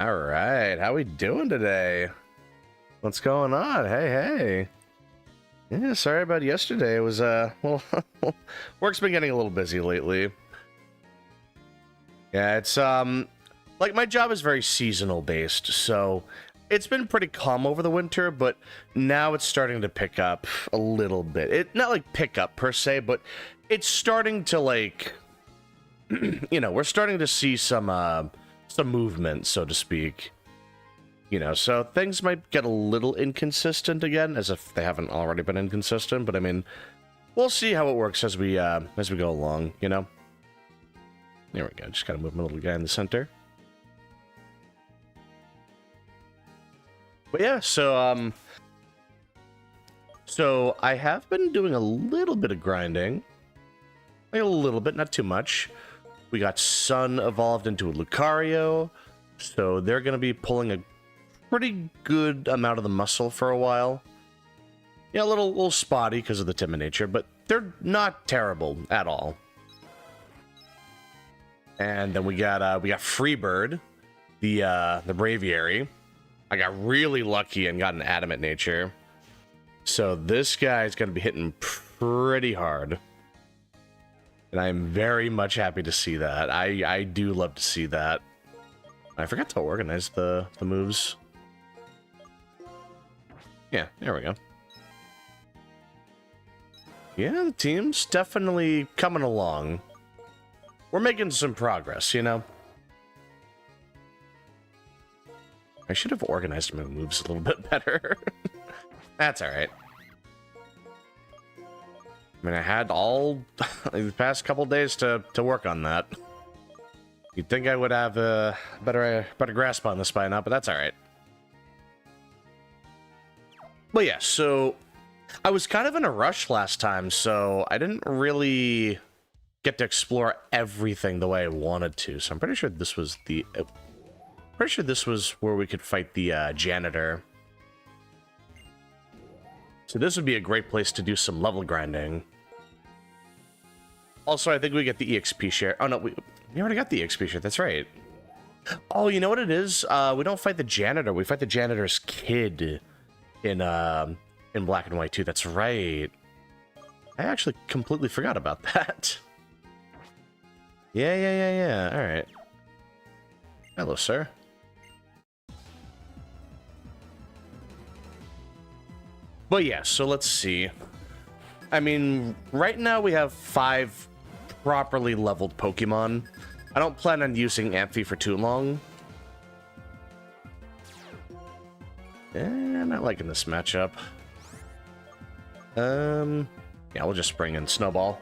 All right, how we doing today? What's going on? Hey. Yeah, sorry about yesterday. It was well, work's been getting a little busy lately. Yeah, it's like my job is very seasonal based, so it's been pretty calm over the winter, but now it's starting to pick up a little bit. It not like pick up per se, but it's starting to like we're starting to see some movement, so to speak. So things might get a little inconsistent again, as if they haven't already been inconsistent, but I mean, we'll see how it works as we go along, There we go, just gotta move my little guy in the center. But yeah, so I have been doing a little bit of grinding. Like a little bit, not too much. We got Sun evolved into a Lucario, so they're going to be pulling a pretty good amount of the muscle for a while. Yeah, a little spotty because of the timid nature, but they're not terrible at all. And then we got Freebird, the Braviary. I got really lucky and got an adamant nature. So this guy's going to be hitting pretty hard. And I'm very much happy to see that. I do love to see that. I forgot to organize the moves. Yeah, there we go. Yeah, the team's definitely coming along. We're making some progress, I should have organized my moves a little bit better. That's alright. I mean, I had all the past couple days to work on that. You'd think I would have a better grasp on this by now, but that's alright. But yeah, so I was kind of in a rush last time, so I didn't really get to explore everything the way I wanted to. So I'm pretty sure this was where we could fight the janitor. So this would be a great place to do some level grinding. Also, I think we get the EXP share. Oh no, we already got the EXP share, that's right. Oh, you know what it is? We don't fight the janitor, we fight the janitor's kid in Black and White 2, that's right. I actually completely forgot about that. Yeah, alright. Hello, sir. But yeah, so let's see. I mean, right now we have 5 properly leveled Pokemon. I don't plan on using Amphi for too long. I'm not liking this matchup. Yeah, we'll just bring in Snowball.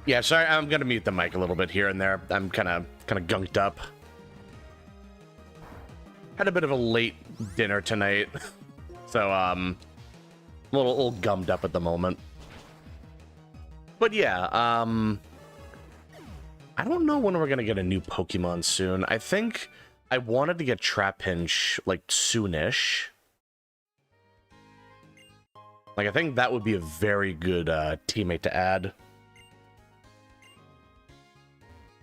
Yeah, sorry, I'm gonna mute the mic a little bit here and there. I'm kind of gunked up. Had a bit of a late dinner tonight, so a little gummed up at the moment. But yeah, I don't know when we're gonna get a new Pokemon soon. I think I wanted to get Trapinch like soonish. Like I think that would be a very good teammate to add.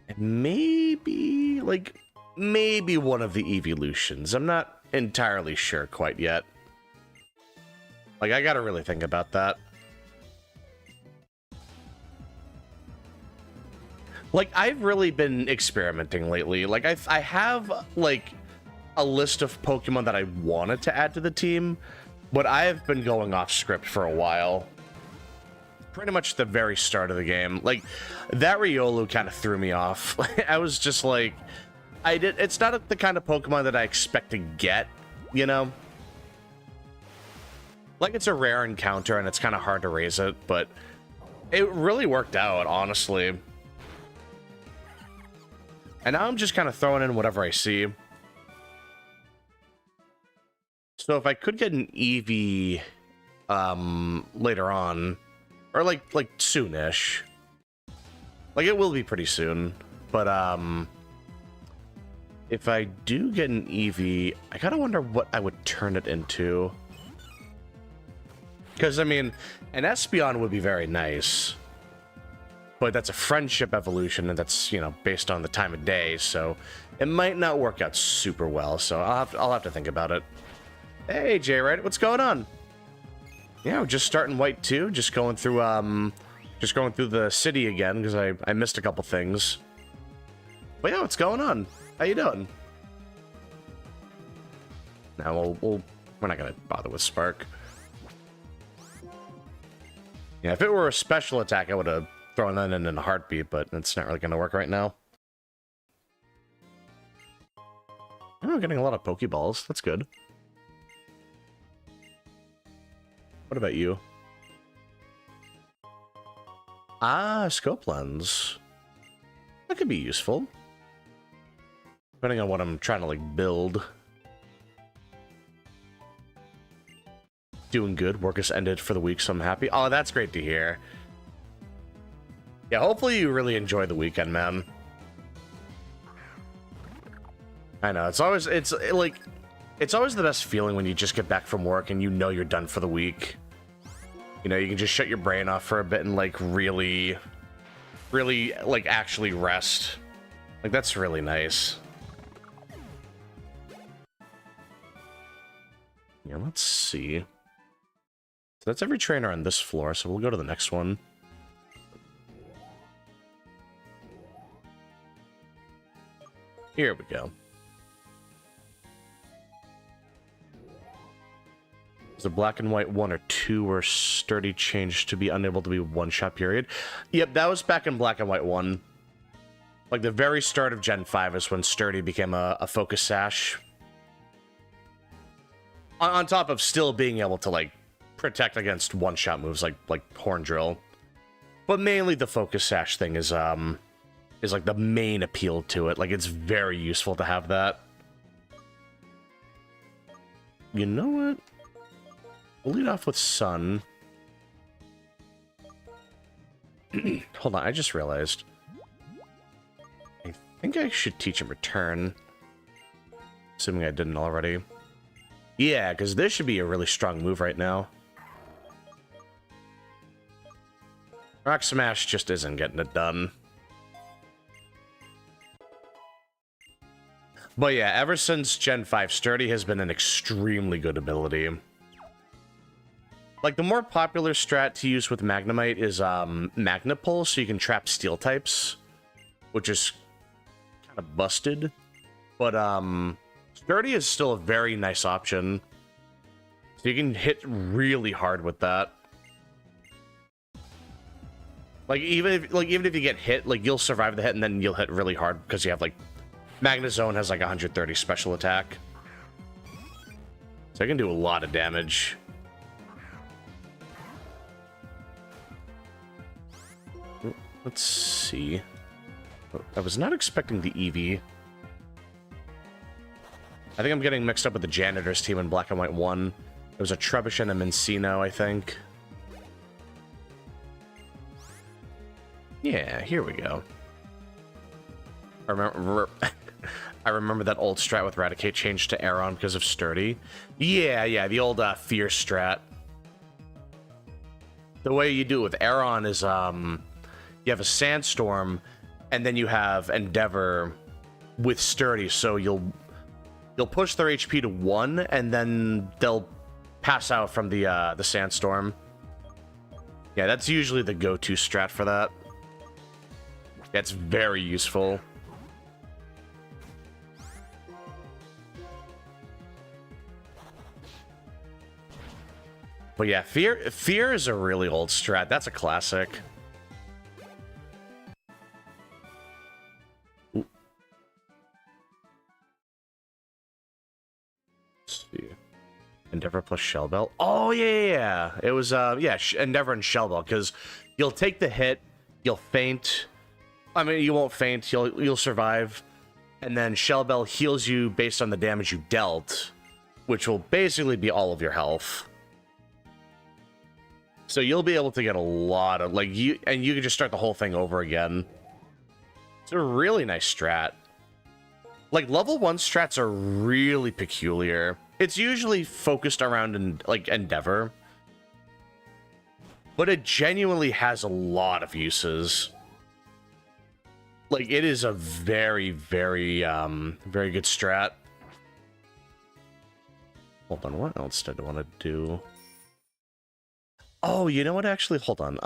And maybe one of the evolutions. I'm not entirely sure quite yet. Like, I gotta really think about that. Like, I've really been experimenting lately. Like, I have, like, a list of Pokemon that I wanted to add to the team, but I've been going off script for a while. Pretty much the very start of the game. Like, that Riolu kind of threw me off. I was just like... It's not the kind of Pokemon that I expect to get, Like, it's a rare encounter, and it's kind of hard to raise it, but it really worked out, honestly. And now I'm just kind of throwing in whatever I see. So if I could get an Eevee later on, or like soonish. Like, it will be pretty soon, but if I do get an Eevee, I gotta wonder what I would turn it into. Because, I mean, an Espeon would be very nice. but that's a friendship evolution, and that's, you know, based on the time of day, so it might not work out super well, so I'll have to think about it. Hey, Jay, right? What's going on? Yeah, we're just starting White 2, just going through the city again, because I missed a couple things. But yeah, what's going on? How you doing? Now, we're not gonna bother with Spark. Yeah, if it were a special attack, I would have thrown that in a heartbeat, but it's not really gonna work right now. Oh, I'm getting a lot of Pokeballs. That's good. What about you? Ah, scope lens. That could be useful. Depending on what I'm trying to, like, build. Doing good. Work has ended for the week, so I'm happy. Oh, that's great to hear. Yeah, hopefully you really enjoy the weekend, man. I know, it's always the best feeling when you just get back from work and you know you're done for the week. You know, you can just shut your brain off for a bit and, like, really, like, actually rest. Like, that's really nice. Yeah, let's see. So that's every trainer on this floor, so we'll go to the next one. Here we go. Is it black and white 1 or 2 where Sturdy changed to be unable to be one-shot period? Yep, that was back in black and white 1. Like, the very start of Gen 5 is when Sturdy became a focus sash. On top of still being able to, like, protect against one-shot moves like Horn Drill. But mainly the focus sash thing is like the main appeal to it. Like, it's very useful to have that. You know what? We'll lead off with Sun. Hold on, I just realized. I think I should teach him Return. Assuming I didn't already. Yeah, because this should be a really strong move right now. Rock Smash just isn't getting it done. But yeah, ever since Gen 5, Sturdy has been an extremely good ability. Like, the more popular strat to use with Magnemite is Magna Pull, so you can trap Steel types, which is kind of busted. But Sturdy is still a very nice option. So you can hit really hard with that. Like, even if you get hit, like, you'll survive the hit and then you'll hit really hard because you have, like, Magna Zone has like 130 special attack. So I can do a lot of damage. Let's see. I was not expecting the Eevee. I think I'm getting mixed up with the Janitor's team in Black and White 1. There was a Trebuchet and a Mincino, I think. Yeah, here we go. I remember that old strat with Raticate changed to Aeron because of Sturdy. Yeah, the old Fear strat. The way you do it with Aeron is, you have a Sandstorm, and then you have Endeavor with Sturdy, so you'll push their HP to 1, and then they'll pass out from the Sandstorm. Yeah, that's usually the go-to strat for that. That's very useful. But yeah, Fear is a really old strat. That's a classic. Ooh. Let's see. Endeavor plus Shell Bell. Oh yeah. It was yeah, Endeavor and Shell Bell, because you'll take the hit, you'll faint. I mean, you won't faint. You'll survive, and then Shell Bell heals you based on the damage you dealt, which will basically be all of your health. So you'll be able to get a lot of, like, you can just start the whole thing over again. It's a really nice strat. Like, level 1 strats are really peculiar. It's usually focused around, like, Endeavor. But it genuinely has a lot of uses. Like, it is a very, very, very good strat. Hold on, what else did I want to do? Oh, you know what, actually? Hold on.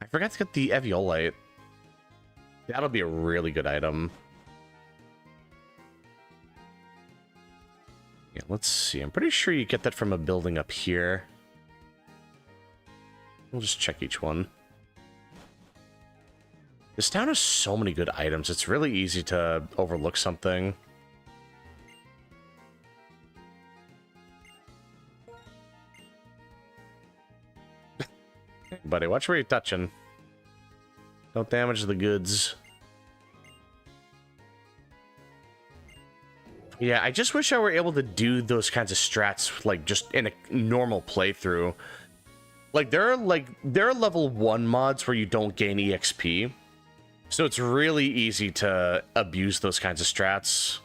I forgot to get the Eviolite. That'll be a really good item. Yeah, let's see. I'm pretty sure you get that from a building up here. We'll just check each one. This town has so many good items. It's really easy to overlook something. Buddy, watch where you're touching. Don't damage the goods. Yeah, I just wish I were able to do those kinds of strats, like, just in a normal playthrough. Like, there are level 1 mods where you don't gain EXP. So it's really easy to abuse those kinds of strats.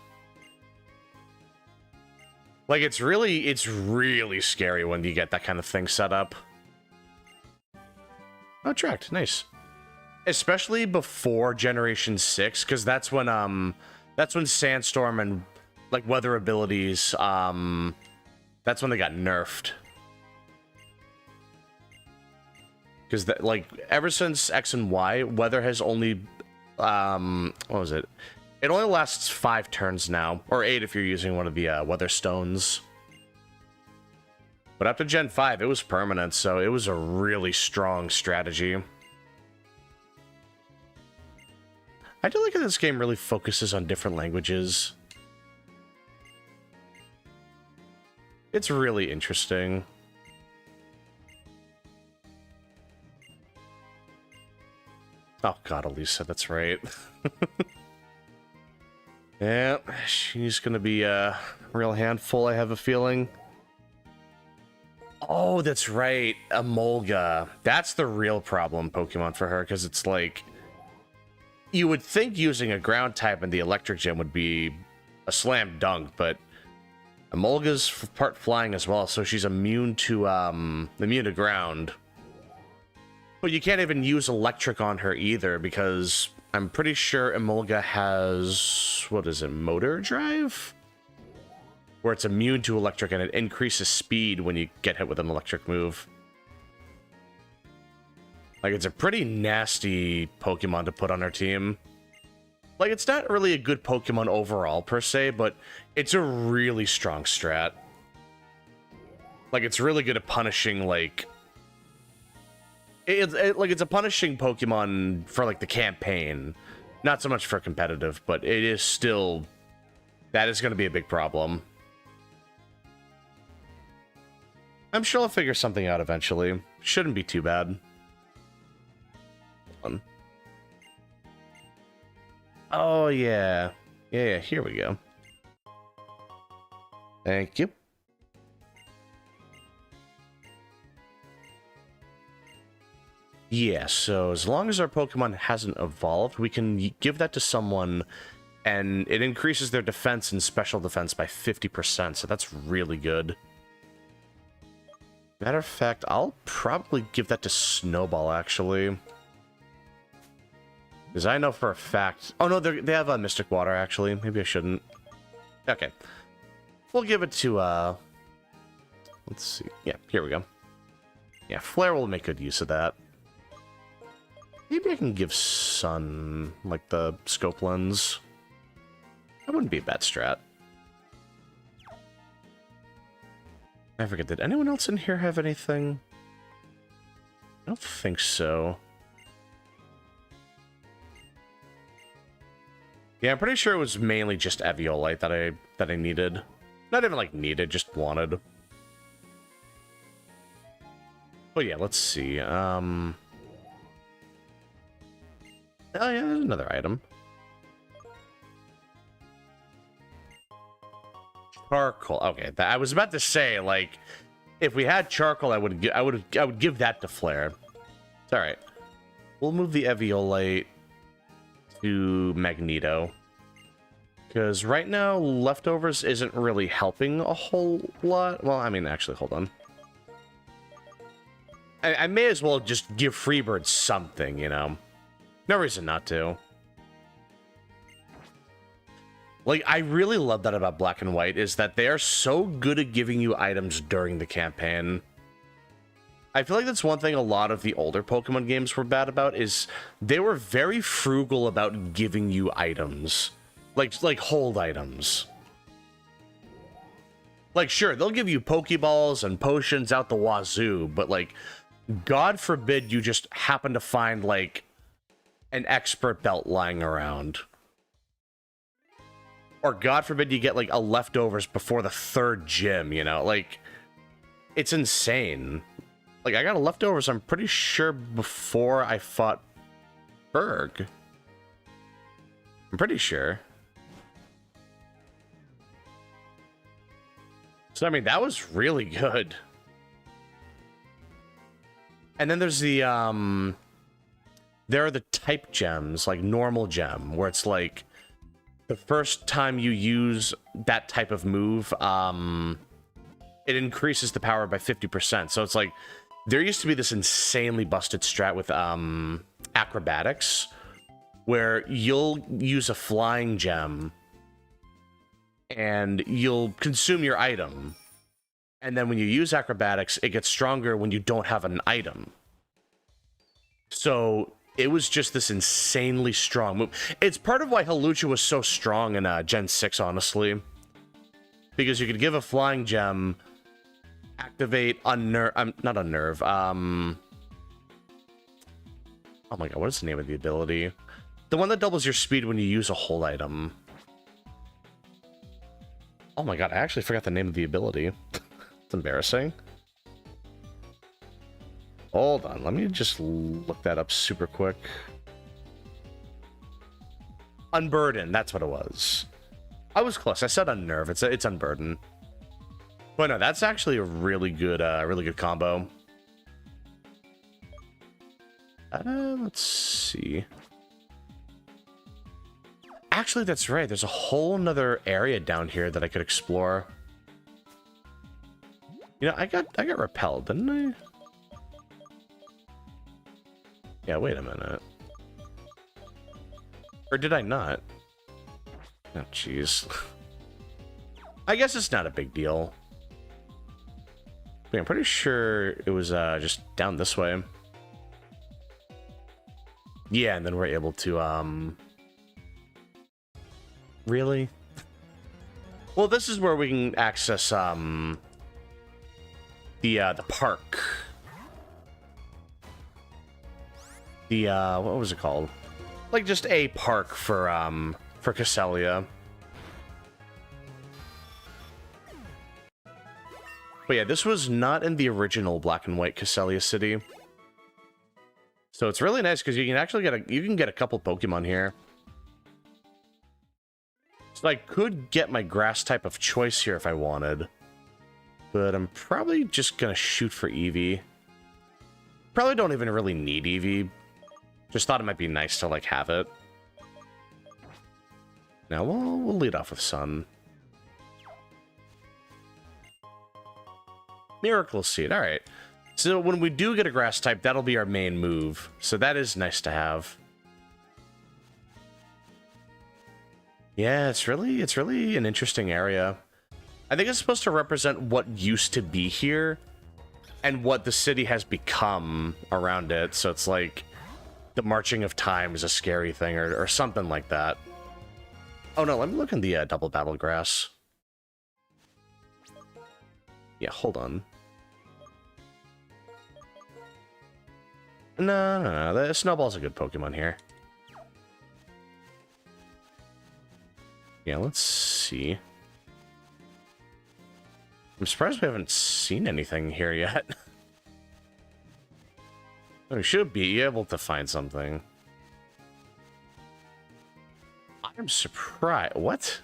Like, it's really scary when you get that kind of thing set up. Oh, tracked. Nice. Especially before Generation 6, because that's when Sandstorm and, like, weather abilities, that's when they got nerfed. Because, like, ever since X and Y, weather has only, what was it? It only lasts 5 turns now, or 8 if you're using one of the weather stones. But up to Gen 5, it was permanent, so it was a really strong strategy. I do like that this game really focuses on different languages. It's really interesting. Oh god, Elisa, that's right. Yeah, she's gonna be a real handful, I have a feeling. Oh, that's right, Emolga. That's the real problem Pokemon for her, because it's like... You would think using a ground type in the electric gym would be a slam dunk, but Emolga's part flying as well, so she's immune to ground. But you can't even use electric on her either, because I'm pretty sure Emolga has, what is it, motor drive? Where it's immune to electric and it increases speed when you get hit with an electric move. Like, it's a pretty nasty Pokemon to put on our team. Like, it's not really a good Pokemon overall, per se, but it's a really strong strat. Like, it's really good at punishing, like... It's a punishing Pokemon for, like, the campaign. Not so much for competitive, but it is still... That is going to be a big problem. I'm sure I'll figure something out eventually. Shouldn't be too bad. Oh, yeah. Yeah, here we go. Thank you. Yeah, so as long as our Pokemon hasn't evolved, we can give that to someone, and it increases their defense and special defense by 50%, so that's really good. Matter of fact, I'll probably give that to Snowball, actually. Because I know for a fact... Oh, no, they have a Mystic Water, actually. Maybe I shouldn't. Okay. We'll give it to, let's see. Yeah, here we go. Yeah, Flare will make good use of that. Maybe I can give Sun, like, the scope lens. That wouldn't be a bad strat. I forget, did anyone else in here have anything? I don't think so. Yeah, I'm pretty sure it was mainly just Eviolite that I needed. Not even, like, needed, just wanted. But yeah, let's see. Oh yeah, there's another item. Charcoal. Okay, I was about to say, like, if we had charcoal, I would give that to Flare. It's all right. We'll move the Eviolite to Magneto, because right now leftovers isn't really helping a whole lot. Well, I mean, actually, hold on. I may as well just give Freebird something, you know. No reason not to. Like, I really love that about Black and White, is that they are so good at giving you items during the campaign. I feel like that's one thing a lot of the older Pokemon games were bad about, is they were very frugal about giving you items. Like hold items. Like, sure, they'll give you Pokeballs and potions out the wazoo, but, like, God forbid you just happen to find, like, an expert belt lying around. Or God forbid you get, like, a leftovers before the 3rd gym, you know? Like, it's insane. Like, I got a leftovers, I'm pretty sure, before I fought Berg. I'm pretty sure. So, I mean, that was really good. And then there's the, there are the type gems, like normal gem, where it's like, the first time you use that type of move, it increases the power by 50%. So it's like, there used to be this insanely busted strat with, acrobatics, where you'll use a flying gem, and you'll consume your item. And then when you use acrobatics, it gets stronger when you don't have an item. So it was just this insanely strong move. It's part of why Hawlucha was so strong in Gen 6, honestly. Because you could give a flying gem, activate unnerve, not unnerve, oh my god, what is the name of the ability? The one that doubles your speed when you use a hold item. Oh my god, I actually forgot the name of the ability. It's embarrassing. Hold on, let me just look that up super quick. Unburden, that's what it was. I was close. I said unnerve. It's unburden. But no, that's actually a really good combo. Let's see. Actually, that's right. There's a whole nother area down here that I could explore. You know, I got repelled, didn't I? Yeah, wait a minute. Or did I not? Oh, jeez. I guess it's not a big deal. But I'm pretty sure it was just down this way. Yeah, and then we're able to, Really? Well, this is where we can access, the park. The, what was it called? Like, just a park for Casellia. But yeah, this was not in the original Black and White Casellia City. So it's really nice because you can actually get a couple Pokemon here. So I could get my grass type of choice here if I wanted. But I'm probably just gonna shoot for Eevee. Probably don't even really need Eevee. Just thought it might be nice to, like, have it. Now we'll lead off with Sun. Miracle Seed, alright. So when we do get a grass type, that'll be our main move. So that is nice to have. Yeah, it's really an interesting area. I think it's supposed to represent what used to be here and what the city has become around it. So it's like the marching of time is a scary thing or something like that. Oh no, let me look in the double battle grass. Yeah, hold on. No, the Snowball's a good Pokemon here. Yeah, let's see. I'm surprised we haven't seen anything here yet. We should be able to find something. I'm surprised. What?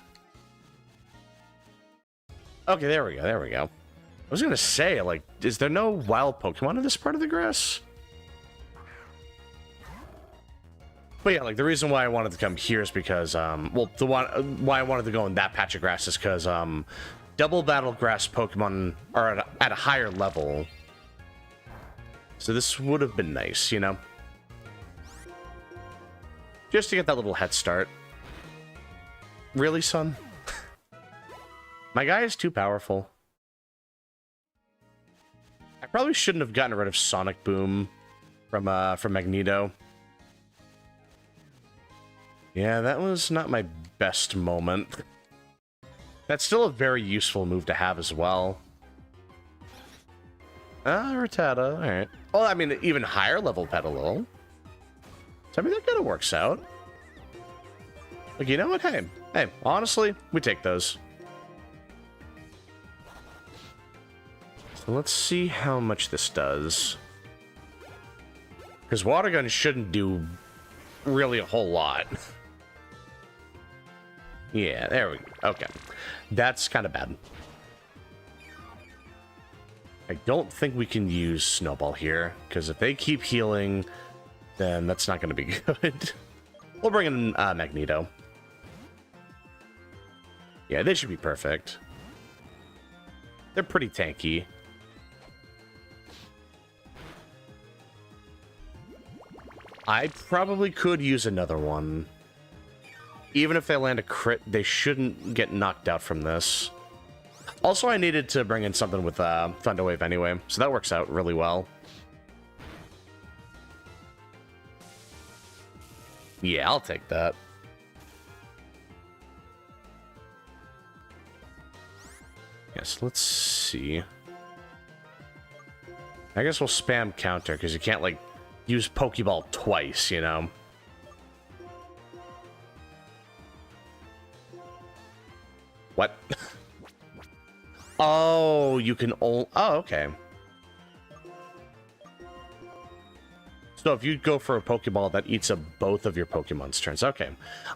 Okay, there we go. I was gonna say, like, is there no wild Pokemon in this part of the grass? But yeah, like, the reason why I wanted to come here is because, well, why I wanted to go in that patch of grass is because, double battle grass Pokemon are at a higher level. So this would have been nice, you know? Just to get that little head start. Really, son? My guy is too powerful. I probably shouldn't have gotten rid of Sonic Boom from Magneto. Yeah, that was not my best moment. That's still a very useful move to have as well. Rattata, alright. Well, I mean, even higher level Petalil. So, I mean, that kind of works out. Like, you know what? Hey, honestly, we take those. So let's see how much this does. Because Water Gun shouldn't do really a whole lot. Yeah, there we go. Okay. That's kind of bad. I don't think we can use Snowball here, because if they keep healing, then that's not going to be good. We'll bring in Magneto. Yeah, they should be perfect. They're pretty tanky. I probably could use another one. Even if they land a crit, they shouldn't get knocked out from this. Also, I needed to bring in something with Thunder Wave anyway, so that works out really well. Yeah, I'll take that. Yes, let's see. I guess we'll spam counter, because you can't, like, use Pokeball twice, you know? What? Oh, you can only... Oh, okay. So if you go for a Pokeball, that eats up both of your Pokemon's turns. Okay.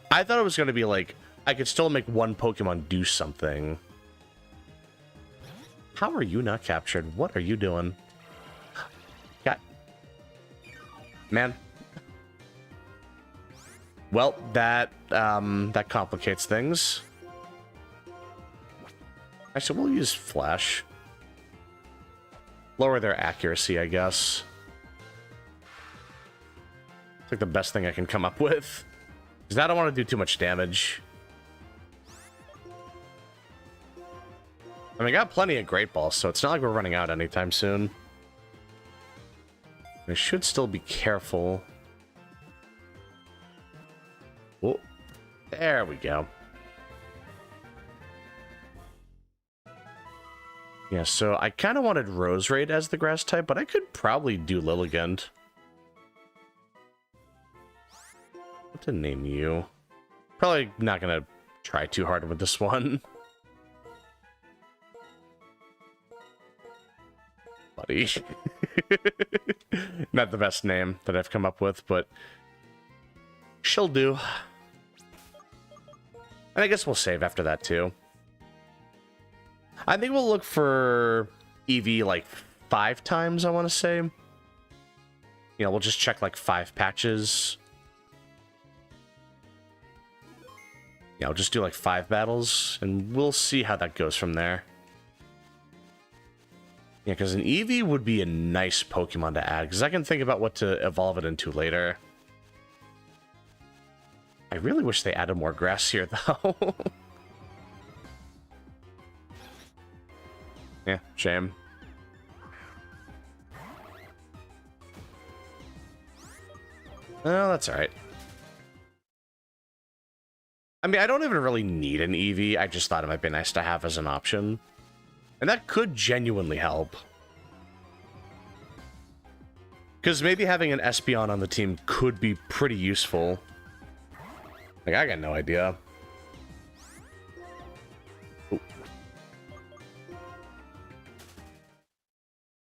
I thought it was going to be like, I could still make one Pokemon do something. How are you not captured? What are you doing? God. Man. Well, that complicates things. Actually, we'll use Flash. Lower their accuracy, I guess. It's like the best thing I can come up with. Because I don't want to do too much damage. I mean, I got plenty of Great Balls, so it's not like we're running out anytime soon. I should still be careful. Oh, there we go. Yeah, so I kind of wanted Roserade as the grass type, but I could probably do Lilligant. What to name you? Probably not going to try too hard with this one. Buddy. Not the best name that I've come up with, but she'll do. And I guess we'll save after that, too. I think we'll look for EV like 5 times, I want to say. You know, we'll just check like 5 patches. Yeah, I'll just do like 5 battles, and we'll see how that goes from there. Yeah, because an Eevee would be a nice Pokemon to add, because I can think about what to evolve it into later. I really wish they added more grass here, though. Yeah, shame. Oh, that's alright. I mean, I don't even really need an Eevee. I just thought it might be nice to have as an option. And that could genuinely help. Because maybe having an Espeon on the team could be pretty useful. Like, I got no idea.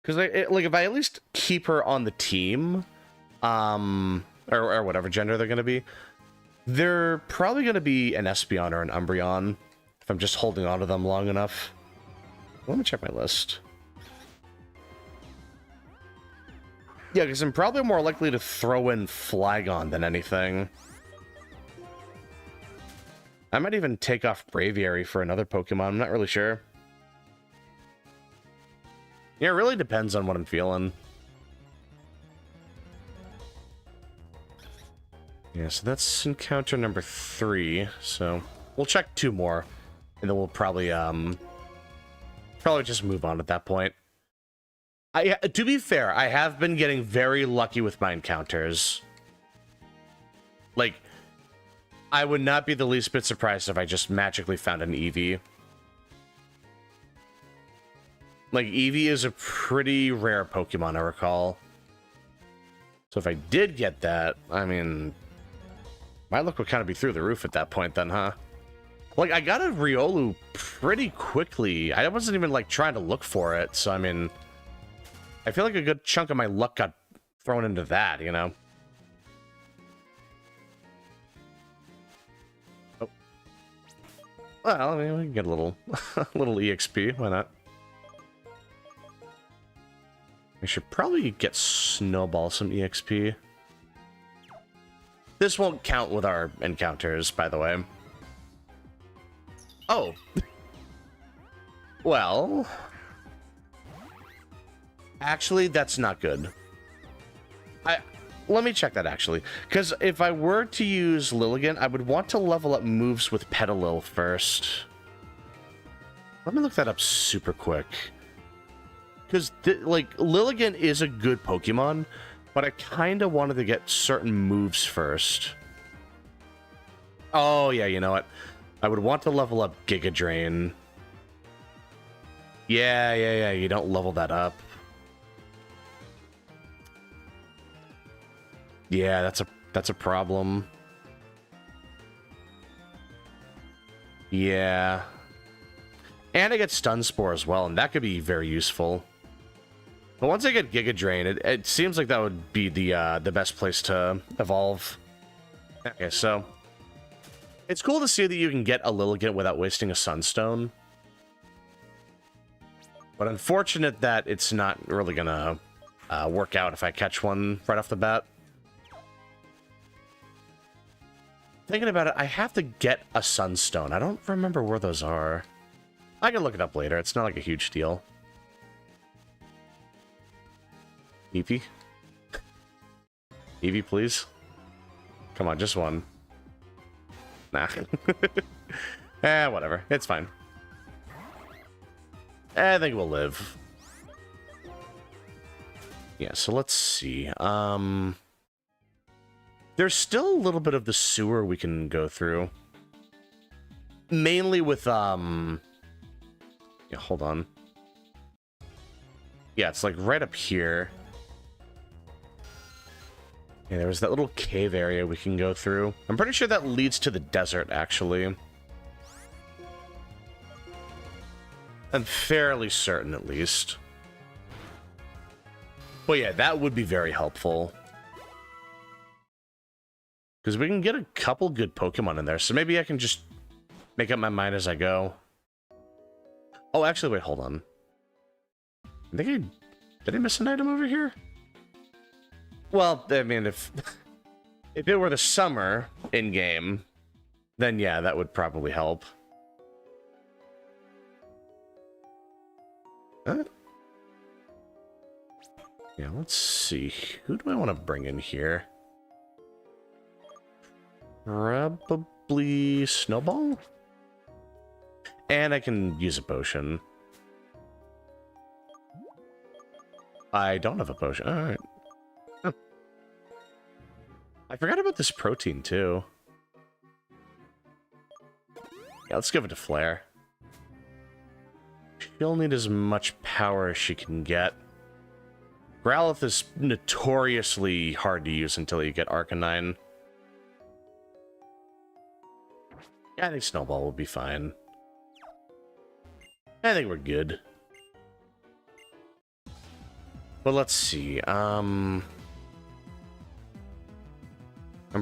Because, like, if I at least keep her on the team, or whatever gender they're going to be, they're probably going to be an Espeon or an Umbreon, if I'm just holding on to them long enough. Let me check my list. Yeah, because I'm probably more likely to throw in Flygon than anything. I might even take off Braviary for another Pokemon, I'm not really sure. Yeah, it really depends on what I'm feeling. Yeah, so that's encounter number 3, so We'll check 2 more, and then we'll probably just move on at that point. To be fair, I have been getting very lucky with my encounters. Like, I would not be the least bit surprised if I just magically found an Eevee. Like, Eevee is a pretty rare Pokemon, I recall. So if I did get that, I mean, my luck would kind of be through the roof at that point then, huh? Like, I got a Riolu pretty quickly. I wasn't even, like, trying to look for it, so, I mean, I feel like a good chunk of my luck got thrown into that, you know? Oh. Well, I mean, we can get a little, a little EXP, why not? I should probably get Snowball some EXP. This won't count with our encounters, by the way. Oh. Well. Actually, that's not good. Let me check that, actually. Because if I were to use Lilligant, I would want to level up moves with Petalil first. Let me look that up super quick. Because, like, Lilligant is a good Pokemon, but I kind of wanted to get certain moves first. Oh, yeah, you know what? I would want to level up Giga Drain. Yeah, you don't level that up. Yeah, that's a problem. Yeah. And I get Stun Spore as well, and that could be very useful. But once I get Giga Drain, it seems like that would be the best place to evolve. Okay, so it's cool to see that you can get a Lilligant without wasting a Sunstone. But unfortunate that it's not really gonna work out if I catch one right off the bat. Thinking about it, I have to get a Sunstone. I don't remember where those are. I can look it up later. It's not like a huge deal. Eepy? Eevee, please? Come on, just one. Nah. Whatever. It's fine. I think we'll live. Yeah, so let's see. There's still a little bit of the sewer we can go through. Mainly with, yeah, hold on. Yeah, it's like right up here. Yeah, there was that little cave area we can go through. I'm pretty sure that leads to the desert, actually. I'm fairly certain, at least. But yeah, that would be very helpful. Because we can get a couple good Pokemon in there, so maybe I can just make up my mind as I go. Oh, actually, wait, hold on. I think did I miss an item over here? Well, I mean, if it were the summer in-game, then yeah, that would probably help. Yeah, let's see. Who do I want to bring in here? Probably Snowball? And I can use a potion. I don't have a potion. Alright. Huh. I forgot about this protein, too. Yeah, let's give it to Flare. She'll need as much power as she can get. Growlithe is notoriously hard to use until you get Arcanine. Yeah, I think Snowball will be fine. I think we're good. But let's see, I'm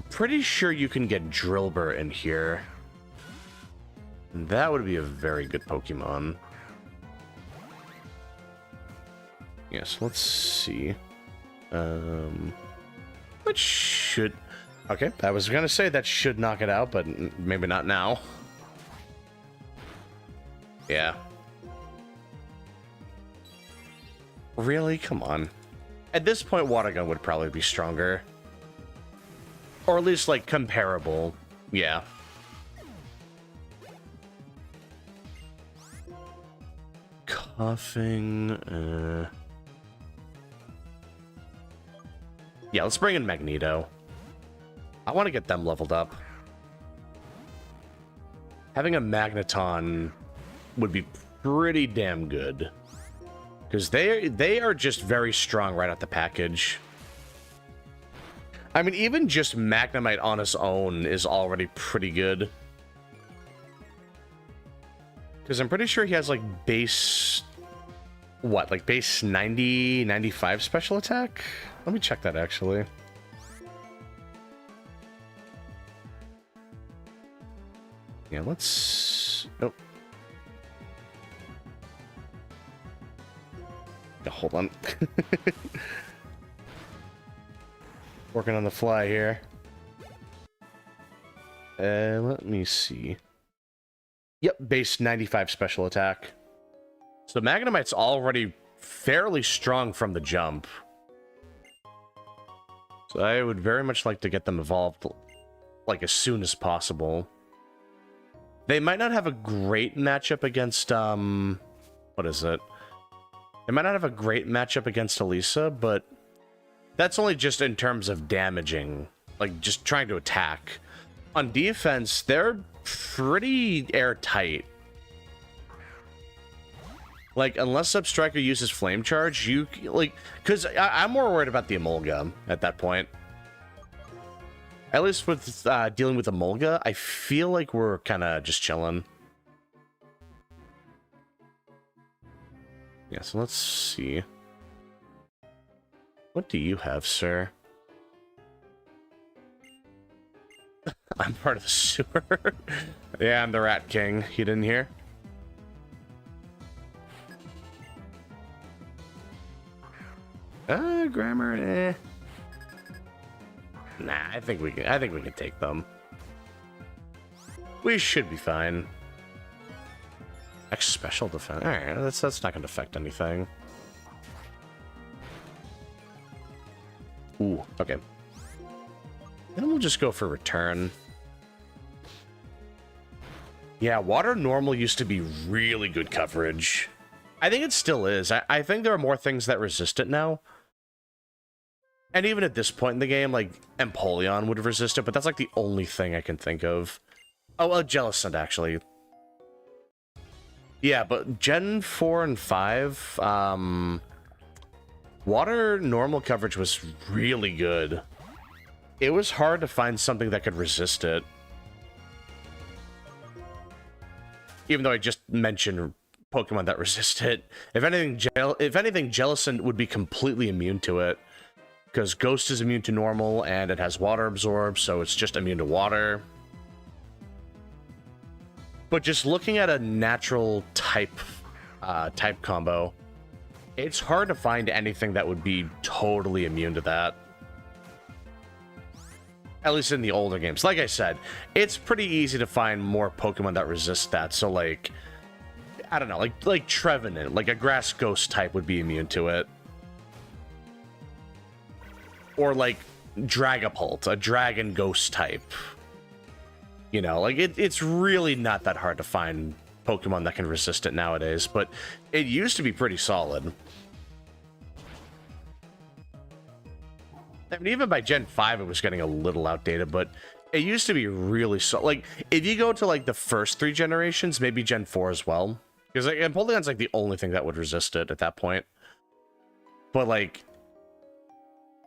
pretty sure you can get Drillbur in here. That would be a very good Pokemon. Yes, let's see. Which should... Okay, I was gonna say that should knock it out, but maybe not now. Yeah. Really? Come on. At this point, Water Gun would probably be stronger. Or at least, like, comparable. Yeah. Huffing, yeah, let's bring in Magneto. I want to get them leveled up. Having a Magneton would be pretty damn good. Because they are just very strong right out the package. I mean, even just Magnemite on its own is already pretty good. Because I'm pretty sure he has, like, base... What, like, base 90, 95 special attack? Let me check that, actually. Yeah, let's... Oh. Yeah, hold on. Working on the fly here. Let me see. Yep, base 95 special attack. So Magnemite's already fairly strong from the jump. So I would very much like to get them evolved, like, as soon as possible. They might not have a great matchup against, what is it? They might not have a great matchup against Elisa, but that's only just in terms of damaging, like, just trying to attack. On defense, they're pretty airtight. Like, unless Substriker uses Flame Charge, you, like, because I'm more worried about the Emolga at that point. At least with dealing with Emolga, I feel like we're kind of just chilling. Yeah, so let's see. What do you have, sir? I'm part of the sewer. Yeah, I'm the Rat King. You didn't hear? Grammar, eh. Nah, I think we can take them. We should be fine. X special defense. Alright, that's not gonna affect anything. Ooh, okay. Then we'll just go for return. Yeah, water normal used to be really good coverage. I think it still is. I think there are more things that resist it now. And even at this point in the game, like, Empoleon would resist it, but that's, like, the only thing I can think of. Oh, well, Jellicent, actually. Yeah, but Gen 4 and 5, water normal coverage was really good. It was hard to find something that could resist it. Even though I just mentioned Pokemon that resist it. If anything, Jellicent would be completely immune to it. Because Ghost is immune to normal, and it has water absorb, so it's just immune to water. But just looking at a natural type combo, it's hard to find anything that would be totally immune to that. At least in the older games. Like I said, it's pretty easy to find more Pokemon that resist that. So, like, I don't know, like Trevenant, like a Grass Ghost type would be immune to it. Or, like, Dragapult, a Dragon Ghost type. You know, like, it's really not that hard to find Pokemon that can resist it nowadays, but it used to be pretty solid. I mean, even by Gen 5, it was getting a little outdated, but it used to be really solid. Like, if you go to, like, the first 3 generations, maybe Gen 4 as well. Because, like, Empoleon's, like, the only thing that would resist it at that point. But, like,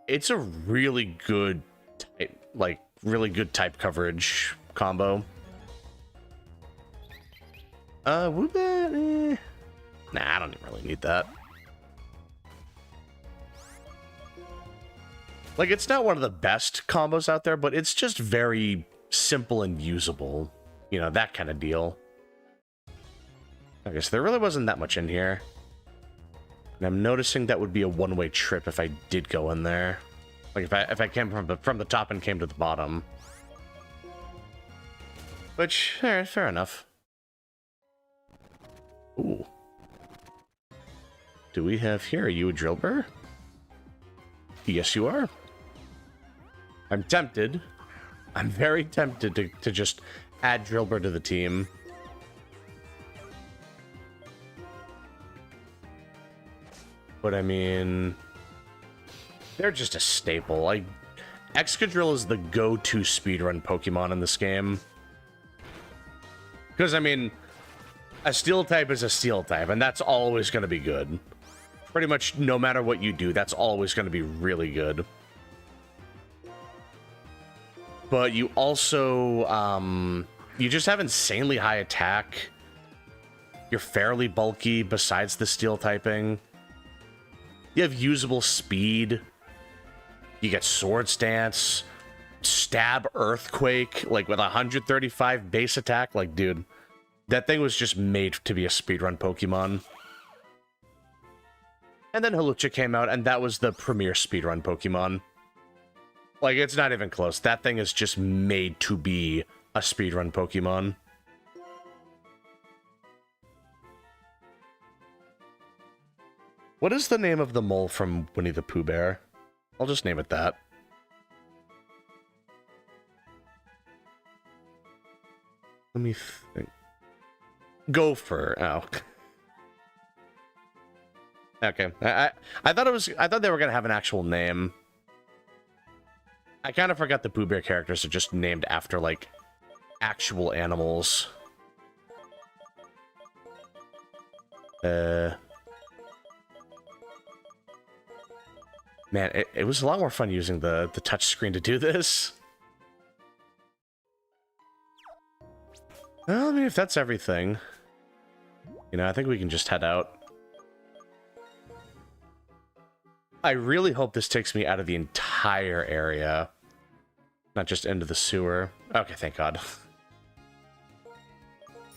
it's a really good type, like, really good type coverage combo. Woobat, Nah, I don't really need that. Like, it's not one of the best combos out there, but it's just very simple and usable. You know, that kind of deal. I guess there really wasn't that much in here. And I'm noticing that would be a one-way trip if I did go in there. Like, if I came from the top and came to the bottom. Which, fair enough. Ooh. Do we have here? Are you a Drillbur? Yes, you are. I'm tempted. I'm very tempted to just add Drillbur to the team. But I mean, they're just a staple. Like, Excadrill is the go-to speedrun Pokemon in this game. Because, I mean, a steel type is a steel type, and that's always going to be good. Pretty much no matter what you do, that's always going to be really good. But you also, you just have insanely high attack. You're fairly bulky besides the steel typing. You have usable speed. You get Sword Stance, Stab Earthquake, like with 135 base attack. Like, dude, that thing was just made to be a speedrun Pokemon. And then Hawlucha came out, and that was the premier speedrun Pokemon. Like, it's not even close. That thing is just made to be a speedrun Pokemon. What is the name of the mole from Winnie the Pooh Bear? I'll just name it that. Let me think. Gopher. Oh. Okay. I thought they were gonna have an actual name. I kind of forgot the Pooh Bear characters are just named after, like, actual animals. Man, it was a lot more fun using the touch screen to do this. Well, I mean, if that's everything, you know, I think we can just head out. I really hope this takes me out of the entire area, not just into the sewer. Okay, thank God.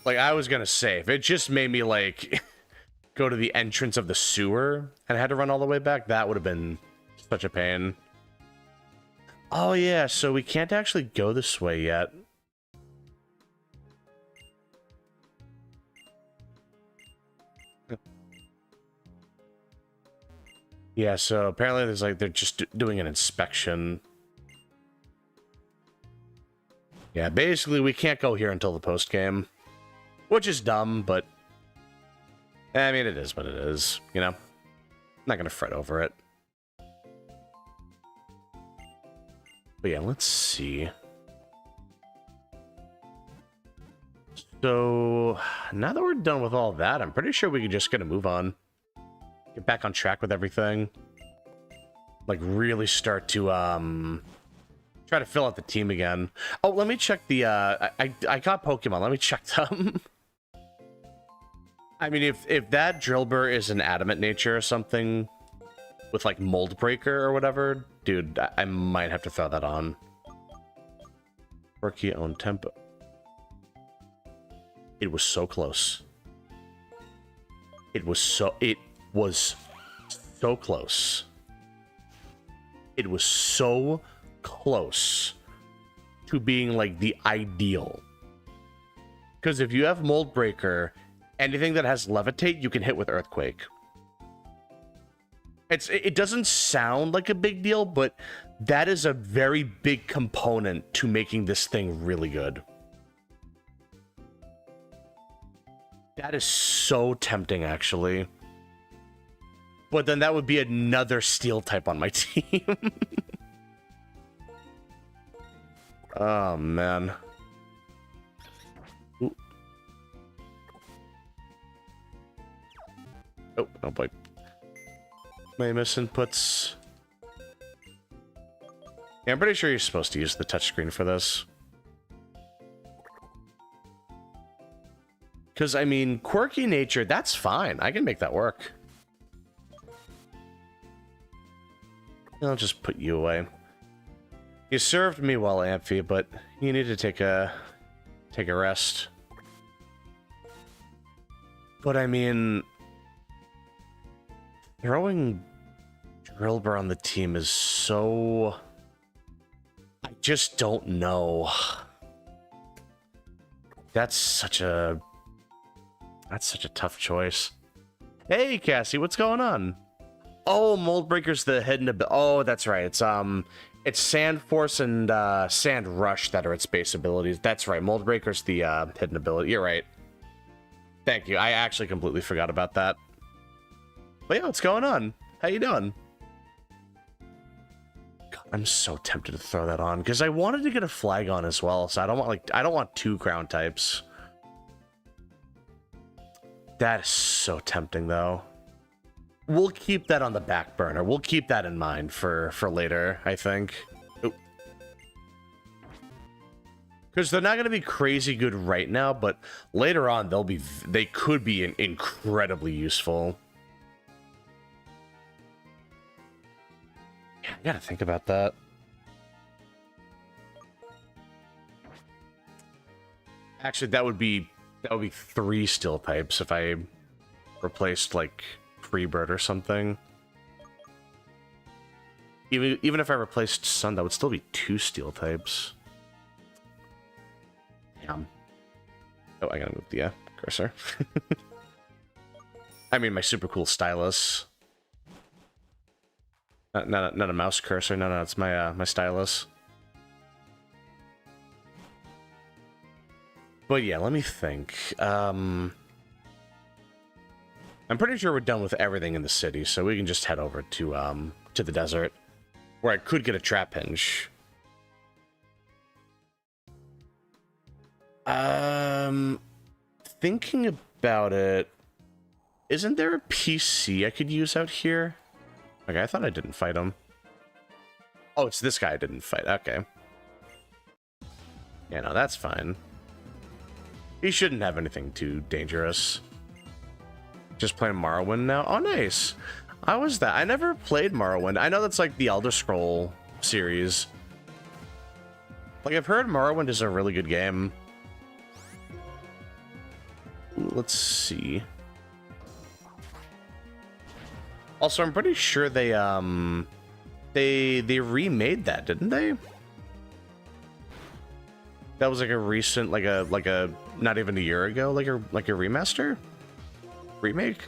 Like, I was gonna say, if it just made me, like, go to the entrance of the sewer and I had to run all the way back, that would have been such a pain. Oh yeah, so we can't actually go this way yet. Yeah, so apparently there's like, they're just doing an inspection. Yeah, basically we can't go here until the post game, which is dumb, but I mean, it is what it is, you know? I'm not gonna fret over it. But yeah, let's see. So, now that we're done with all that, I'm pretty sure we can just get a move on. Get back on track with everything. Like, really start to, try to fill out the team again. Oh, let me check the, I got Pokemon. Let me check them. I mean, if that Drillbur is an adamant nature or something with, like, Mold Breaker or whatever, dude, I might have to throw that on. Quirky on tempo. It was so close. It was so close. It was so close to being, like, the ideal. Because if you have Mold Breaker, anything that has Levitate, you can hit with Earthquake. It doesn't sound like a big deal, but that is a very big component to making this thing really good. That is so tempting, actually. But then that would be another steel type on my team. Oh, man. Ooh. Oh boy. May I miss inputs? Yeah, I'm pretty sure you're supposed to use the touchscreen for this. Because, I mean, quirky nature, that's fine. I can make that work. I'll just put you away. You served me well, Amphi, but you need to take a rest. But, I mean, throwing Drillbur on the team is so... I just don't know. That's such a tough choice. Hey, Cassie, what's going on? Oh, Mold Breaker's the hidden ability. Oh, that's right. It's Sand Force and Sand Rush that are its base abilities. That's right. Mold Breaker's the hidden ability. You're right. Thank you. I actually completely forgot about that. But yeah, what's going on? How you doing? God, I'm so tempted to throw that on because I wanted to get a flag on as well. So I don't want two crown types. That is so tempting though. We'll keep that on the back burner. We'll keep that in mind for later, I think. Because they're not going to be crazy good right now, but later on they could be incredibly useful. Yeah, I gotta think about that. Actually, that would be 3 steel pipes if I replaced like Freebird or something. Even if I replaced Sun, that would still be 2 steel types. Damn. Oh, I gotta move the cursor. I mean, my super cool stylus. Not a mouse cursor. No, it's my my stylus. But yeah, let me think. I'm pretty sure we're done with everything in the city, so we can just head over to the desert, where I could get a trap hinge. Thinking about it, isn't there a PC I could use out here? Okay, I thought I didn't fight him. Oh, it's this guy I didn't fight. Okay. Yeah, no, that's fine. He shouldn't have anything too dangerous. Just playing Morrowind now? Oh, nice. How was that? I never played Morrowind. I know that's like the Elder Scroll series. Like, I've heard Morrowind is a really good game. Let's see. Also, I'm pretty sure they remade that, didn't they? That was like a recent, like a not even a year ago, like a remaster, remake,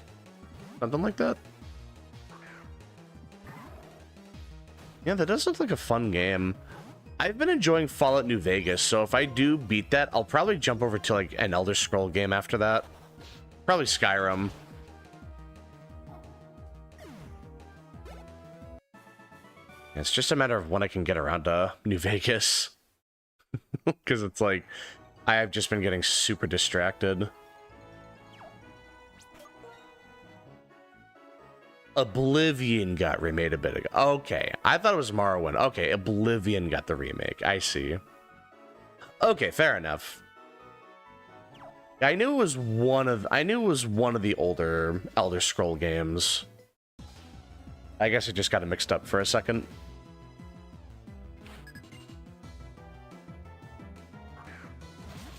something like that. Yeah, that does look like a fun game. I've been enjoying Fallout New Vegas, so if I do beat that, I'll probably jump over to like an Elder Scroll game after that. Probably Skyrim. It's just a matter of when I can get around to New Vegas. Because it's like, I have just been getting super distracted. Oblivion got remade a bit ago. Okay, I thought it was Morrowind. Okay, Oblivion got the remake. I see. Okay, fair enough. I knew it was one of the older Elder Scroll games. I guess I just got it mixed up for a second.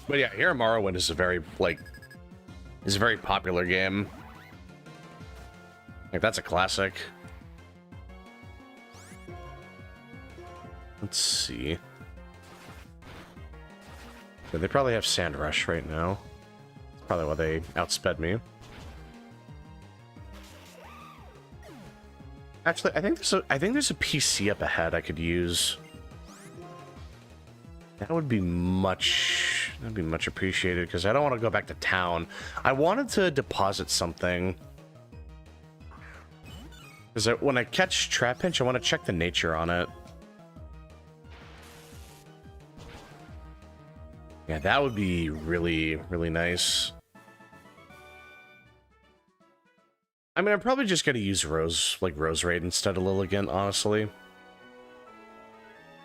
But yeah, here Morrowind is a very popular game. Like, that's a classic. Let's see. Yeah, they probably have Sand Rush right now. That's probably why they outsped me. Actually, I think there's a PC up ahead I could use. That would be much appreciated, because I don't want to go back to town. I wanted to deposit something. Because when I catch Trap Pinch, I want to check the nature on it. Yeah, that would be really, really nice. I mean, I'm probably just going to use Rose Raid instead of Lilligant, honestly.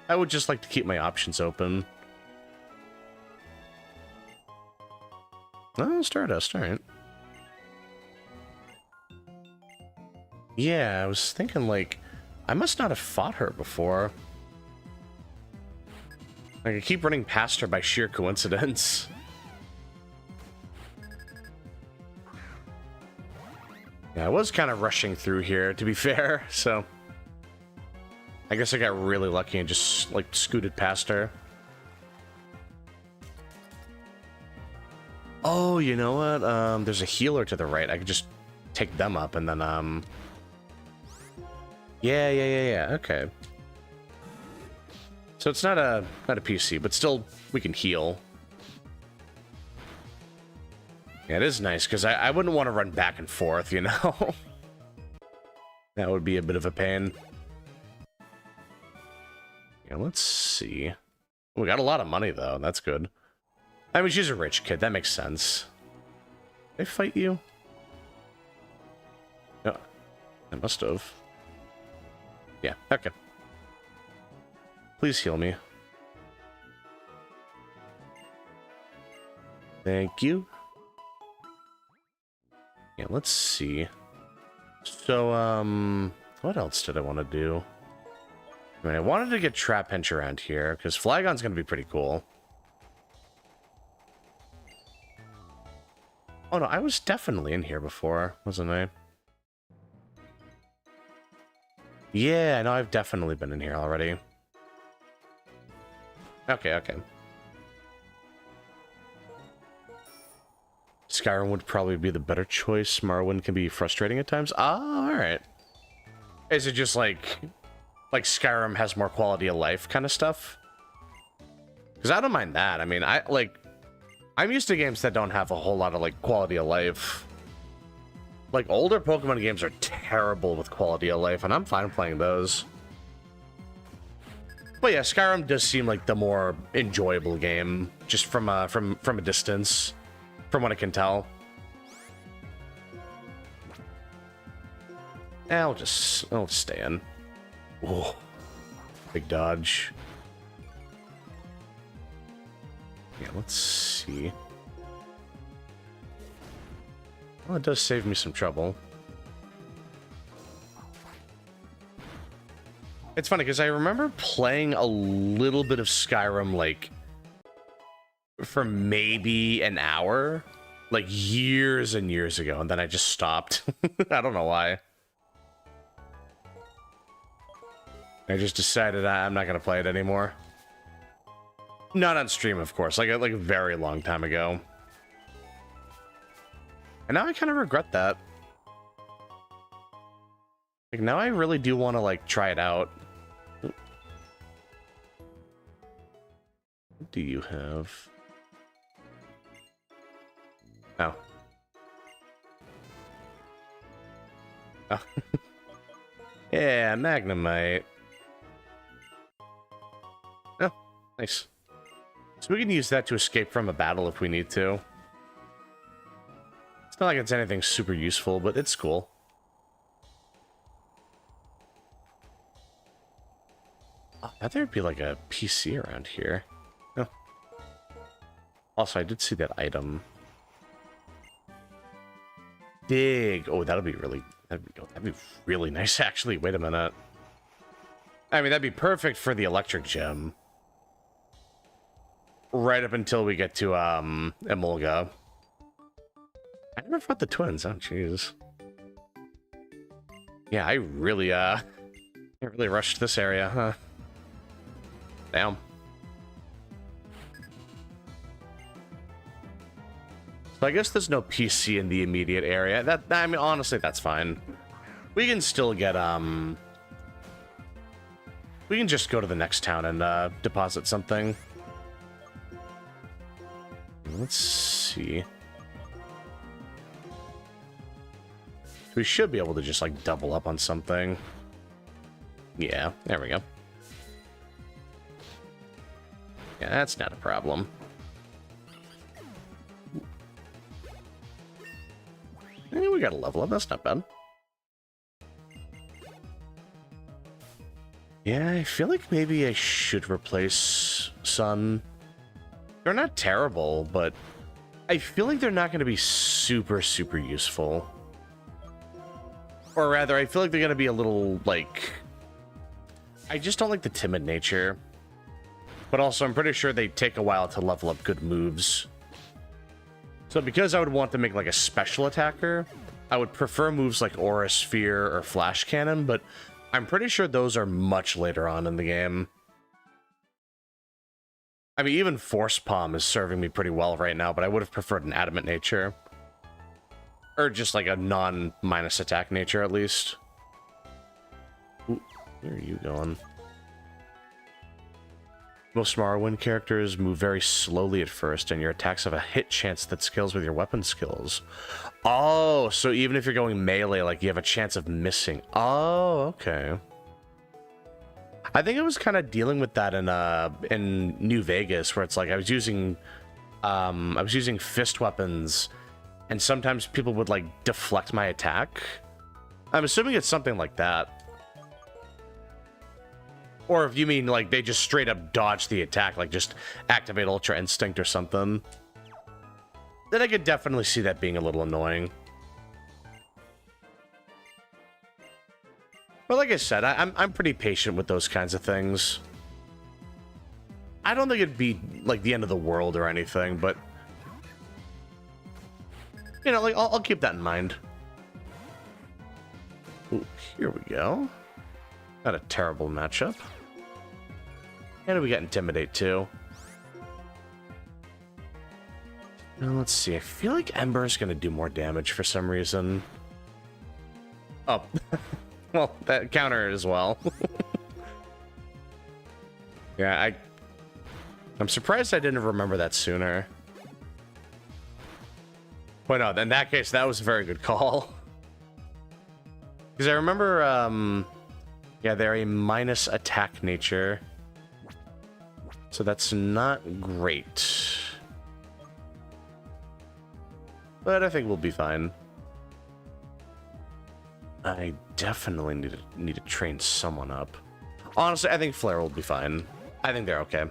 I would just like to keep my options open. Oh, Stardust, alright. Yeah, I was thinking, like, I must not have fought her before. Like, I keep running past her by sheer coincidence. Yeah, I was kind of rushing through here, to be fair, so... I guess I got really lucky and just, like, scooted past her. Oh, you know what? There's a healer to the right. I could just take them up and then, Yeah, okay. So it's not a PC, but still, we can heal. Yeah, it is nice, because I wouldn't want to run back and forth, you know? That would be a bit of a pain. Yeah, let's see. We got a lot of money, though. That's good. I mean, she's a rich kid. That makes sense. They fight you? Oh, I must have. Yeah, okay. Please heal me. Thank you. Yeah, let's see. So, what else did I want to do? I mean, I wanted to get Trap Pinch around here, because Flygon's going to be pretty cool. Oh, no, I was definitely in here before, wasn't I? Yeah, no, I've definitely been in here already. Okay, okay. Skyrim would probably be the better choice. Morrowind can be frustrating at times. Ah, alright. Is it just like Skyrim has more quality of life kind of stuff? Because I don't mind that. I mean, I'm used to games that don't have a whole lot of, like, quality of life. Like, older Pokemon games are terrible with quality of life, and I'm fine playing those. But yeah, Skyrim does seem like the more enjoyable game, just from a distance, from what I can tell. I'll just stay in. Whoa. Big dodge. Yeah, let's see. Well, it does save me some trouble. It's funny, because I remember playing a little bit of Skyrim, like, for maybe an hour, like, years and years ago, and then I just stopped. I don't know why. I just decided I'm not going to play it anymore. Not on stream, of course, like a very long time ago. And now I kind of regret that. Like, now I really do want to, like, try it out. What do you have? Oh. Oh. Yeah, Magnemite. Oh, nice. So we can use that to escape from a battle if we need to. It's not like it's anything super useful, but it's cool. Oh, I thought there'd be like a PC around here. Oh. Also, I did see that item. Dig. Oh, that'd be really nice, actually. Wait a minute. I mean, that'd be perfect for the electric gem. Right up until we get to, Emolga. I never fought the twins. Oh, jeez. Yeah, I really rushed this area, huh? Damn. So I guess there's no PC in the immediate area. I mean, honestly, that's fine. We can still get, we can just go to the next town and, deposit something. Let's see. We should be able to just, like, double up on something. Yeah, there we go. Yeah, that's not a problem. Eh, we got a level up, that's not bad. Yeah, I feel like maybe I should replace Sun. They're not terrible, but I feel like they're not going to be super, super useful. Or rather, I feel like they're going to be a little, like... I just don't like the timid nature. But also, I'm pretty sure they take a while to level up good moves. So because I would want to make, like, a special attacker, I would prefer moves like Aura Sphere or Flash Cannon, but I'm pretty sure those are much later on in the game. I mean, even Force Palm is serving me pretty well right now, but I would have preferred an Adamant nature. Or just like a non-minus attack nature, at least. Ooh, where are you going? Most Morrowind characters move very slowly at first, and your attacks have a hit chance that scales with your weapon skills. Oh, so even if you're going melee, like, you have a chance of missing. Oh, okay. I think I was kind of dealing with that in New Vegas, where it's like I was using fist weapons, and sometimes people would like deflect my attack. I'm assuming it's something like that. Or if you mean like they just straight up dodge the attack, like just activate Ultra Instinct or something, then I could definitely see that being a little annoying. But like I said, I'm pretty patient with those kinds of things. I don't think it'd be like the end of the world or anything, but you know, like I'll keep that in mind. Ooh, here we go. Not a terrible matchup. And we got Intimidate too. Now let's see. I feel like Ember's gonna do more damage for some reason. Oh. Well, that counter as well. Yeah, I'm surprised I didn't remember that sooner. Well, no, in that case, that was a very good call. Because I remember, yeah, they're a minus attack nature. So that's not great. But I think we'll be fine. I definitely need to train someone up. Honestly, I think Flare will be fine. I think they're okay.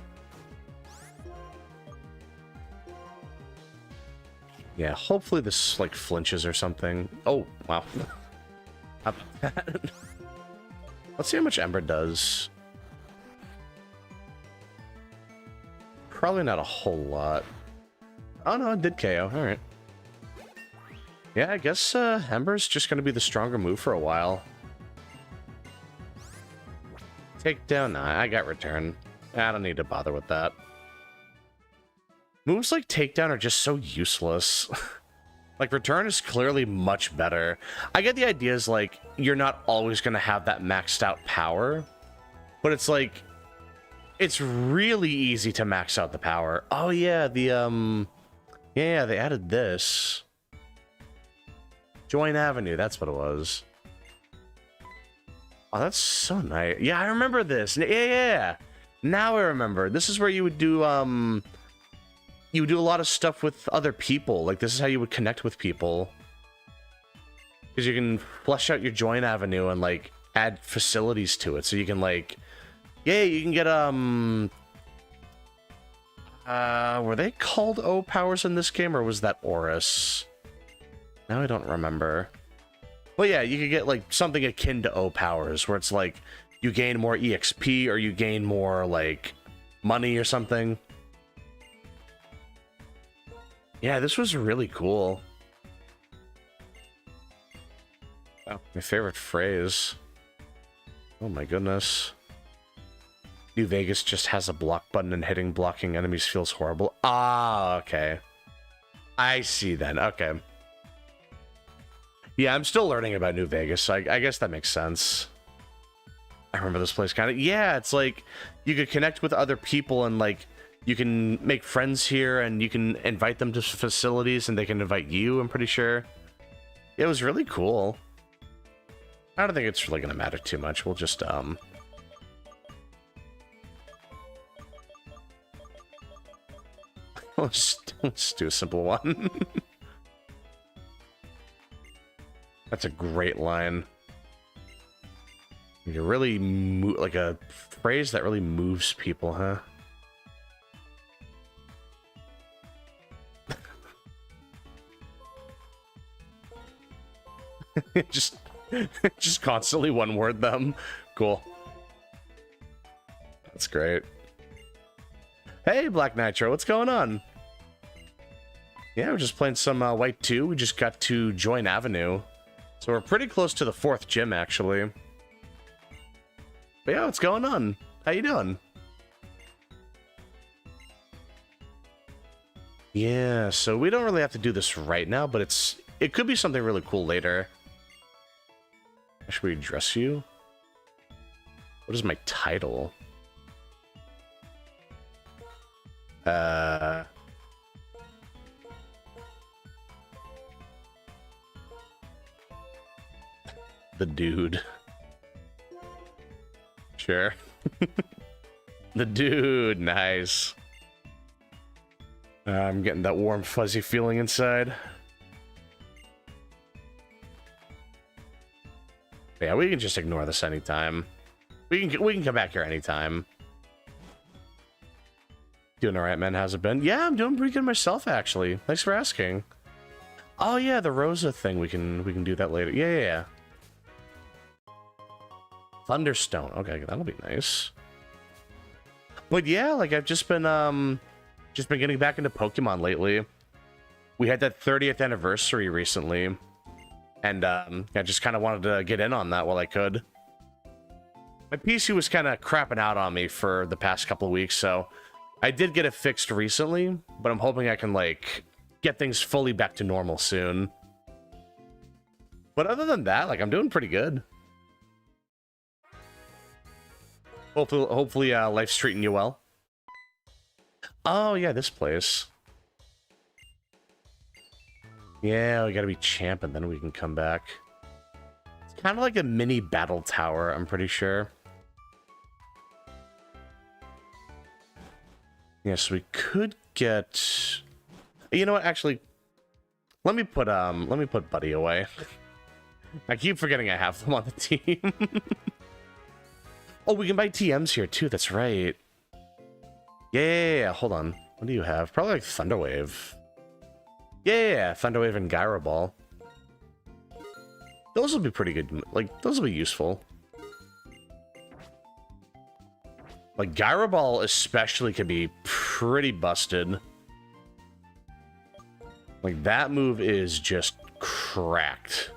Yeah, hopefully this, like, flinches or something. Oh, wow. How about that? Let's see how much Ember does. Probably not a whole lot. Oh, no, it did KO. Alright. Yeah, I guess Ember's just going to be the stronger move for a while. Takedown? Nah, I got return. I don't need to bother with that. Moves like Takedown are just so useless. Like, return is clearly much better. I get the idea is, like, you're not always going to have that maxed out power. But it's like, it's really easy to max out the power. Oh, yeah, yeah, they added this. Join Avenue, that's what it was. Oh, that's so nice. Yeah, I remember this. Yeah. Now I remember. This is where you would do, you would do a lot of stuff with other people. Like, this is how you would connect with people. Because you can flesh out your Join Avenue and, like, add facilities to it. So you can, like, yeah, you can get, were they called O powers in this game, or was that Oris? Now I don't remember. But yeah, you could get like something akin to O powers, where it's like you gain more EXP or you gain more like money or something. Yeah, this was really cool. Oh, my favorite phrase. Oh my goodness. New Vegas just has a block button and hitting blocking enemies feels horrible. Ah, okay. I see then. Okay. Yeah, I'm still learning about New Vegas, so I guess that makes sense. I remember this place kind of... Yeah, it's like you could connect with other people and, like, you can make friends here and you can invite them to facilities and they can invite you, I'm pretty sure. It was really cool. I don't think it's really going to matter too much. We'll just, let's do a simple one. That's a great line. You really like a phrase that really moves people, huh? just constantly one word them. Cool. That's great. Hey, Black Nitro, what's going on? Yeah, we're just playing some White 2. We just got to Join Avenue. So we're pretty close to the 4th gym, actually. But yeah, what's going on? How you doing? Yeah, so we don't really have to do this right now, but it could be something really cool later. Should we address you? What is my title? Uh... The dude. Sure. The dude, nice. I'm getting that warm, fuzzy feeling inside. Yeah, we can just ignore this anytime. We can come back here anytime. Doing all right, man. How's it been? Yeah, I'm doing pretty good myself, actually. Thanks for asking. Oh yeah, the Rosa thing. We can do that later. Yeah. Thunderstone. Okay, that'll be nice. But yeah, like I've just been getting back into Pokemon lately. We had that 30th anniversary recently, and I just kind of wanted to get in on that while I could. My PC was kind of crapping out on me for the past couple of weeks, so I did get it fixed recently, but I'm hoping I can like get things fully back to normal soon. But other than that, like I'm doing pretty good. Hopefully, life's treating you well. Oh, yeah, this place. Yeah, we gotta be champ, and then we can come back. It's kind of like a mini battle tower, I'm pretty sure. Yeah, so we could get... You know what, actually... Let me put Buddy away. I keep forgetting I have them on the team. Oh, we can buy TMs here, too. That's right. Yeah. Hold on. What do you have? Probably like Thunderwave. Yeah. Thunderwave and Gyro Ball. Those will be pretty good. Like, those will be useful. Like, Gyro Ball especially can be pretty busted. Like, that move is just cracked.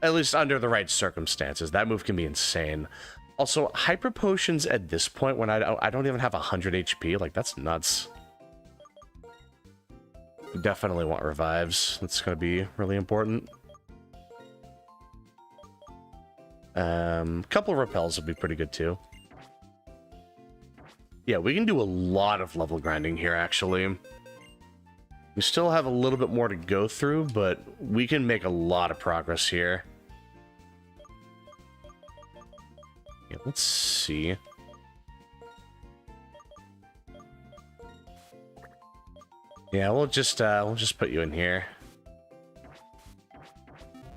At least under the right circumstances. That move can be insane. Also, Hyper Potions at this point, when I don't even have 100 HP, like, that's nuts. Definitely want revives. That's going to be really important. Couple of repels would be pretty good, too. Yeah, we can do a lot of level grinding here, actually. We still have a little bit more to go through, but we can make a lot of progress here. Yeah, let's see. Yeah, we'll just put you in here.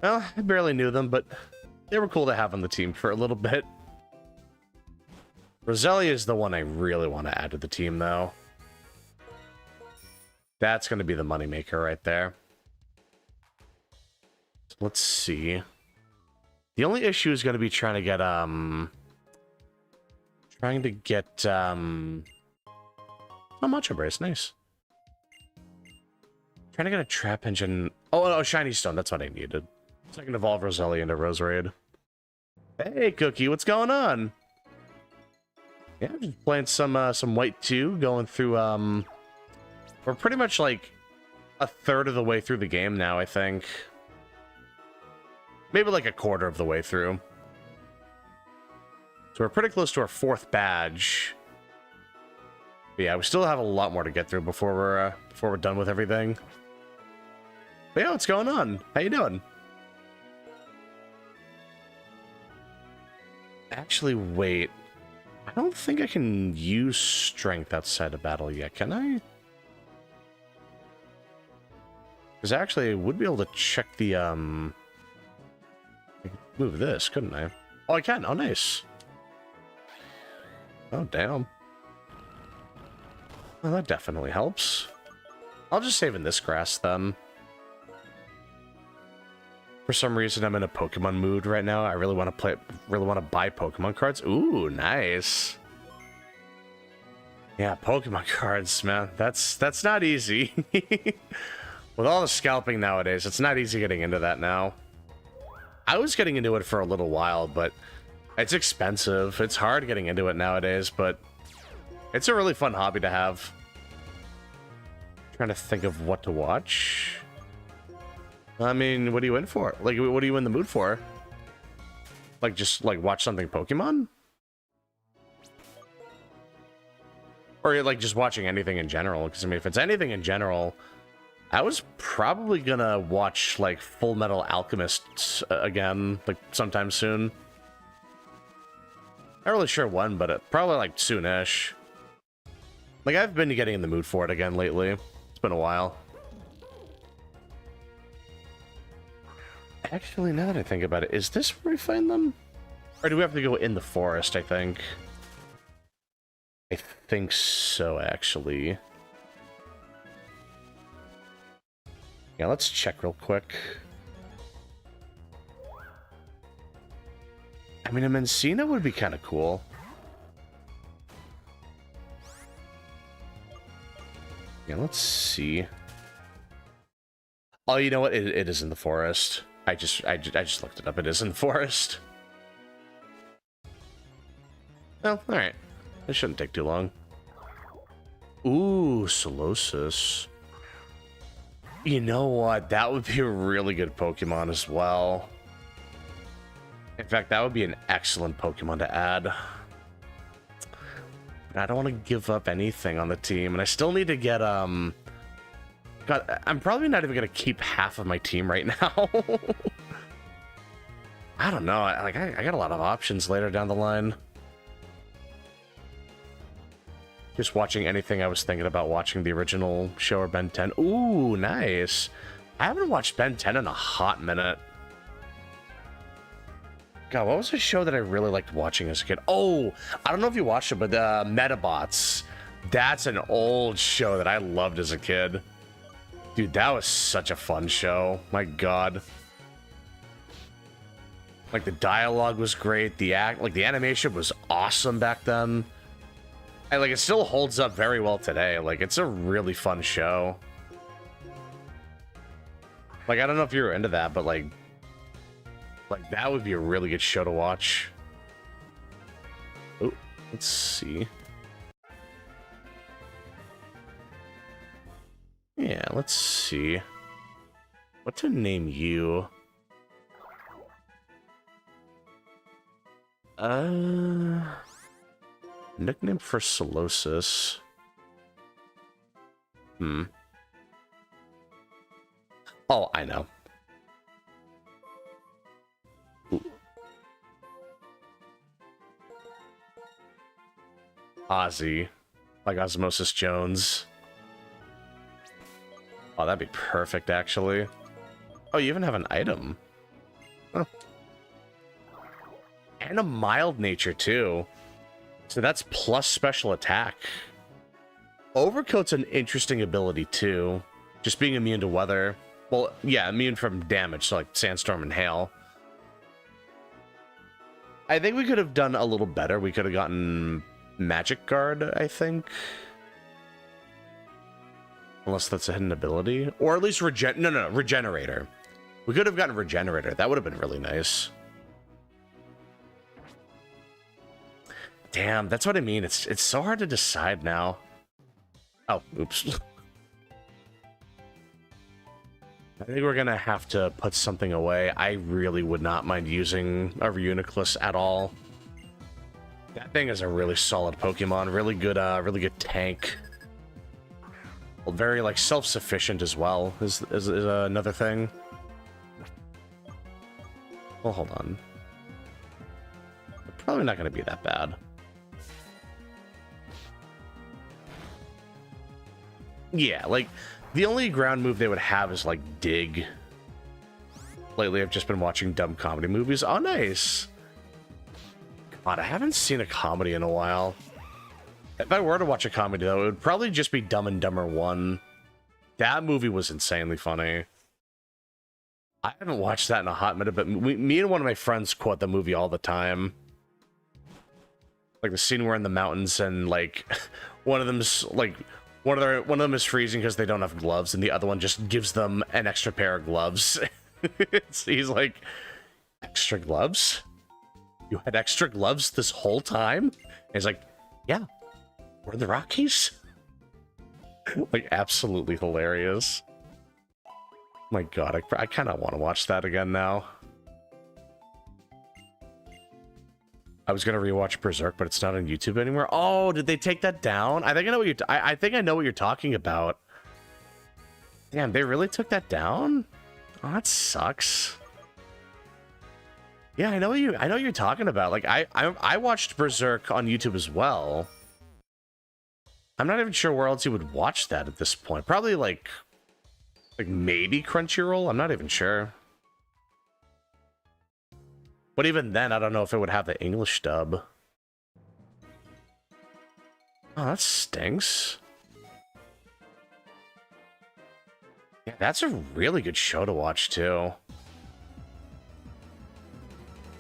Well, I barely knew them, but they were cool to have on the team for a little bit. Roselia is the one I really want to add to the team, though. That's going to be the moneymaker right there. So let's see. The only issue is going to be trying to get, oh, Matcha Brace, nice. Trying to get a Trap Engine. Oh, Shiny Stone, that's what I needed. So I can evolve Roselia into Roserade. Hey, Cookie, what's going on? Yeah, I'm just playing some White 2, going through, we're pretty much like a third of the way through the game now, I think. Maybe like a quarter of the way through. So we're pretty close to our 4th badge. But yeah, we still have a lot more to get through before we're done with everything. But yeah, what's going on? How you doing? Actually, wait. I don't think I can use strength outside of battle yet, can I? Because actually, I would be able to check the, I could move this, couldn't I? Oh, I can. Oh, nice. Oh, damn. Well, that definitely helps. I'll just save in this grass, then. For some reason, I'm in a Pokemon mood right now. I really want to buy Pokemon cards. Ooh, nice. Yeah, Pokemon cards, man. That's not easy. With all the scalping nowadays, it's not easy getting into that now. I was getting into it for a little while, but it's expensive. It's hard getting into it nowadays, but it's a really fun hobby to have. Trying to think of what to watch. I mean, what are you in for? Like, what are you in the mood for? Like, just, like, watch something Pokemon? Or like just watching anything in general. Because I mean, if it's anything in general, I was probably gonna watch like Full Metal Alchemist again, like sometime soon. Not really sure when, but probably like soonish. Like I've been getting in the mood for it again lately. It's been a while. Actually, now that I think about it, is this where we find them? Or do we have to go in the forest, I think? I think so, actually. Yeah, let's check real quick. I mean, a Mencina would be kind of cool. Yeah, let's see. Oh, you know what? It is in the forest. I just looked it up. It is in the forest. Oh, alright. It shouldn't take too long. Ooh, Solosis. You know what? That would be a really good Pokemon as well. In fact, that would be an excellent Pokemon to add. But I don't want to give up anything on the team, and I still need to get, God, I'm probably not even going to keep half of my team right now. I don't know. I got a lot of options later down the line. Just watching anything I was thinking about watching the original show or Ben 10. Ooh, nice. I haven't watched Ben 10 in a hot minute. God, what was a show that I really liked watching as a kid? Oh, I don't know if you watched it, but Metabots. That's an old show that I loved as a kid. Dude, that was such a fun show. My God. Like, the dialogue was great. The animation was awesome back then. And, like, it still holds up very well today. Like, it's a really fun show. Like, I don't know if you're into that, but, like, that would be a really good show to watch. Oh, let's see. Yeah, let's see. What to name you? Nickname for Solosis. Oh, I know. Ooh. Ozzy. Like Osmosis Jones. Oh, that'd be perfect, actually. Oh, you even have an item. Huh. And a mild nature, too. So that's plus special attack. Overcoat's an interesting ability, too. Just being immune to weather. Well, yeah, immune from damage, so like sandstorm and hail. I think we could have done a little better. We could have gotten Magic Guard, I think. Unless that's a hidden ability. Or at least Regenerator. We could have gotten Regenerator. That would have been really nice. Damn, that's what I mean. It's so hard to decide now. Oh, oops. I think we're gonna have to put something away. I really would not mind using a Reuniclus at all. That thing is a really solid Pokemon. Really good tank. Well, very, like, self-sufficient as well is another thing. Well, hold on. Probably not gonna be that bad. Yeah, like, the only ground move they would have is, like, Dig. Lately, I've just been watching dumb comedy movies. Oh, nice! God, I haven't seen a comedy in a while. If I were to watch a comedy, though, it would probably just be Dumb and Dumber 1. That movie was insanely funny. I haven't watched that in a hot minute, but me and one of my friends quote the movie all the time. Like, the scene where in the mountains and, like, one of them's, like... One of them is freezing because they don't have gloves, and the other one just gives them an extra pair of gloves. He's like, extra gloves? You had extra gloves this whole time? And he's like, yeah, we're in the Rockies. Like, absolutely hilarious. My God, I kind of want to watch that again now. I was gonna rewatch Berserk, but it's not on YouTube anymore. Oh, did they take that down? I think I know what you're. I think I know what you're talking about. Damn, they really took that down? Oh, that sucks. Yeah, I know what you're talking about. Like I watched Berserk on YouTube as well. I'm not even sure where else you would watch that at this point. Probably like maybe Crunchyroll. I'm not even sure. But even then, I don't know if it would have the English dub. Oh, that stinks. Yeah, that's a really good show to watch, too.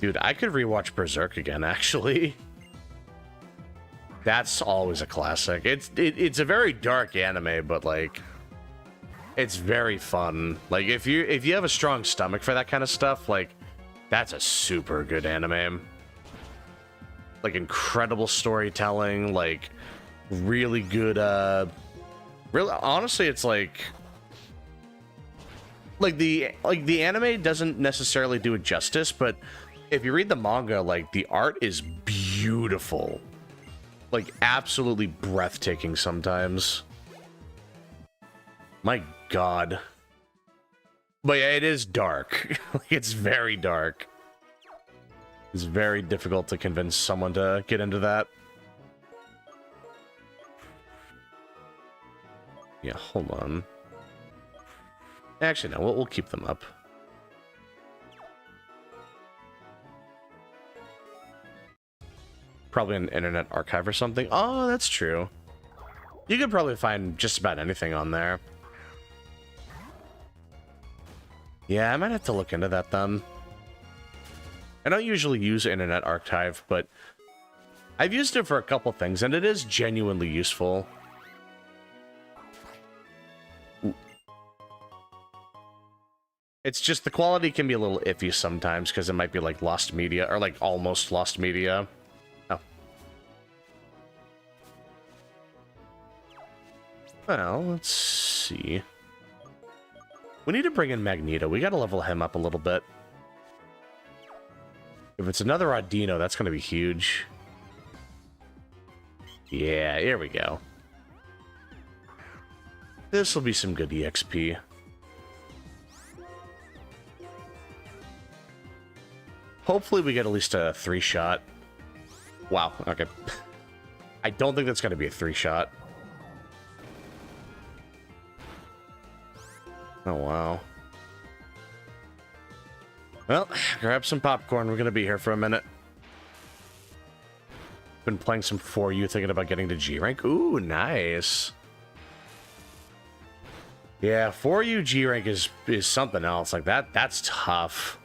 Dude, I could rewatch Berserk again, actually. That's always a classic. It's a very dark anime, but, like, it's very fun. Like, if you have a strong stomach for that kind of stuff, like, that's a super good anime. Like, incredible storytelling, like, really good, really, honestly, it's like the anime doesn't necessarily do it justice, but if you read the manga, like, the art is beautiful. Like, absolutely breathtaking sometimes. My God. But yeah, it is dark. It's very dark. It's very difficult to convince someone to get into that. Yeah, hold on. Actually, no, we'll keep them up. Probably an internet archive or something. Oh, that's true. You could probably find just about anything on there. Yeah, I might have to look into that then. I don't usually use Internet Archive, but I've used it for a couple things, and it is genuinely useful. It's just the quality can be a little iffy sometimes, because it might be like lost media, or like almost lost media. Oh. Well, let's see. We need to bring in Magneto. We gotta level him up a little bit. If it's another Audino, that's gonna be huge. Yeah, here we go. This will be some good EXP. Hopefully we get at least a 3-shot. Wow, okay. I don't think that's gonna be a 3-shot. Oh, wow. Well, grab some popcorn. We're going to be here for a minute. Been playing some 4U, thinking about getting to G rank. Ooh, nice. Yeah, 4U G rank is something else. Like, that's tough.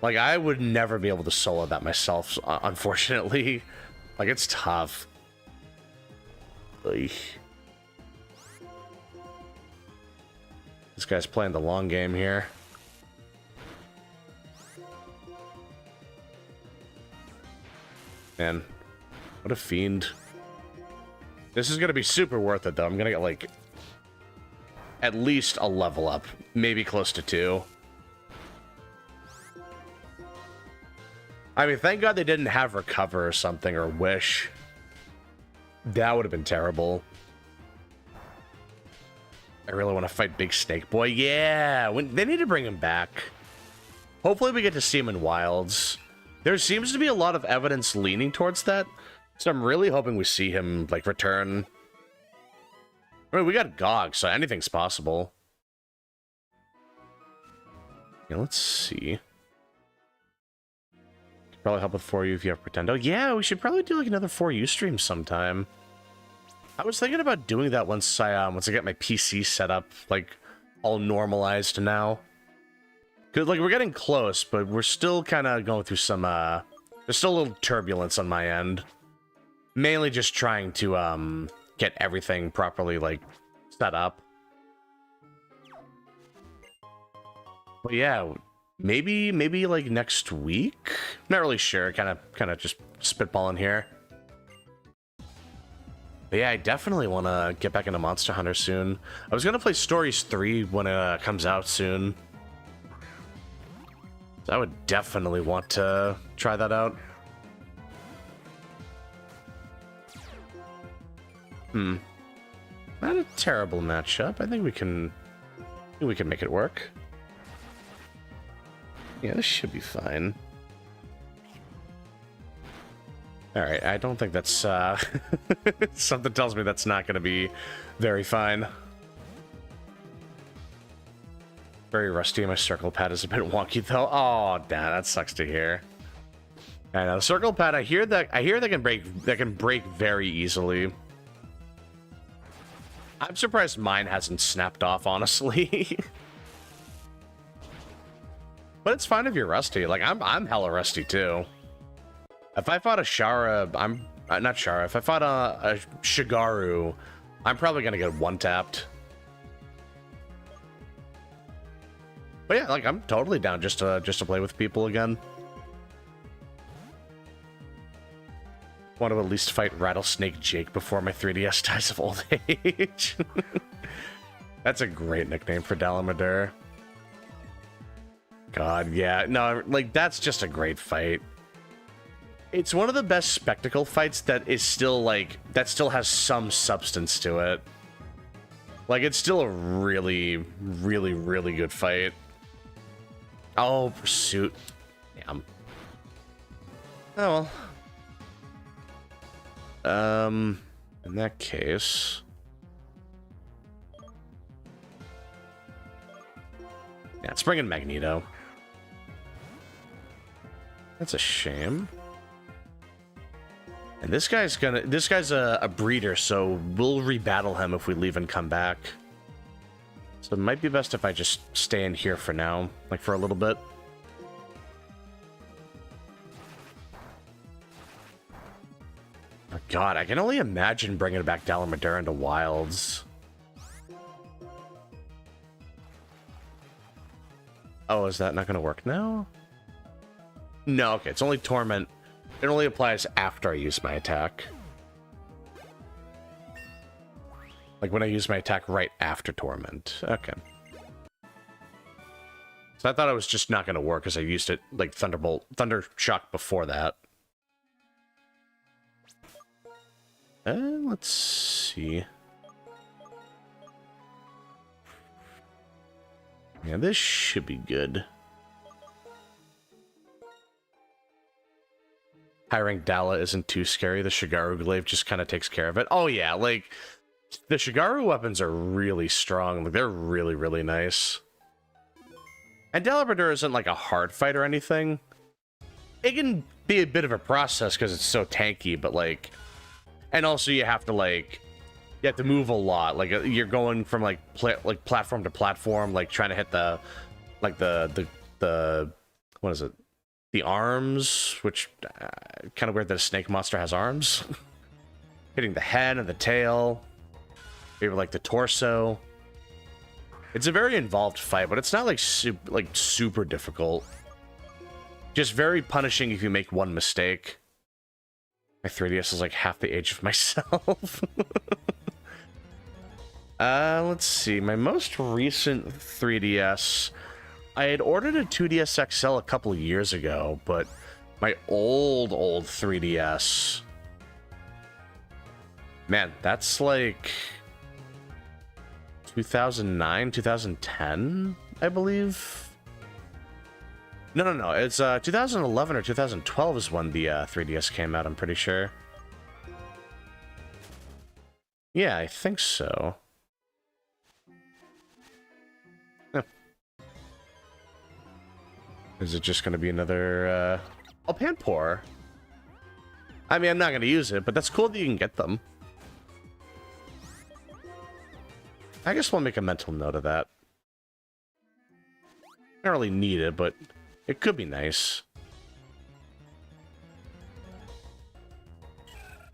Like, I would never be able to solo that myself, unfortunately. Like, it's tough. Ugh. This guy's playing the long game here. Man, what a fiend. This is going to be super worth it, though. I'm going to get, like, at least a level up. Maybe close to 2. I mean, thank God they didn't have Recover or something, or Wish. That would have been terrible. I really want to fight Big Snake Boy. Yeah, they need to bring him back. Hopefully we get to see him in Wilds. There seems to be a lot of evidence leaning towards that, so I'm really hoping we see him, like, return. I mean, we got GOG, so anything's possible. Yeah, let's see. Could probably help with 4U if you have Pretendo. Yeah, we should probably do, like, another 4U stream sometime. I was thinking about doing that once I get my PC set up, like, all normalized now. Cause, like, we're getting close, but we're still kind of going through some, there's still a little turbulence on my end. Mainly just trying to, get everything properly, like, set up. But yeah, maybe, like, next week? Not really sure, kind of just spitballing here. But yeah, I definitely want to get back into Monster Hunter soon. I was going to play Stories 3 when it comes out soon. So I would definitely want to try that out. Not a terrible matchup. I think we can make it work. Yeah, this should be fine. Alright, I don't think that's, something tells me that's not going to be very fine. Very rusty, my circle pad is a bit wonky, though. Oh, damn, that sucks to hear. I know, the circle pad, I hear that can break very easily. I'm surprised mine hasn't snapped off, honestly. But it's fine if you're rusty. Like, I'm hella rusty, too. If I fought a Shara, I'm... not Shara. If I fought a Shigaru, I'm probably gonna get one-tapped. But yeah, like, I'm totally down just to play with people again. Want to at least fight Rattlesnake Jake before my 3DS dies of old age. That's a great nickname for Dalamadur. God, yeah. No, like, that's just a great fight. It's one of the best spectacle fights that is still, like, that still has some substance to it. Like, it's still a really, really, really good fight. Oh, Pursuit. Damn. Oh, well. In that case... yeah, let's bring in Magneto. That's a shame. And this guy's a breeder, so we'll rebattle him if we leave and come back. So it might be best if I just stay in here for now, like for a little bit. Oh god, I can only imagine bringing back Dalamadur into Wilds. Oh, is that not going to work now? No, okay, it's only Torment. It only applies after I use my attack. Like when I use my attack right after Torment. Okay. So I thought it was just not going to work because I used it like Thunder Shock before that. Let's see. Yeah, this should be good. High-rank Dala isn't too scary. The Shigaru Glaive just kind of takes care of it. Oh yeah, like, the Shigaru weapons are really strong. Like, they're really, really nice. And Dalamadur isn't like a hard fight or anything. It can be a bit of a process because it's so tanky, but like... and also you have to like... you have to move a lot. Like, you're going from like platform to platform, like trying to hit the... like the what is it? The arms, which kind of weird that a snake monster has arms. Hitting the head and the tail. Maybe like the torso. It's a very involved fight, but it's not like super difficult. Just very punishing if you make one mistake. My 3DS is like half the age of myself. Let's see. My most recent 3DS... I had ordered a 2DS XL a couple of years ago, but my old 3DS... man, that's like... 2009, 2010, I believe? No. It's 2011 or 2012 is when the 3DS came out, I'm pretty sure. Yeah, I think so. Is it just going to be another, oh, Panpour. I mean, I'm not going to use it, but that's cool that you can get them. I guess we'll make a mental note of that. I don't really need it, but it could be nice.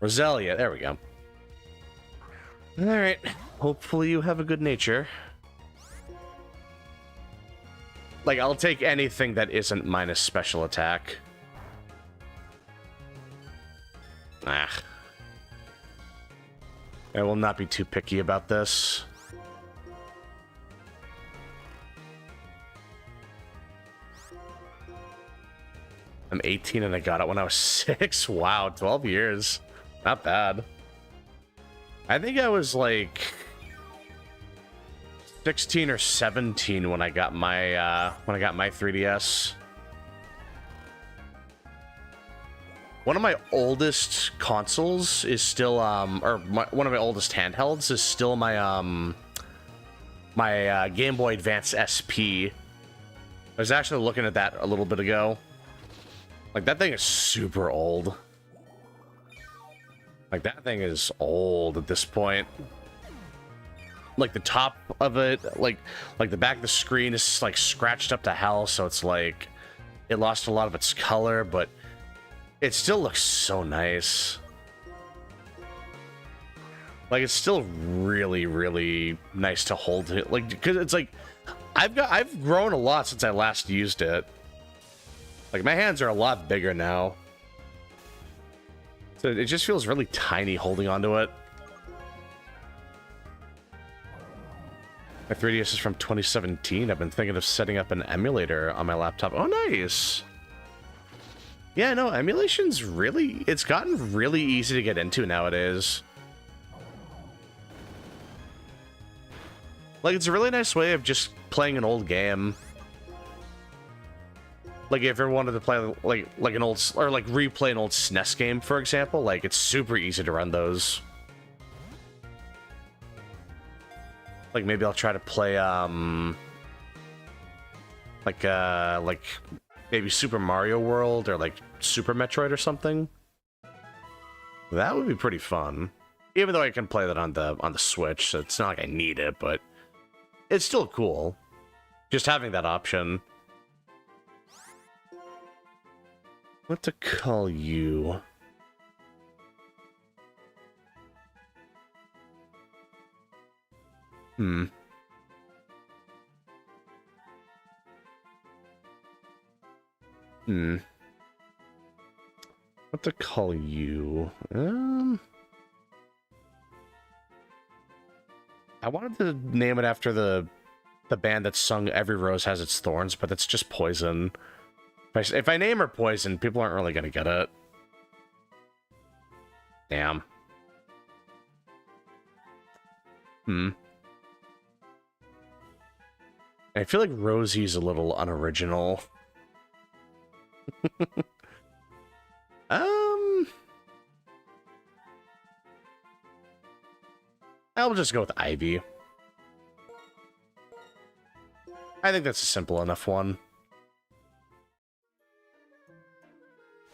Roselia, there we go. Alright, hopefully you have a good nature. Like, I'll take anything that isn't minus special attack. Ah. I will not be too picky about this. I'm 18 and I got it when I was 6. Wow, 12 years. Not bad. I think I was like 16 or 17 when I got my 3DS. One of my oldest consoles is still one of my oldest handhelds is still my my Game Boy Advance SP. I was actually looking at that a little bit ago. Like, that thing is super old. Like, that thing is old at this point. Like, the top of it, like the back of the screen is, like, scratched up to hell, so it's like, it lost a lot of its color, but it still looks so nice. Like, it's still really, really nice to hold it. Like, because it's like, I've grown a lot since I last used it. Like, my hands are a lot bigger now. So it just feels really tiny holding onto it. My 3DS is from 2017. I've been thinking of setting up an emulator on my laptop. Oh, nice. Yeah, no, emulation's really... It's gotten really easy to get into nowadays. Like, it's a really nice way of just playing an old game. Like, if you ever wanted to play, like an old... Or, like, replay an old SNES game, for example. Like, it's super easy to run those. Like, maybe I'll try to play, like, maybe Super Mario World or, like, Super Metroid or something. That would be pretty fun. Even though I can play that on the Switch, so it's not like I need it, but it's still cool. Just having that option. What to call you? What to call you? I wanted to name it after the band that sung "Every Rose Has Its Thorns," but that's just Poison. If I name her Poison, people aren't really gonna get it. Damn. I feel like Rosie's a little unoriginal. I'll just go with Ivy. I think that's a simple enough one.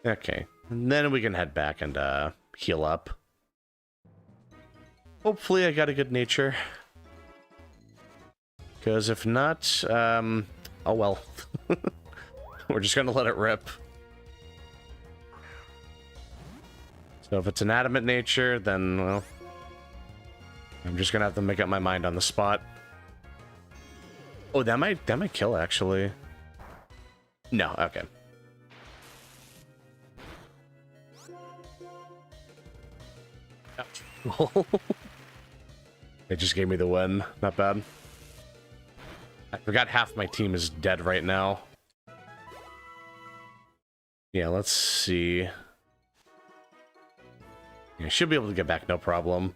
Okay, and then we can head back and heal up. Hopefully I got a good nature. Because if not, oh well. We're just gonna let it rip. So if it's an adamant nature, then, well, I'm just gonna have to make up my mind on the spot. Oh, that might kill, actually. No, okay. It just gave me the win. Not bad. I forgot half my team is dead right now. Yeah, let's see. Yeah, should be able to get back, no problem.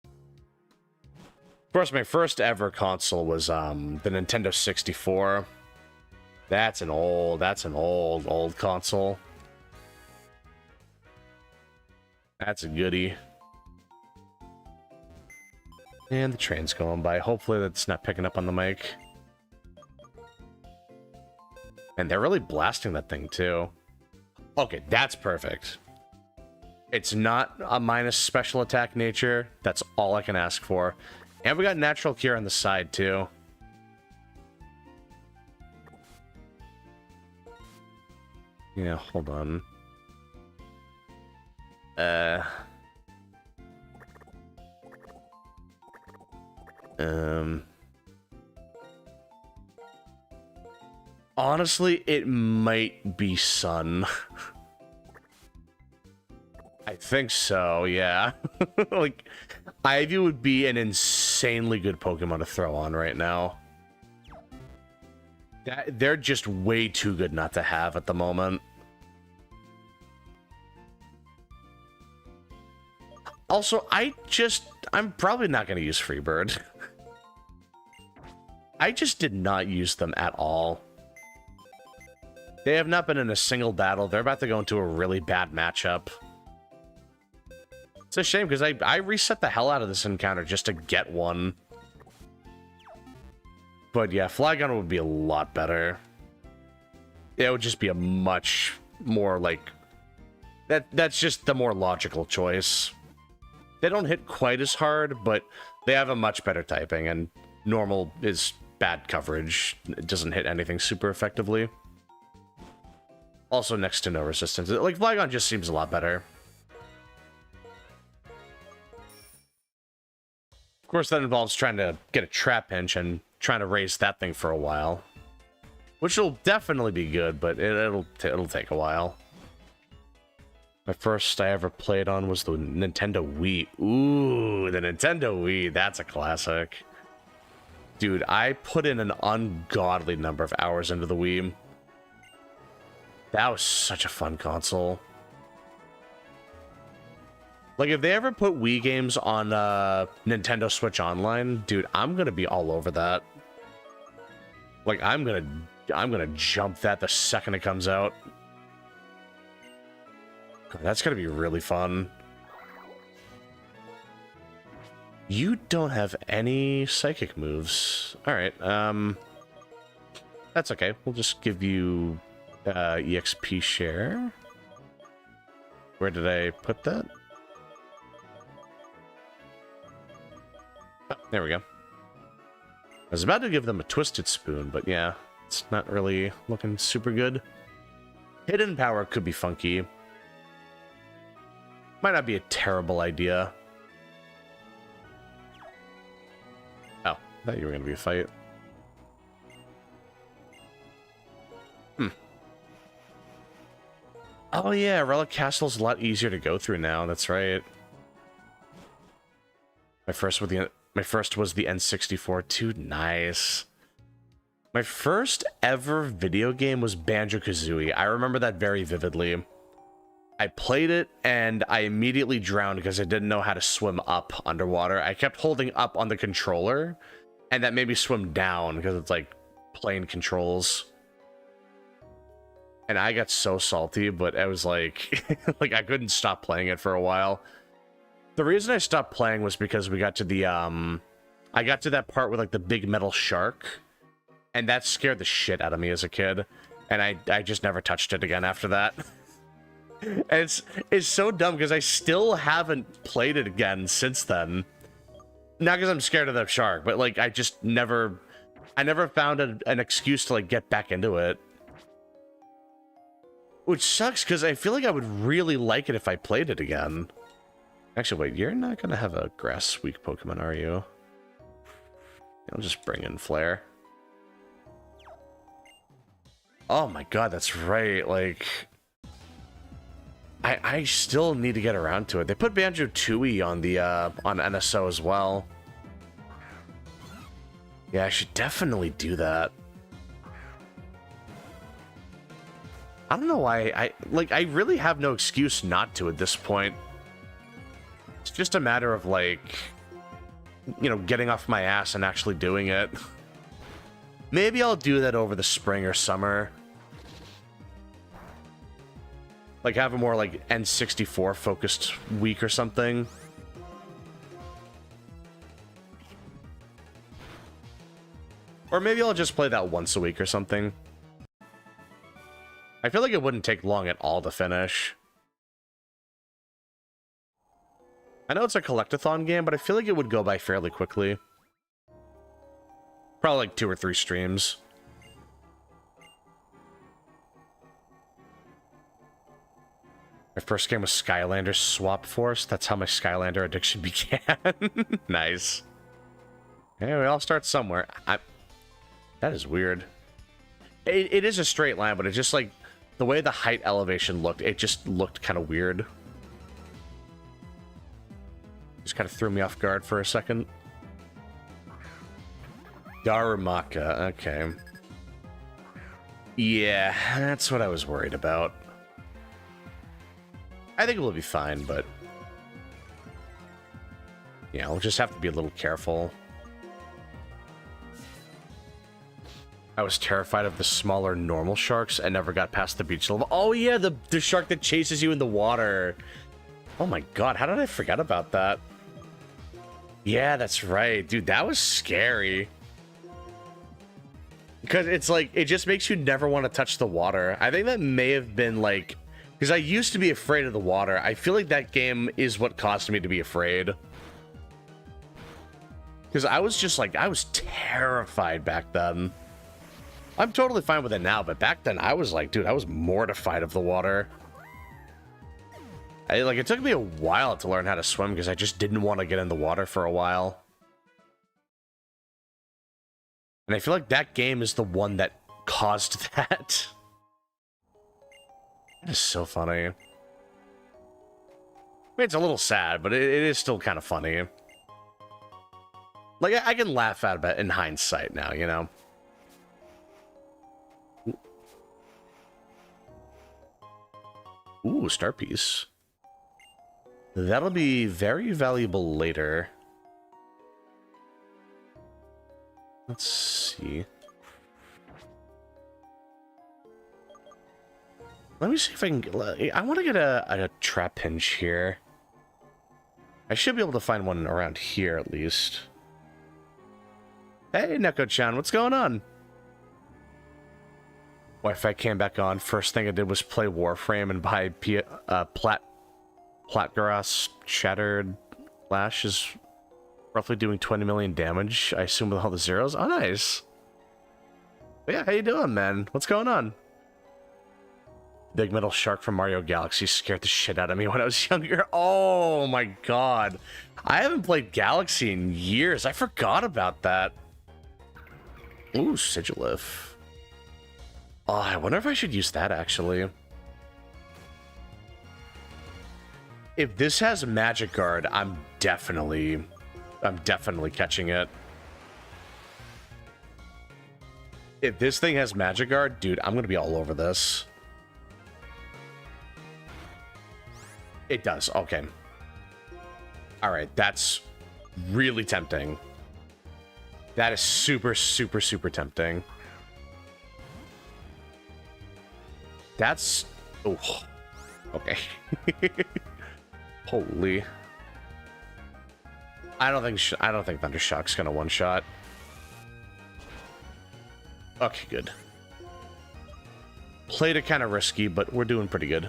Of course, my first ever console was the Nintendo 64. That's an old console. That's a goodie. And the train's going by. Hopefully that's not picking up on the mic. And they're really blasting that thing, too. Okay, that's perfect. It's not a minus special attack nature. That's all I can ask for. And we got natural cure on the side, too. Yeah, hold on. Honestly, it might be Sun. I think so, yeah. Like, Ivy would be an insanely good Pokemon to throw on right now. They're just way too good not to have at the moment. Also, I'm probably not going to use Freebird. I just did not use them at all. They have not been in a single battle. They're about to go into a really bad matchup. It's a shame, because I reset the hell out of this encounter just to get one. But yeah, Flygon would be a lot better. It would just be a much more, like... That's just the more logical choice. They don't hit quite as hard, but they have a much better typing, and normal is bad coverage. It doesn't hit anything super effectively. Also next to no resistance. Like, Flygon just seems a lot better. Of course, that involves trying to get a Trap Pinch and trying to raise that thing for a while. Which will definitely be good, but it'll take a while. My first I ever played on was the Nintendo Wii. Ooh, the Nintendo Wii. That's a classic. Dude, I put in an ungodly number of hours into the Wii. That was such a fun console. Like, if they ever put Wii games on Nintendo Switch Online, dude, I'm gonna be all over that. Like, I'm gonna jump that the second it comes out. God, that's gonna be really fun. You don't have any psychic moves. Alright, that's okay. We'll just give you EXP share. Where did I put that? Oh, there we go. I was about to give them a Twisted Spoon, but yeah, it's not really looking super good. Hidden Power could be funky. Might not be a terrible idea. Oh, I thought you were going to be a fight. Oh yeah, Relic Castle's a lot easier to go through now, that's right. My first was the N64 too. Nice. My first ever video game was Banjo-Kazooie. I remember that very vividly. I played it, and I immediately drowned because I didn't know how to swim up underwater. I kept holding up on the controller, and that made me swim down because it's like plain controls. And I got so salty, but I was like, like I couldn't stop playing it for a while. The reason I stopped playing was because we got to the, I got to that part with like the big metal shark, and that scared the shit out of me as a kid. And I just never touched it again after that. And it's so dumb because I still haven't played it again since then. Not because I'm scared of the shark, but like I never found an excuse to like get back into it. Which sucks, because I feel like I would really like it if I played it again. Actually, wait, you're not going to have a grass-weak Pokemon, are you? I'll just bring in Flare. Oh my god, that's right, like... I still need to get around to it. They put Banjo-Tooie on the, on NSO as well. Yeah, I should definitely do that. I don't know why, I really have no excuse not to at this point. It's just a matter of, like, you know, getting off my ass and actually doing it. Maybe I'll do that over the spring or summer. Like, have a more, like, N64 focused week or something. Or maybe I'll just play that once a week or something. I feel like it wouldn't take long at all to finish. I know it's a collectathon game, but I feel like it would go by fairly quickly. Probably like 2 or 3 streams. My first game was Skylander Swap Force. That's how my Skylander addiction began. Nice. Yeah, we all start somewhere. That is weird. It is a straight line, but it's just like... The way the height elevation looked, it just looked kind of weird. Just kind of threw me off guard for a second. Darumaka, okay. Yeah, that's what I was worried about. I think we'll be fine, but... yeah, we'll just have to be a little careful. I was terrified of the smaller normal sharks and never got past the beach level. Oh yeah, the shark that chases you in the water. Oh my god, how did I forget about that? Yeah, that's right. Dude, that was scary. Because it's like, it just makes you never want to touch the water. I think that may have been like... because I used to be afraid of the water. I feel like that game is what caused me to be afraid. Because I was just like, I was terrified back then. I'm totally fine with it now, but back then I was like, dude, I was mortified of the water. It took me a while to learn how to swim because I just didn't want to get in the water for a while. And I feel like that game is the one that caused that. That is so funny. I mean, it's a little sad, but it is still kind of funny. Like, I can laugh at it in hindsight now, you know? Ooh, star piece. That'll be very valuable later. Let's see. Let me see if I can... I want to get a trap hinge here. I should be able to find one around here, at least. Hey, Neko-chan, what's going on? Wi-Fi came back on. First thing I did was play Warframe and buy Platgaras Shattered Flash is roughly doing 20 million damage, I assume, with all the zeros. Oh, nice. But yeah, how you doing, man? What's going on? Big metal shark from Mario Galaxy scared the shit out of me when I was younger. Oh my god. I haven't played Galaxy in years. I forgot about that. Ooh, Sigilif. Oh, I wonder if I should use that, actually. If this has Magic Guard, I'm definitely catching it. If this thing has Magic Guard, dude, I'm gonna be all over this. It does, okay. Alright, that's really tempting. That is super, super, super tempting. That's... oh, okay. Holy. I don't think Thundershock's gonna one-shot. Okay, good. Played it kind of risky, but we're doing pretty good.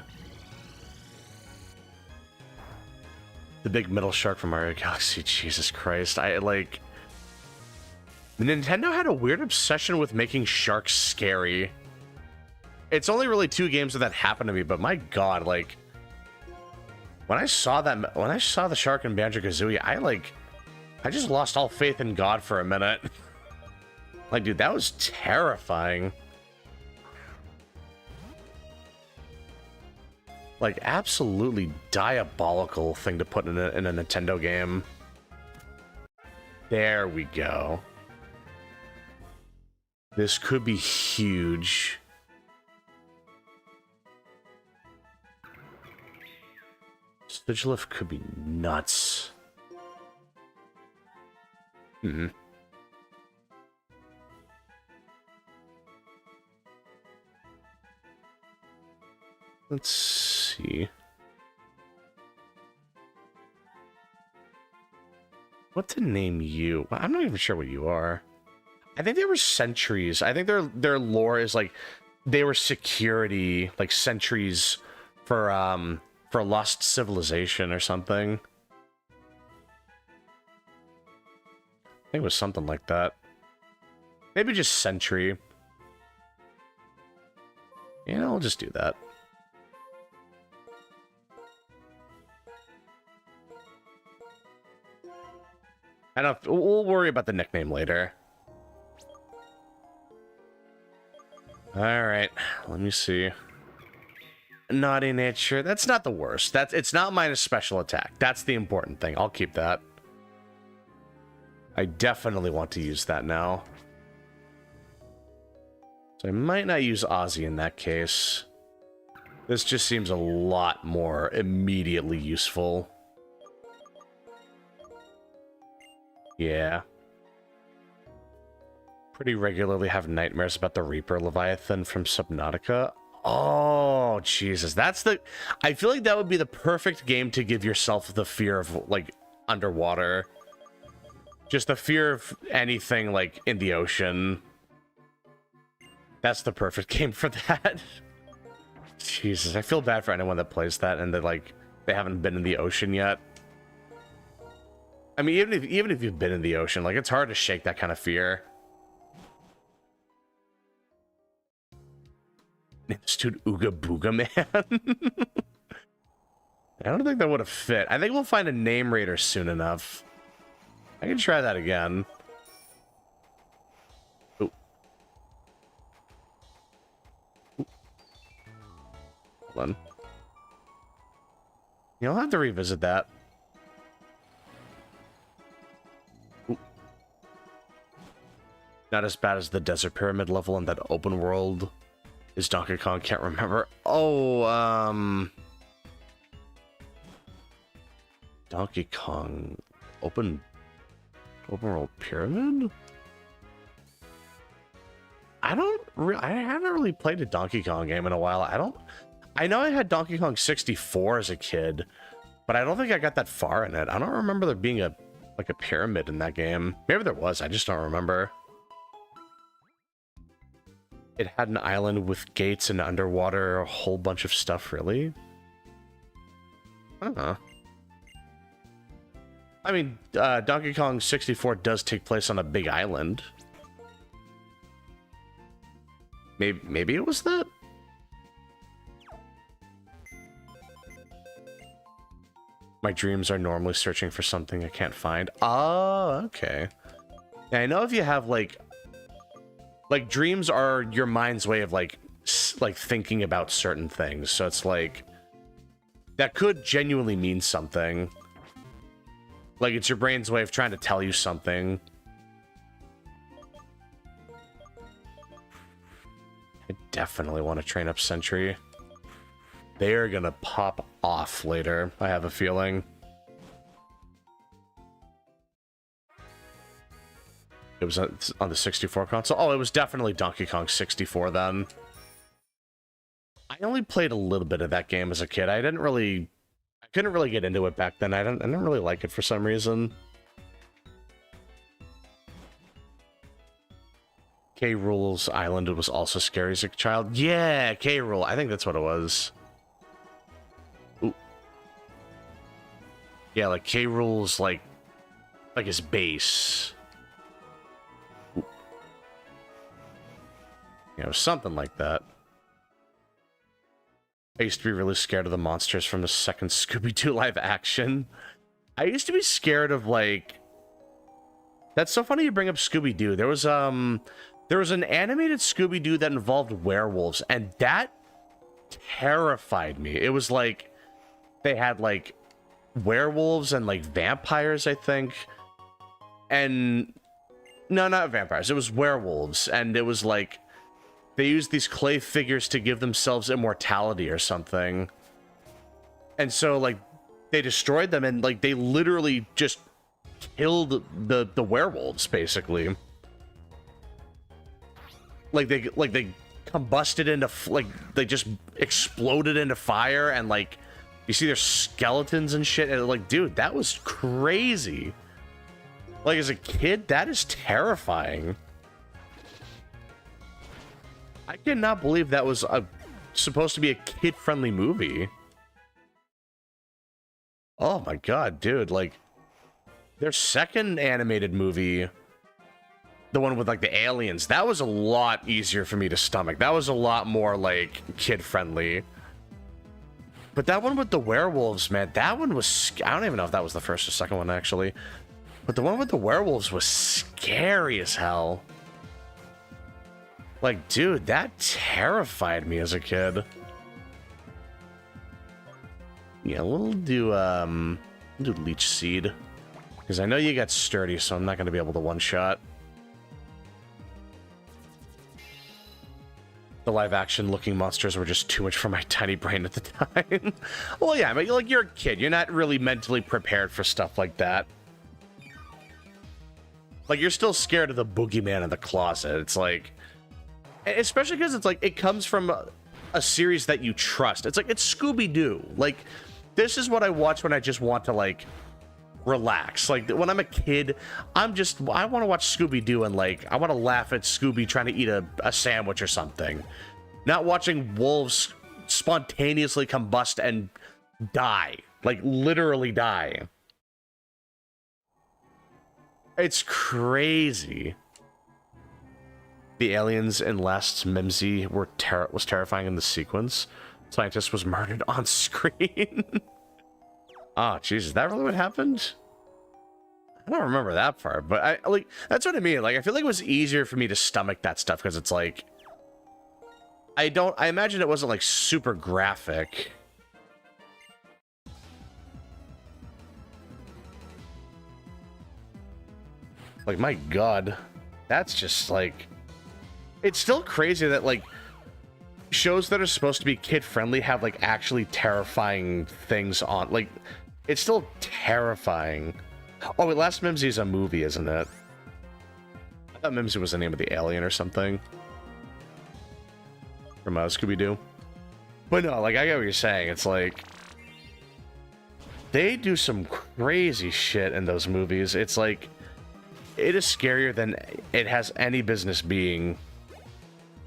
The big metal shark from Mario Galaxy. Jesus Christ. Nintendo had a weird obsession with making sharks scary. It's only really 2 games that happened to me, but my god, like... when I saw the shark in Banjo-Kazooie, I just lost all faith in God for a minute. Like, dude, that was terrifying. Like, absolutely diabolical thing to put in a Nintendo game. There we go. This could be huge. Sigilif could be nuts. Mm-hmm. Let's see. What to name you? Well, I'm not even sure what you are. I think they were sentries. I think their lore is like they were security, like sentries for Lost Civilization or something. I think it was something like that. Maybe just sentry. Yeah, I'll just do that. I don't. We'll worry about the nickname later. All right, let me see. Naughty nature. That's not the worst. It's not minus special attack. That's the important thing. I'll keep that. I definitely want to use that now. So I might not use Ozzy in that case. This just seems a lot more immediately useful. Yeah. Pretty regularly have nightmares about the Reaper Leviathan from Subnautica. Oh, Jesus. That's the... I feel like that would be the perfect game to give yourself the fear of, like, underwater. Just the fear of anything, like, in the ocean. That's the perfect game for that. Jesus, I feel bad for anyone that plays that and they haven't been in the ocean yet. I mean, even if you've been in the ocean, like, it's hard to shake that kind of fear. Institute Ooga Booga Man. I don't think that would have fit. I think we'll find a name raider soon enough. I can try that again. Ooh. Ooh. Hold on. You'll have to revisit that. Ooh. Not as bad as the Desert Pyramid level in that open world. Is Donkey Kong? Can't remember. Oh, Donkey Kong open world pyramid? I haven't really played a Donkey Kong game in a while. I know I had Donkey Kong 64 as a kid, but I don't think I got that far in it. I don't remember there being a pyramid in that game. Maybe there was, I just don't remember. It had an island with gates and underwater, a whole bunch of stuff, really? I don't know. I mean, Donkey Kong 64 does take place on a big island. Maybe it was that? My dreams are normally searching for something I can't find. Oh, okay. Yeah, I know if you have, like, dreams are your mind's way of, like thinking about certain things. So it's like, that could genuinely mean something. Like, it's your brain's way of trying to tell you something. I definitely want to train up Sentry. They're gonna pop off later, I have a feeling. It was on the 64 console? Oh, it was definitely Donkey Kong 64 then. I only played a little bit of that game as a kid. I couldn't really get into it back then. I didn't really like it for some reason. K. Rool's Island was also scary as a child. Yeah, K. Rool. I think that's what it was. Ooh. Yeah, like K. Rool's like his base. Ooh. Yeah, it was something like that. I used to be really scared of the monsters from the second Scooby-Doo live action. I used to be scared of, like... That's so funny you bring up Scooby-Doo. There was an animated Scooby-Doo that involved werewolves, and that terrified me. It was like... They had, like, werewolves and, like, vampires, I think. And... No, not vampires. It was werewolves, and it was, like... They used these clay figures to give themselves immortality or something. And so, like, they destroyed them and, like, they literally just killed the werewolves, basically. Like, they combusted into, like, they just exploded into fire and, like, you see their skeletons and shit. And, like, dude, that was crazy. Like, as a kid, that is terrifying. I cannot believe that was supposed to be a kid-friendly movie. Oh my god, dude, like, their second animated movie, the one with, like, the aliens, that was a lot easier for me to stomach. That was a lot more, like, kid-friendly. But that one with the werewolves, man, that one was... I don't even know if that was the first or second one, actually. But the one with the werewolves was scary as hell. Like, dude, that terrified me as a kid. Yeah, we'll do Leech Seed. Because I know you got Sturdy, so I'm not going to be able to one-shot. the live action looking monsters were just too much for my tiny brain at the time. Well, yeah, but like, you're a kid. You're not really mentally prepared for stuff like that. Like, you're still scared of the boogeyman in the closet. It's like, especially because it's like, it comes from a series that you trust. It's like, it's Scooby-Doo. Like, this is what I watch when I just want to, like, relax. Like, when I'm a kid, I want to watch Scooby-Doo and, like, I want to laugh at Scooby trying to eat a sandwich or something. Not watching wolves spontaneously combust and die. Like, literally die. It's crazy. The aliens in Last Mimsy was terrifying in the sequence. Scientist was murdered on screen. Oh, Jesus, is that really what happened? I don't remember that part, but that's what I mean. Like, I feel like it was easier for me to stomach that stuff because it's like, I imagine it wasn't like super graphic. Like, my God, that's just like, it's still crazy that like shows that are supposed to be kid friendly have like actually terrifying things on. Like, it's still terrifying. Oh, wait, Last Mimsy is a movie, isn't it? I thought Mimsy was the name of the alien or something. From Scooby-Doo. But no, like, I get what you're saying. It's like, they do some crazy shit in those movies. It's like, it is scarier than it has any business being.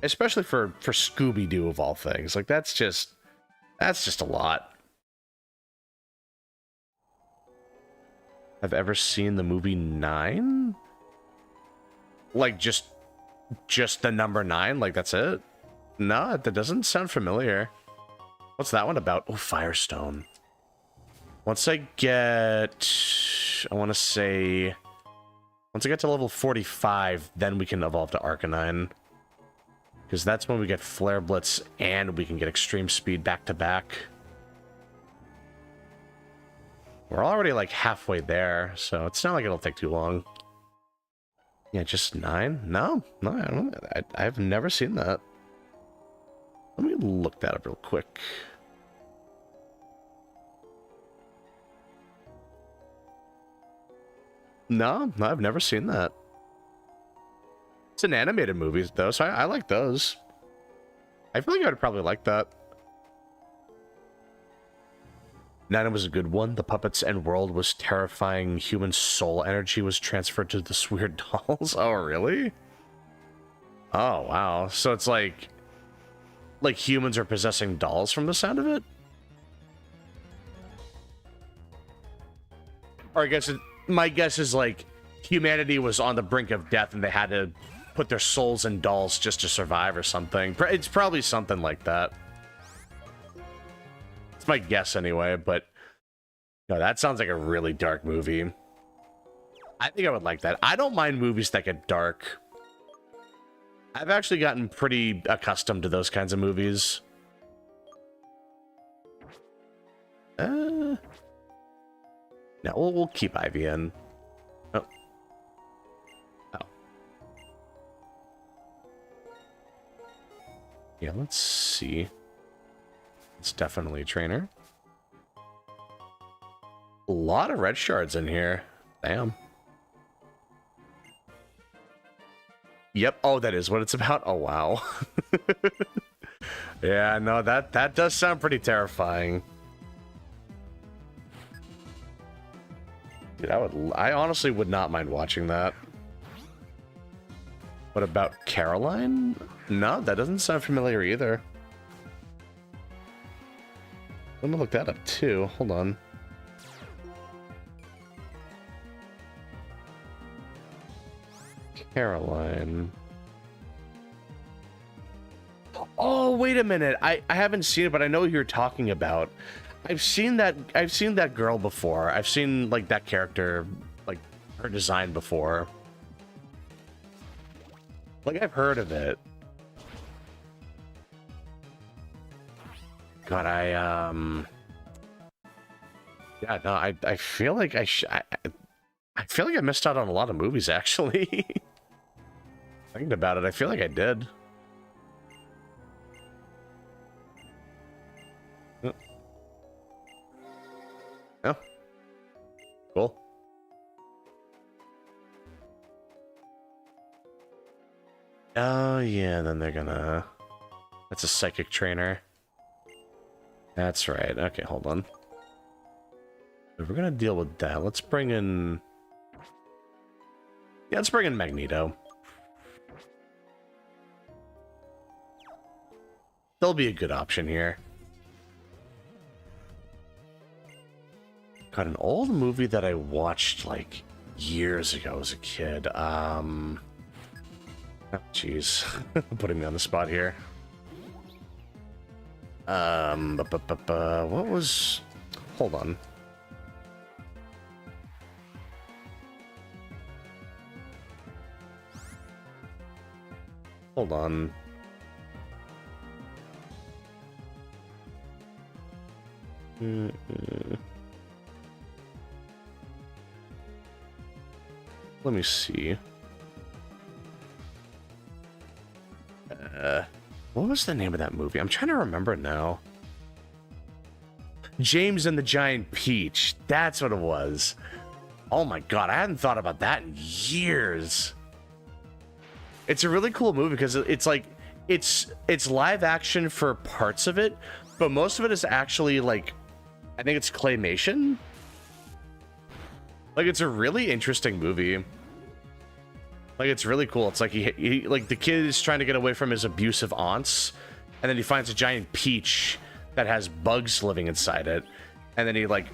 Especially for Scooby-Doo, of all things. Like, that's just a lot. I've ever seen the movie 9? Like, just the number 9? Like, that's it? No, that doesn't sound familiar. What's that one about? Oh, Firestone. Once I get to level 45, then we can evolve to Arcanine. Because that's when we get Flare Blitz and we can get Extreme Speed back to back. We're already like halfway there, so it's not like it'll take too long. Yeah, just 9? No, I don't. I've never seen that. Let me look that up real quick. No, I've never seen that. It's an animated movie, though, so I like those. I feel like I would probably like that. Nana was a good one. The puppets and world was terrifying. Human soul energy was transferred to this weird dolls. Oh, really? Oh, wow. So it's like humans are possessing dolls from the sound of it? Or I guess my guess is like humanity was on the brink of death and they had to put their souls in dolls just to survive or something. It's probably something like that. It's my guess anyway, but no, that sounds like a really dark movie. I think I would like that. I don't mind movies that get dark. I've actually gotten pretty accustomed to those kinds of movies. No, we'll keep Ivy in. Oh. Yeah, let's see. It's definitely a trainer. A lot of red shards in here. Damn. Yep. Oh, that is what it's about. Oh, wow. Yeah, no, that does sound pretty terrifying. Dude, I honestly would not mind watching that. What about Caroline? No, that doesn't sound familiar either. Let me look that up too. Hold on. Caroline. Oh, wait a minute. I haven't seen it, but I know who you're talking about. I've seen that girl before. I've seen like that character, like her design before. Like, I've heard of it. God, yeah, no, I feel like I feel like I missed out on a lot of movies, actually. Thinking about it, I feel like I did. Oh, yeah, then they're gonna... That's a psychic trainer. That's right. Okay, hold on. If we're gonna deal with that, let's bring in... Yeah, let's bring in Magneto. They'll be a good option here. Got an old movie that I watched, like, years ago as a kid. Oh, jeez. Putting me on the spot here. What was... Hold on. Hold on. Let me see. What was the name of that movie? I'm trying to remember now. James and the Giant Peach. That's what it was. Oh my god, I hadn't thought about that in years. It's a really cool movie because it's like it's live action for parts of it, but most of it is actually like I think it's claymation. Like it's a really interesting movie. Like it's really cool. It's like he like the kid is trying to get away from his abusive aunts, and then he finds a giant peach that has bugs living inside it, and then he like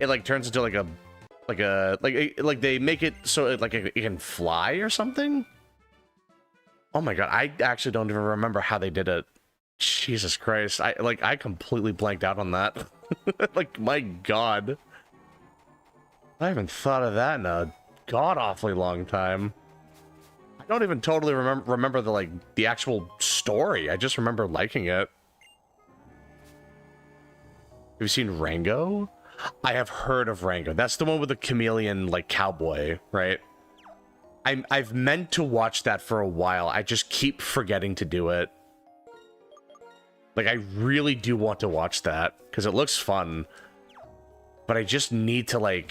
it like turns into like they make it so it can fly or something. Oh my god, I actually don't even remember how they did it. Jesus Christ, I completely blanked out on that. Like my god, I haven't thought of that in a god awfully long time. I don't even totally remember the actual story. I just remember liking it. Have you seen Rango? I have heard of Rango. That's the one with the chameleon like cowboy, right? I've meant to watch that for a while. I just keep forgetting to do it. Like I really do want to watch that because it looks fun. But I just need to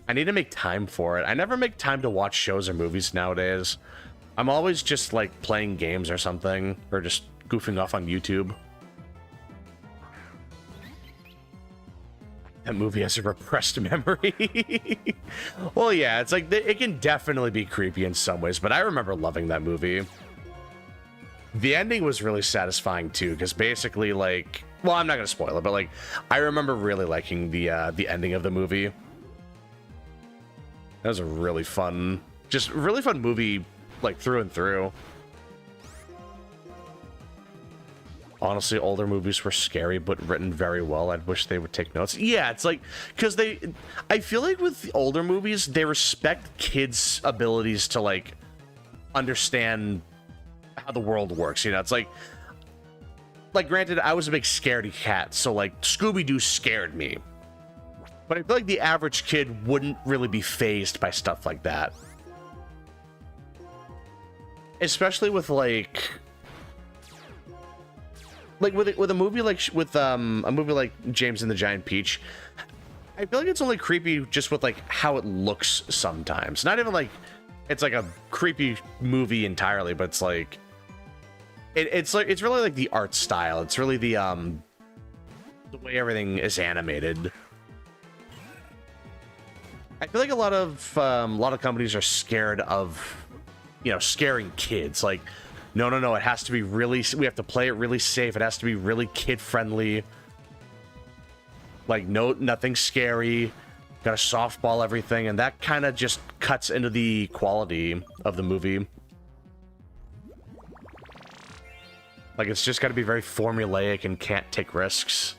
I need to make time for it. I never make time to watch shows or movies nowadays. I'm always just like playing games or something, or just goofing off on YouTube. That movie has a repressed memory. Well, yeah, it's like it can definitely be creepy in some ways, but I remember loving that movie. The ending was really satisfying too, because basically, like, well, I'm not gonna spoil it, but like, I remember really liking the ending of the movie. That was a really fun, just really fun movie, like through and through. Honestly, older movies were scary, but written very well. I'd wish they would take notes. Yeah, it's like, because I feel like with the older movies, they respect kids' abilities to, like, understand how the world works, you know? It's like, granted, I was a big scaredy cat, so, like, Scooby-Doo scared me. But I feel like the average kid wouldn't really be fazed by stuff like that. Especially with, like with a movie like a movie like James and the Giant Peach, I feel like it's only creepy just with like how it looks sometimes. Not even like it's like a creepy movie entirely, but it's like it's really like the art style. It's really the way everything is animated. I feel like a lot of companies are scared of, you know, scaring kids. Like, no, it has to be really, we have to play it really safe. It has to be really kid-friendly. Like, nothing scary. Gotta softball everything, and that kind of just cuts into the quality of the movie. Like, it's just gotta be very formulaic and can't take risks.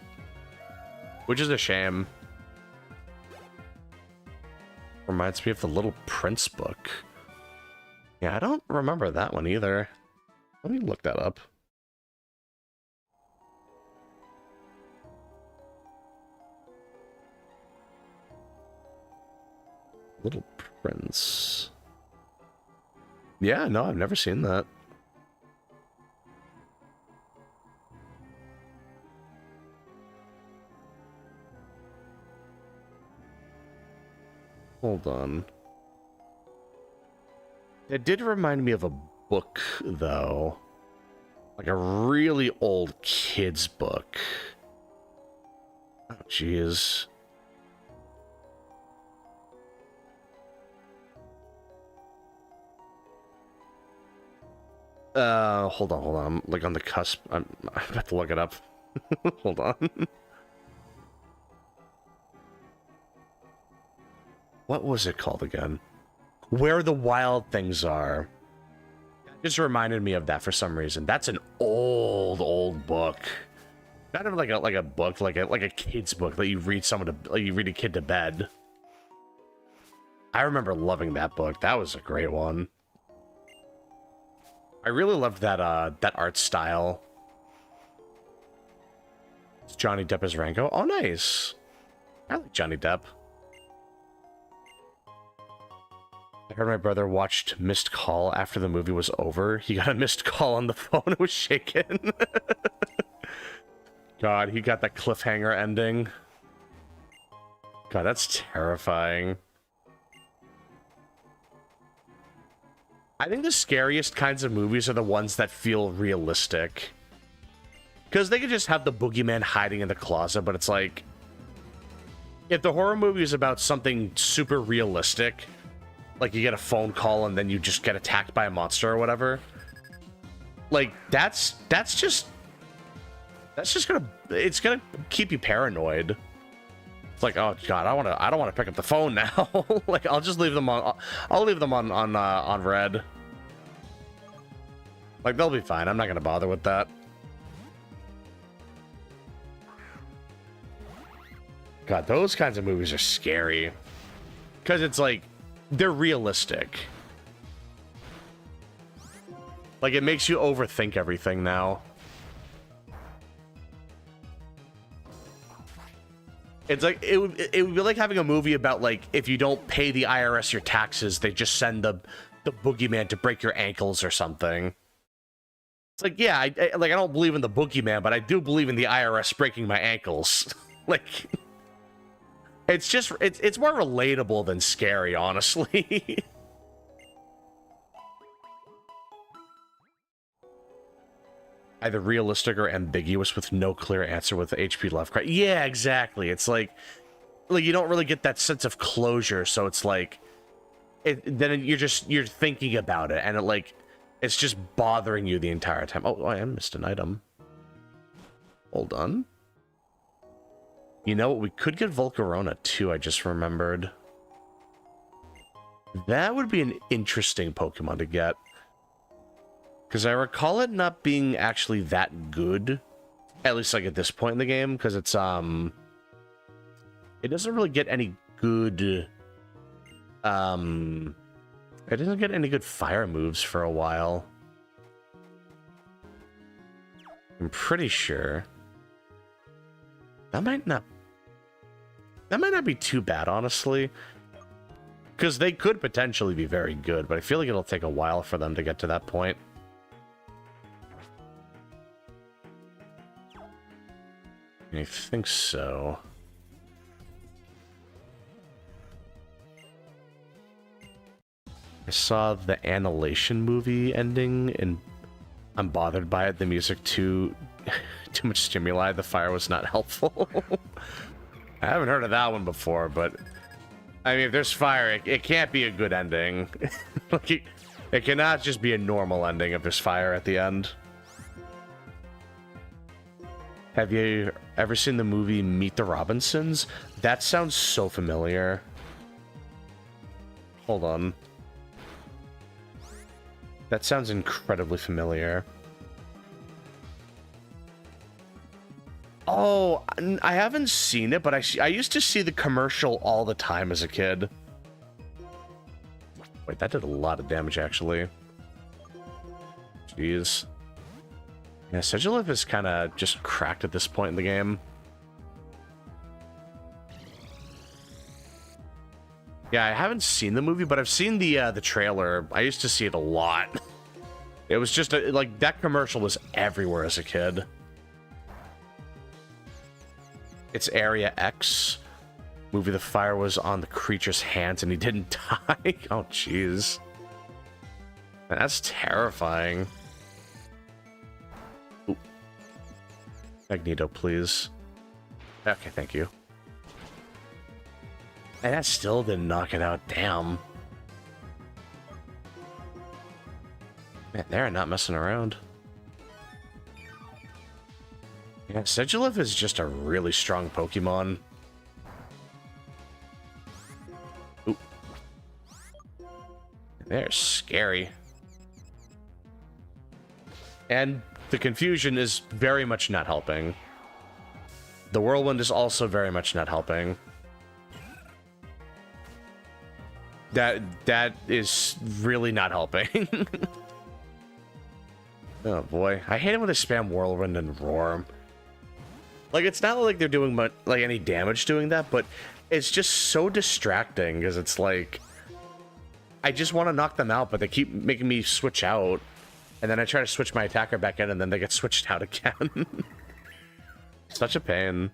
Which is a shame. Reminds me of the Little Prince book. Yeah, I don't remember that one either. Let me look that up. Little Prince. Yeah, no, I've never seen that. Hold on. It did remind me of a book, though. Like a really old kid's book. Oh, jeez. Hold on. I'm like on the cusp. I'm about to look it up. Hold on. What was it called again? Where the Wild Things Are. Just reminded me of that for some reason. That's an old book. Kind of like a book, like a kid's book that you read you read a kid to bed. I remember loving that book. That was a great one. I really loved that that art style. It's Johnny Depp as Rango. Oh, nice. I like Johnny Depp. I heard my brother watched Missed Call after the movie was over. He got a missed call on the phone. It was shaken. God, he got that cliffhanger ending. God, that's terrifying. I think the scariest kinds of movies are the ones that feel realistic. Because they could just have the boogeyman hiding in the closet, but it's like... if the horror movie is about something super realistic, like you get a phone call and then you just get attacked by a monster or whatever, like that's just gonna, it's gonna keep you paranoid. It's like, oh god, I don't want to pick up the phone now. Like I'll just leave them on. I'll leave them on red. Like they'll be fine. I'm not gonna bother with that. God, those kinds of movies are scary because it's like they're realistic. Like it makes you overthink everything now. It's like it would be like having a movie about like if you don't pay the IRS your taxes, they just send the boogeyman to break your ankles or something. It's like, yeah, I don't believe in the boogeyman, but I do believe in the IRS breaking my ankles. Like, it's just it's more relatable than scary, honestly. Either realistic or ambiguous with no clear answer with H.P. Lovecraft. Yeah, exactly. It's like you don't really get that sense of closure, so it's like then you're thinking about it, and it's just bothering you the entire time. Oh, I missed an item. Hold on. You know what? We could get Volcarona too. I just remembered. That would be an interesting Pokemon to get. Because I recall it not being actually that good, at least like at this point in the game, because it's it doesn't really get any good it doesn't get any good fire moves for a while. I'm pretty sure. That might not be too bad, honestly. Because they could potentially be very good, but I feel like it'll take a while for them to get to that point. I think so. I saw the Annihilation movie ending, and I'm bothered by it. The music too much stimuli. The fire was not helpful. I haven't heard of that one before, but I mean, if there's fire, it can't be a good ending. Like, it cannot just be a normal ending if there's fire at the end. Have you ever seen the movie Meet the Robinsons? That sounds so familiar. Hold on. That sounds incredibly familiar. Oh, I haven't seen it, but I used to see the commercial all the time as a kid. Wait, that did a lot of damage, actually. Jeez. Yeah, Sigilyph is kind of just cracked at this point in the game. Yeah, I haven't seen the movie, but I've seen the trailer. I used to see it a lot. It was just like that commercial was everywhere as a kid. It's Area X. Movie, the fire was on the creature's hands and he didn't die. Oh, jeez. Man, that's terrifying. Ooh. Magneto, please. Okay, thank you. And that still didn't knock it out. Damn. Man, they're not messing around. Yeah, Sigilyph is just a really strong Pokemon. Ooh. They're scary. And the confusion is very much not helping. The Whirlwind is also very much not helping. That is really not helping. Oh boy, I hate it when they spam Whirlwind and Roar. Like, it's not like they're doing much, like any damage doing that, but it's just so distracting because it's like I just want to knock them out, but they keep making me switch out, and then I try to switch my attacker back in, and then they get switched out again. Such a pain.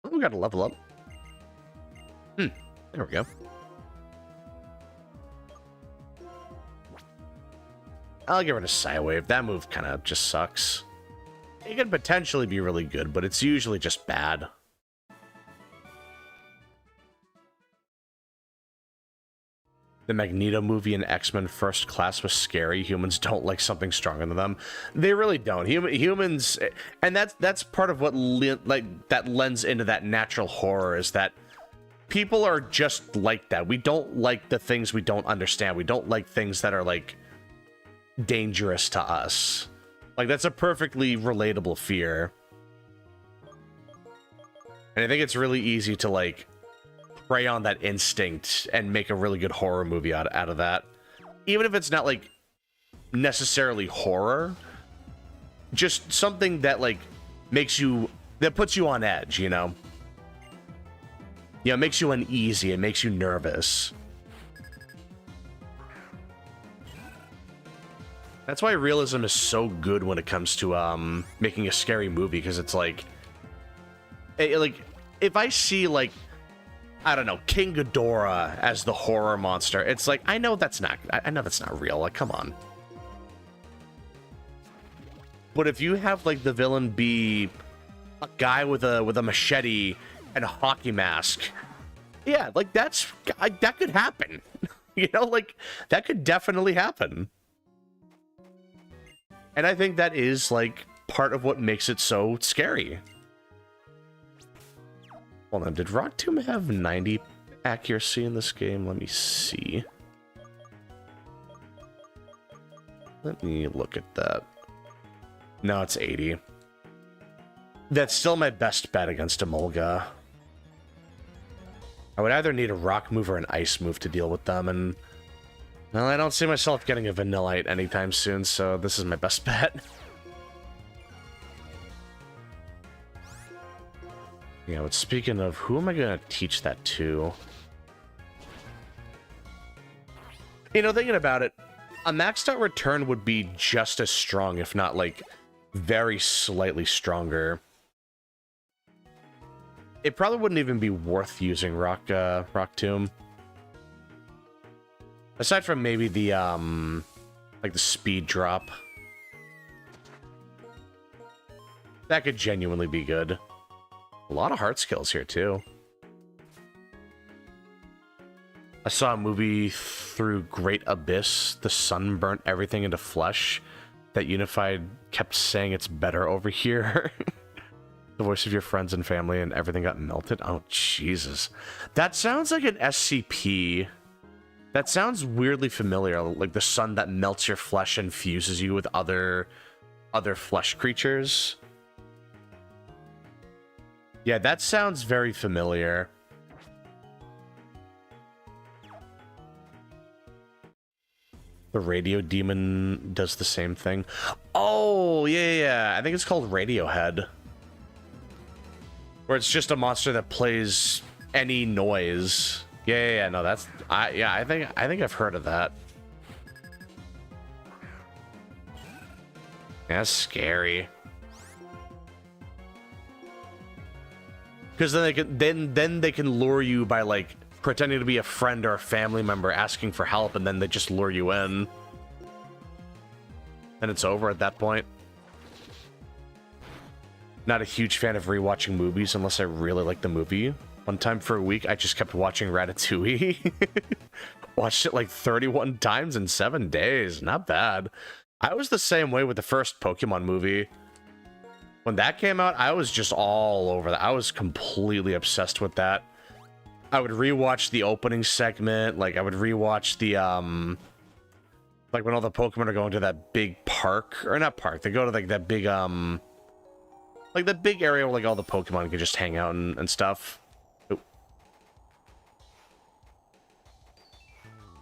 Oh, we got to level up. There we go. I'll get rid of Psywave. That move kind of just sucks. It can potentially be really good, but it's usually just bad. The Magneto movie in X-Men First Class was scary. Humans don't like something stronger than them. They really don't. Humans, and that's part of what that lends into that natural horror, is that people are just like that. We don't like the things we don't understand. We don't like things that are like dangerous to us. Like, that's a perfectly relatable fear. And I think it's really easy to like prey on that instinct and make a really good horror movie out of that. Even if it's not like necessarily horror, just something that like that puts you on edge, you know? Yeah, it makes you uneasy, it makes you nervous. That's why realism is so good when it comes to making a scary movie, because it's like if I see like, I don't know, King Ghidorah as the horror monster, it's like I know that's not real. Like, come on. But if you have like the villain be a guy with a machete and a hockey mask, yeah, like that could happen. You know, like that could definitely happen. And I think that is, like, part of what makes it so scary. Hold on, did Rock Tomb have 90 accuracy in this game? Let me see. Let me look at that. No, it's 80. That's still my best bet against Emolga. I would either need a rock move or an ice move to deal with them, and well, I don't see myself getting a Vanillite anytime soon, so this is my best bet. Yeah, but speaking of, who am I going to teach that to? You know, thinking about it, a maxed out return would be just as strong, if not, like, very slightly stronger. It probably wouldn't even be worth using Rock Tomb. Aside from maybe the, like the speed drop. That could genuinely be good. A lot of heart skills here, too. I saw a movie through Great Abyss. The sun burnt everything into flesh. That Unified kept saying it's better over here. The voice of your friends and family and everything got melted. Oh, Jesus. That sounds like an SCP. That sounds weirdly familiar, like the sun that melts your flesh and fuses you with other flesh creatures. Yeah, that sounds very familiar. The radio demon does the same thing. Oh, yeah. I think it's called Radiohead. Where it's just a monster that plays any noise. Yeah, no, that's I think I've heard of that. That's scary. Because then they can lure you by like pretending to be a friend or a family member asking for help, and then they just lure you in. And it's over at that point. Not a huge fan of rewatching movies unless I really like the movie. One time for a week, I just kept watching Ratatouille. Watched it like 31 times in 7 days. Not bad. I was the same way with the first Pokemon movie. When that came out, I was just all over that. I was completely obsessed with that. I would rewatch the opening segment. Like, I would rewatch the, like, when all the Pokemon are going to that big park. Or not park. They go to, like, that big, like, the big area where, like, all the Pokemon can just hang out and stuff. Oop.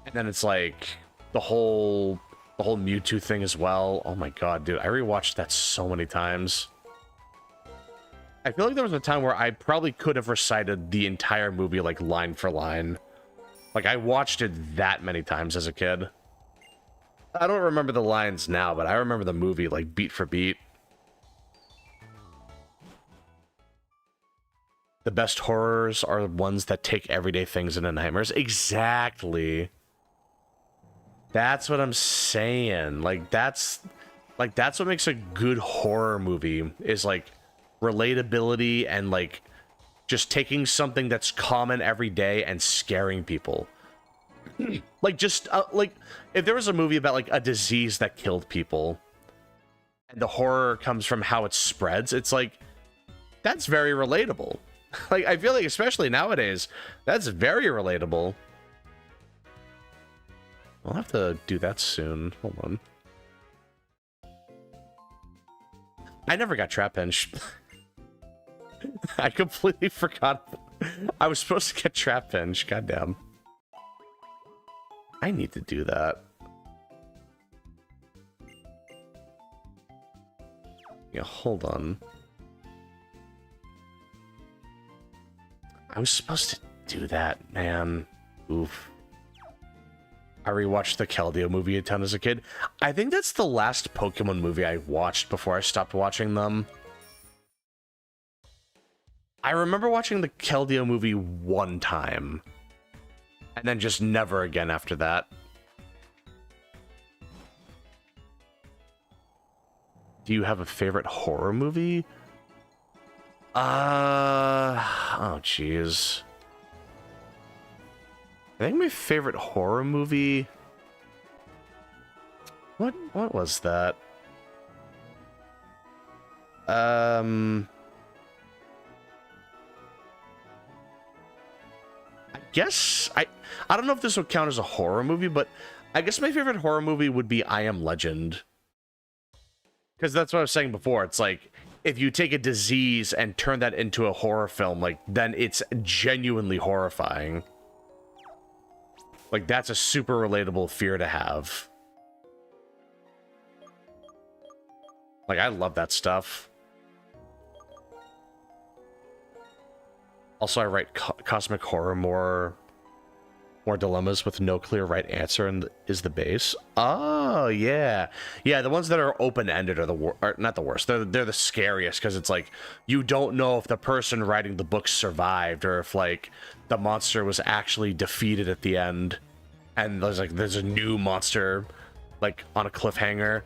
And then it's, like, the whole Mewtwo thing as well. Oh my god, dude. I rewatched that so many times. I feel like there was a time where I probably could have recited the entire movie, like, line for line. Like, I watched it that many times as a kid. I don't remember the lines now, but I remember the movie, like, beat for beat. The best horrors are the ones that take everyday things into nightmares. Exactly. That's what I'm saying. Like, that's what makes a good horror movie, is, like, relatability and, like, just taking something that's common every day and scaring people. Like, just, like, if there was a movie about, like, a disease that killed people, and the horror comes from how it spreads, it's like, that's very relatable. Like, I feel like, especially nowadays, that's very relatable. I'll have to do that soon. Hold on. I never got Trap Pinch. I completely forgot. I was supposed to get Trap Pinch. Goddamn. I need to do that. Yeah, hold on. I was supposed to do that, man. Oof. I rewatched the Keldeo movie a ton as a kid. I think that's the last Pokemon movie I watched before I stopped watching them. I remember watching the Keldeo movie one time, and then just never again after that. Do you have a favorite horror movie? Oh, jeez. I think my favorite horror movie... What was that? I guess... I don't know if this would count as a horror movie, but I guess my favorite horror movie would be I Am Legend. Because that's what I was saying before. It's like, if you take a disease and turn that into a horror film, like, then it's genuinely horrifying. Like, that's a super relatable fear to have. Like, I love that stuff. Also, I write cosmic horror, more dilemmas with no clear right answer and is the base. Oh, yeah. Yeah, the ones that are open-ended are not the worst. They're the scariest, because it's like, you don't know if the person writing the book survived, or if, like, the monster was actually defeated at the end, and there's a new monster, like, on a cliffhanger.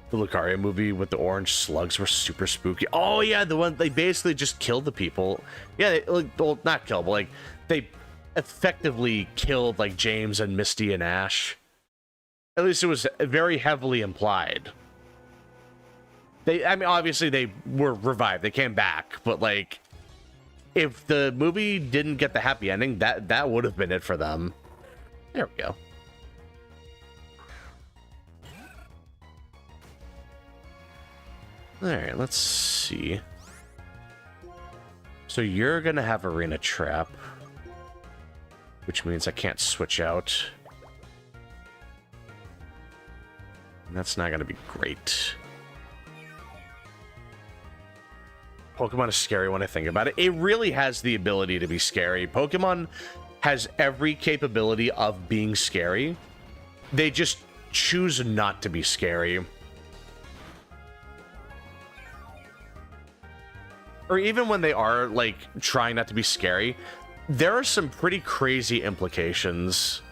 The Lucario movie with the orange slugs were super spooky. Oh yeah, the one they basically just killed the people. Yeah, well, not kill, but like they effectively killed like James and Misty and Ash. At least it was very heavily implied. I mean, obviously they were revived. They came back, but like, if the movie didn't get the happy ending, that would have been it for them. There we go. Alright, let's see. So you're gonna have Arena Trap, which means I can't switch out. And that's not gonna be great. Pokemon is scary when I think about it. It really has the ability to be scary. Pokemon has every capability of being scary. They just choose not to be scary. or even when they are, like, trying not to be scary, there are some pretty crazy implications.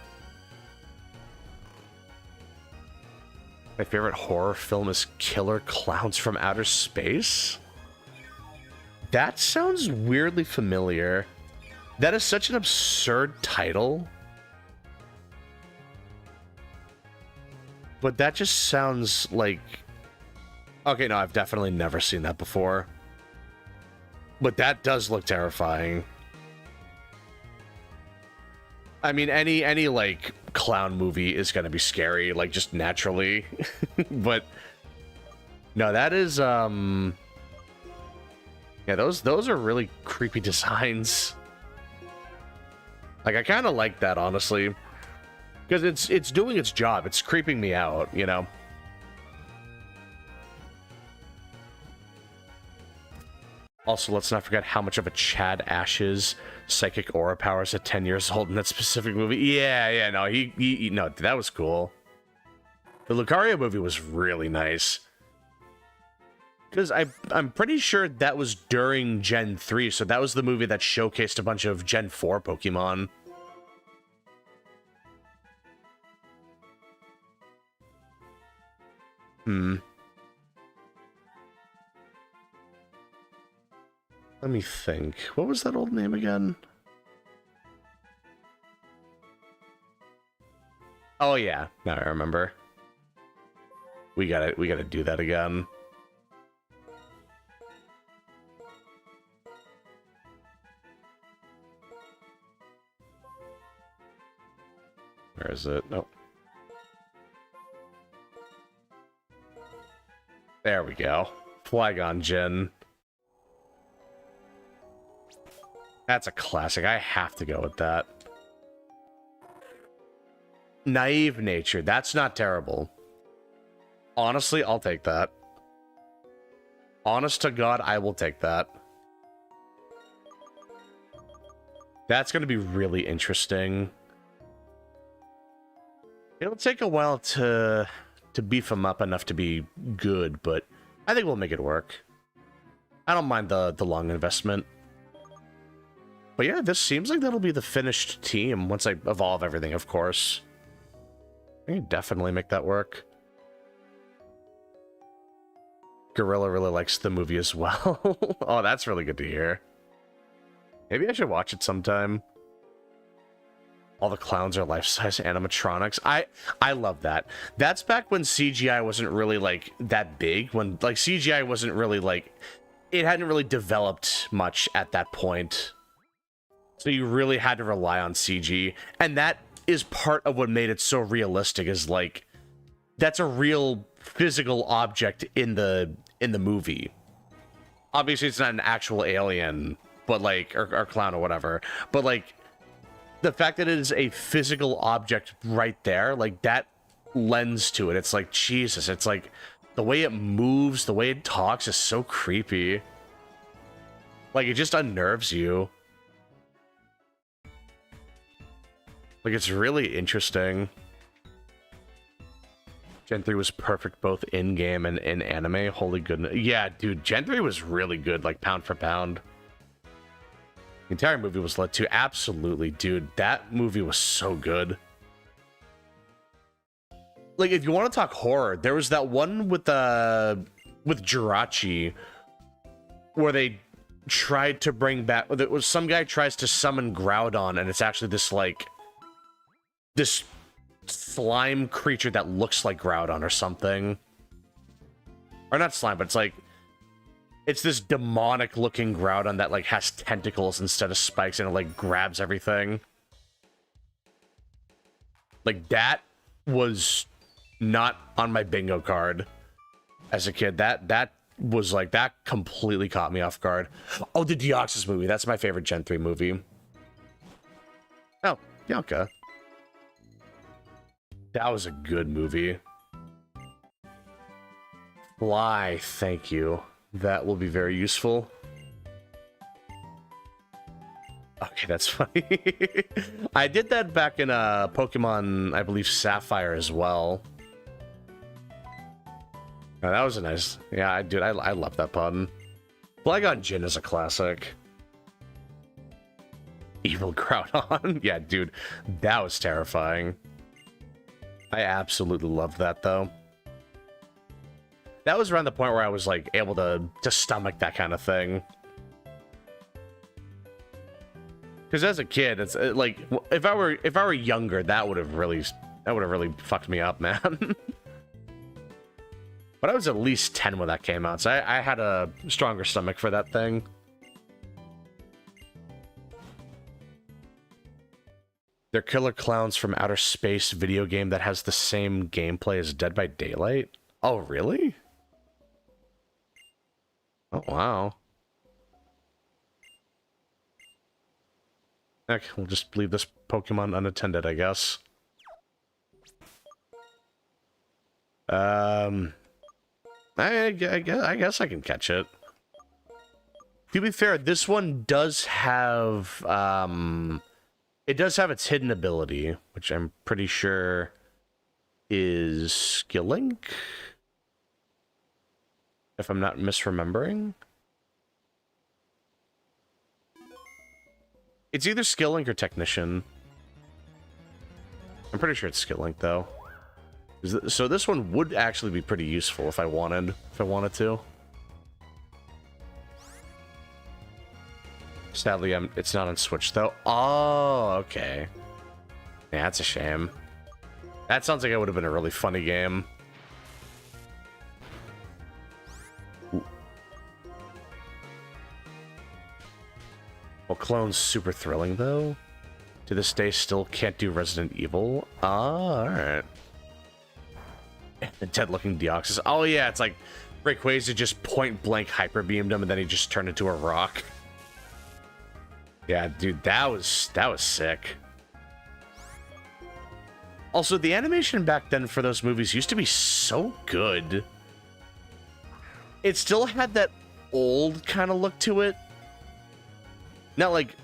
My favorite horror film is Killer Clowns from Outer Space? That sounds weirdly familiar. That is such an absurd title. But that just sounds like... Okay, no, I've definitely never seen that before. But that does look terrifying. I mean, any like clown movie is gonna be scary, like just naturally. But no, that is yeah, those are really creepy designs. Like I kind of like that, honestly, because it's doing its job. It's creeping me out, you know. Also, let's not forget how much of a Chad Ash's psychic aura powers at 10 years old in that specific movie. Yeah, no, he no, that was cool. The Lucario movie was really nice. Because I'm pretty sure that was during Gen 3, so that was the movie that showcased a bunch of Gen 4 Pokemon. Let me think. What was that old name again? Oh yeah, now I remember. We gotta do that again. Where is it? Nope. There we go. Flygon Gen. That's a classic. I have to go with that. Naive Nature. That's not terrible. Honestly, I'll take that. Honest to God, I will take that. That's going to be really interesting. It'll take a while to beef them up enough to be good, but I think we'll make it work. I don't mind the long investment. But yeah, this seems like that'll be the finished team once I evolve everything, of course. I can definitely make that work. Gorilla really likes the movie as well. Oh, that's really good to hear. Maybe I should watch it sometime. All the clowns are life-size animatronics. I love that. That's back when CGI wasn't really, like, that big. When, like, CGI wasn't really, like... It hadn't really developed much at that point. So you really had to rely on CG. And that is part of what made it so realistic, is, like... That's a real physical object in the movie. Obviously, it's not an actual alien, but, like... Or clown or whatever. But, like... The fact that it is a physical object right there, like, that lends to it. It's like, Jesus, it's like, the way it moves, the way it talks is so creepy. Like, it just unnerves you. Like, it's really interesting. Gen 3 was perfect both in-game and in anime. Holy goodness. Yeah, dude, Gen 3 was really good, like, pound for pound. The entire movie was lit too. Absolutely, dude. That movie was so good. Like, if you want to talk horror, there was that one with Jirachi where they tried to bring back... There was some guy tries to summon Groudon, and it's actually this, like... This slime creature that looks like Groudon or something. Or not slime, but it's like... It's this demonic-looking Groudon that, like, has tentacles instead of spikes, and it, like, grabs everything. Like, that was not on my bingo card as a kid. That was, like, that completely caught me off guard. Oh, the Deoxys movie. That's my favorite Gen 3 movie. Oh, Bianca. That was a good movie. Fly, thank you. That will be very useful. Okay, that's funny. I did that back in Pokemon, I believe, Sapphire as well. Oh, that was a nice... Yeah, I love that pun. Flygon Jin is a classic. Evil Groudon. Yeah, dude, that was terrifying. I absolutely loved that, though. That was around the point where I was, like, able to stomach that kind of thing. Because as a kid, it's like, if I were younger, that would have really fucked me up, man. But I was at least 10 when that came out, so I had a stronger stomach for that thing. They're Killer Clowns from Outer Space video game that has the same gameplay as Dead by Daylight? Oh, really? Oh, wow. Heck, we'll just leave this Pokemon unattended, I guess. I guess I can catch it. To be fair, this one does have, it does have its hidden ability, which I'm pretty sure is Skill Link, if I'm not misremembering. It's either Skill Link or Technician. I'm pretty sure it's Skill Link, though. So this one would actually be pretty useful if I wanted to. Sadly, it's not on Switch, though. Oh, okay. Yeah, that's a shame. That sounds like it would have been a really funny game. Ooh. Well, Clone's super thrilling, though. To this day, still can't do Resident Evil. Ah, alright. The dead-looking Deoxys. Oh, yeah, it's like Rayquaza just point-blank hyper-beamed him, and then he just turned into a rock. Yeah, dude, that was sick. Also, the animation back then for those movies used to be so good. It still had that old kind of look to it. Not like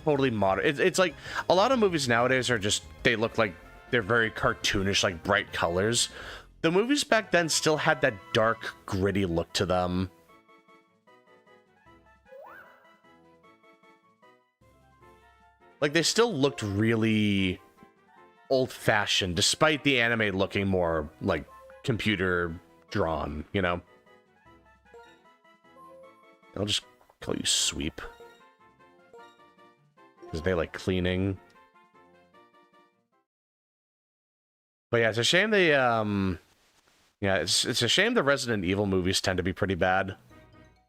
totally modern. It's like a lot of movies nowadays are just, they look like they're very cartoonish, like bright colors. The movies back then still had that dark, gritty look to them. Like, they still looked really old-fashioned, despite the anime looking more, like, computer-drawn, you know? I'll just call you Sweep. Because they like cleaning. But yeah, it's a shame they, yeah, it's a shame the Resident Evil movies tend to be pretty bad.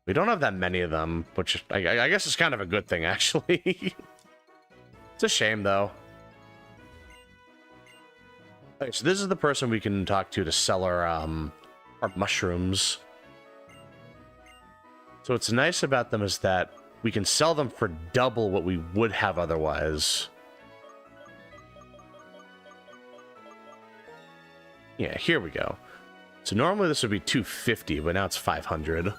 We don't have that many of them, which I guess is kind of a good thing, actually. It's a shame, though. Okay, so this is the person we can talk to sell our mushrooms. So what's nice about them is that we can sell them for double what we would have otherwise. Yeah, here we go. So normally this would be 250, but now it's 500.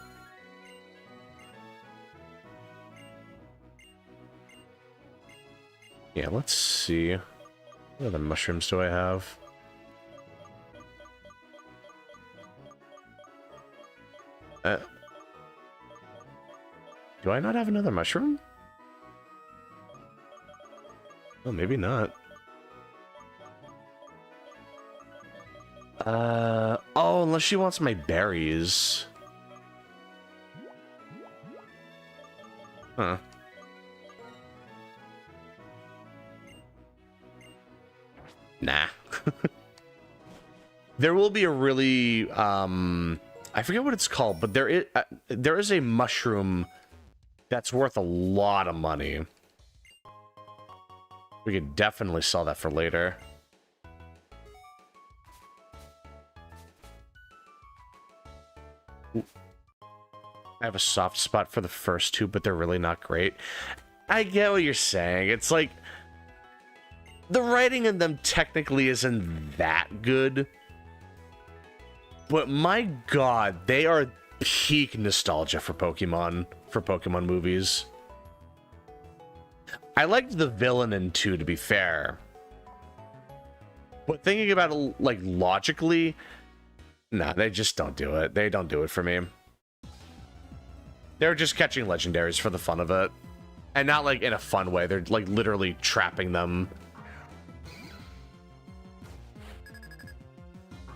Yeah, let's see. What other mushrooms do I have? Do I not have another mushroom? Oh, maybe not. Oh, unless she wants my berries. Huh. Nah. There will be a really, I forget what it's called, but there is a mushroom that's worth a lot of money. We could definitely sell that for later. Ooh. I have a soft spot for the first two, but they're really not great. I get what you're saying. It's like, the writing in them technically isn't that good. But my god, they are peak nostalgia for Pokemon movies. I liked the villain in 2, to be fair. But thinking about it, like, logically, nah, they just don't do it. They don't do it for me. They're just catching legendaries for the fun of it. And not, like, in a fun way. They're, like, literally trapping them.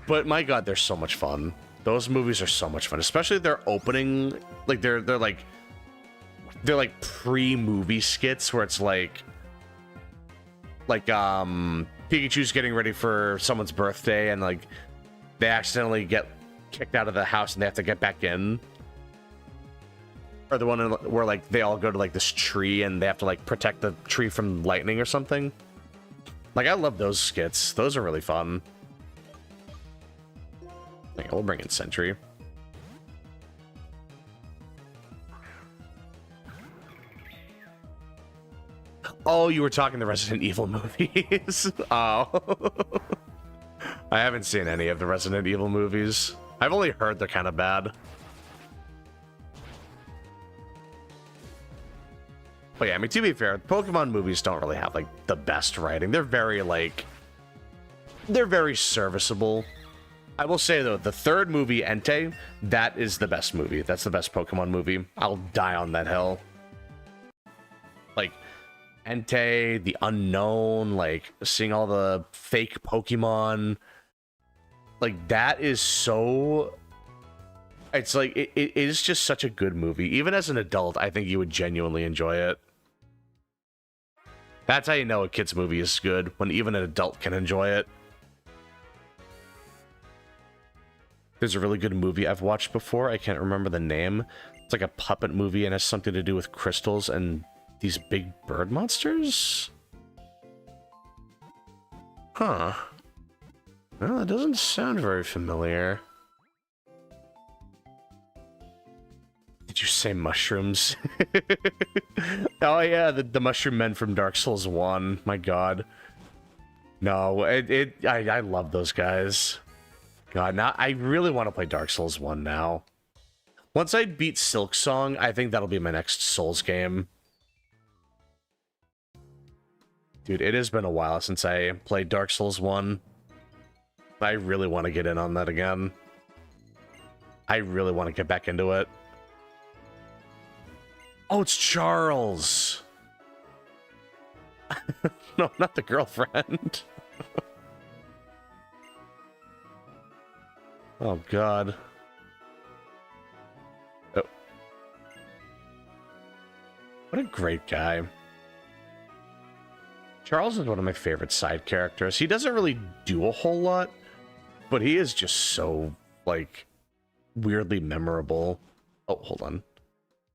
But, my god, they're so much fun. Those movies are so much fun. Especially their opening... Like, they're like... They're, like, pre-movie skits where it's, like... Pikachu's getting ready for someone's birthday and, like, they accidentally get kicked out of the house and they have to get back in. Or the one where, like, they all go to, like, this tree and they have to, like, protect the tree from lightning or something. Like, I love those skits. Those are really fun. Okay, we'll bring in Sentry. Oh, you were talking the Resident Evil movies? Oh. I haven't seen any of the Resident Evil movies. I've only heard they're kind of bad. But yeah, I mean, to be fair, Pokemon movies don't really have, like, the best writing. They're very, like... They're very serviceable. I will say, though, the third movie, Entei, that is the best movie. That's the best Pokemon movie. I'll die on that hill. Like, Entei, the unknown, like, seeing all the fake Pokemon... Like, that is so... It's like, it is just such a good movie. Even as an adult, I think you would genuinely enjoy it. That's how you know a kid's movie is good, when even an adult can enjoy it. There's a really good movie I've watched before. I can't remember the name. It's like a puppet movie and has something to do with crystals and these big bird monsters? Huh. Well, it doesn't sound very familiar. Did you say mushrooms? Oh yeah, the mushroom men from Dark Souls 1. My god. No, I love those guys. God, now I really want to play Dark Souls 1 now. Once I beat Silk Song, I think that'll be my next Souls game. Dude, it has been a while since I played Dark Souls 1. I really want to get in on that again. I really want to get back into it. Oh, it's Charles! No, not the girlfriend. Oh, God. Oh. What a great guy. Charles is one of my favorite side characters. He doesn't really do a whole lot, but he is just so, like, weirdly memorable. Oh, hold on.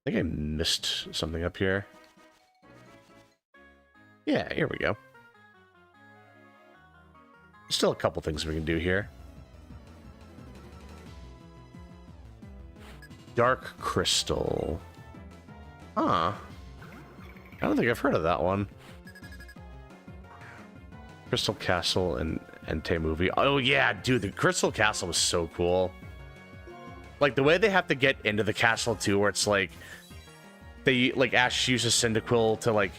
I think I missed something up here. Yeah, here we go. Still a couple things we can do here. Dark Crystal. Huh. I don't think I've heard of that one. Crystal Castle and Entei movie. Oh yeah, dude, the Crystal Castle was so cool. Like, the way they have to get into the castle, too, where it's like... They, like, Ash uses Cyndaquil to, like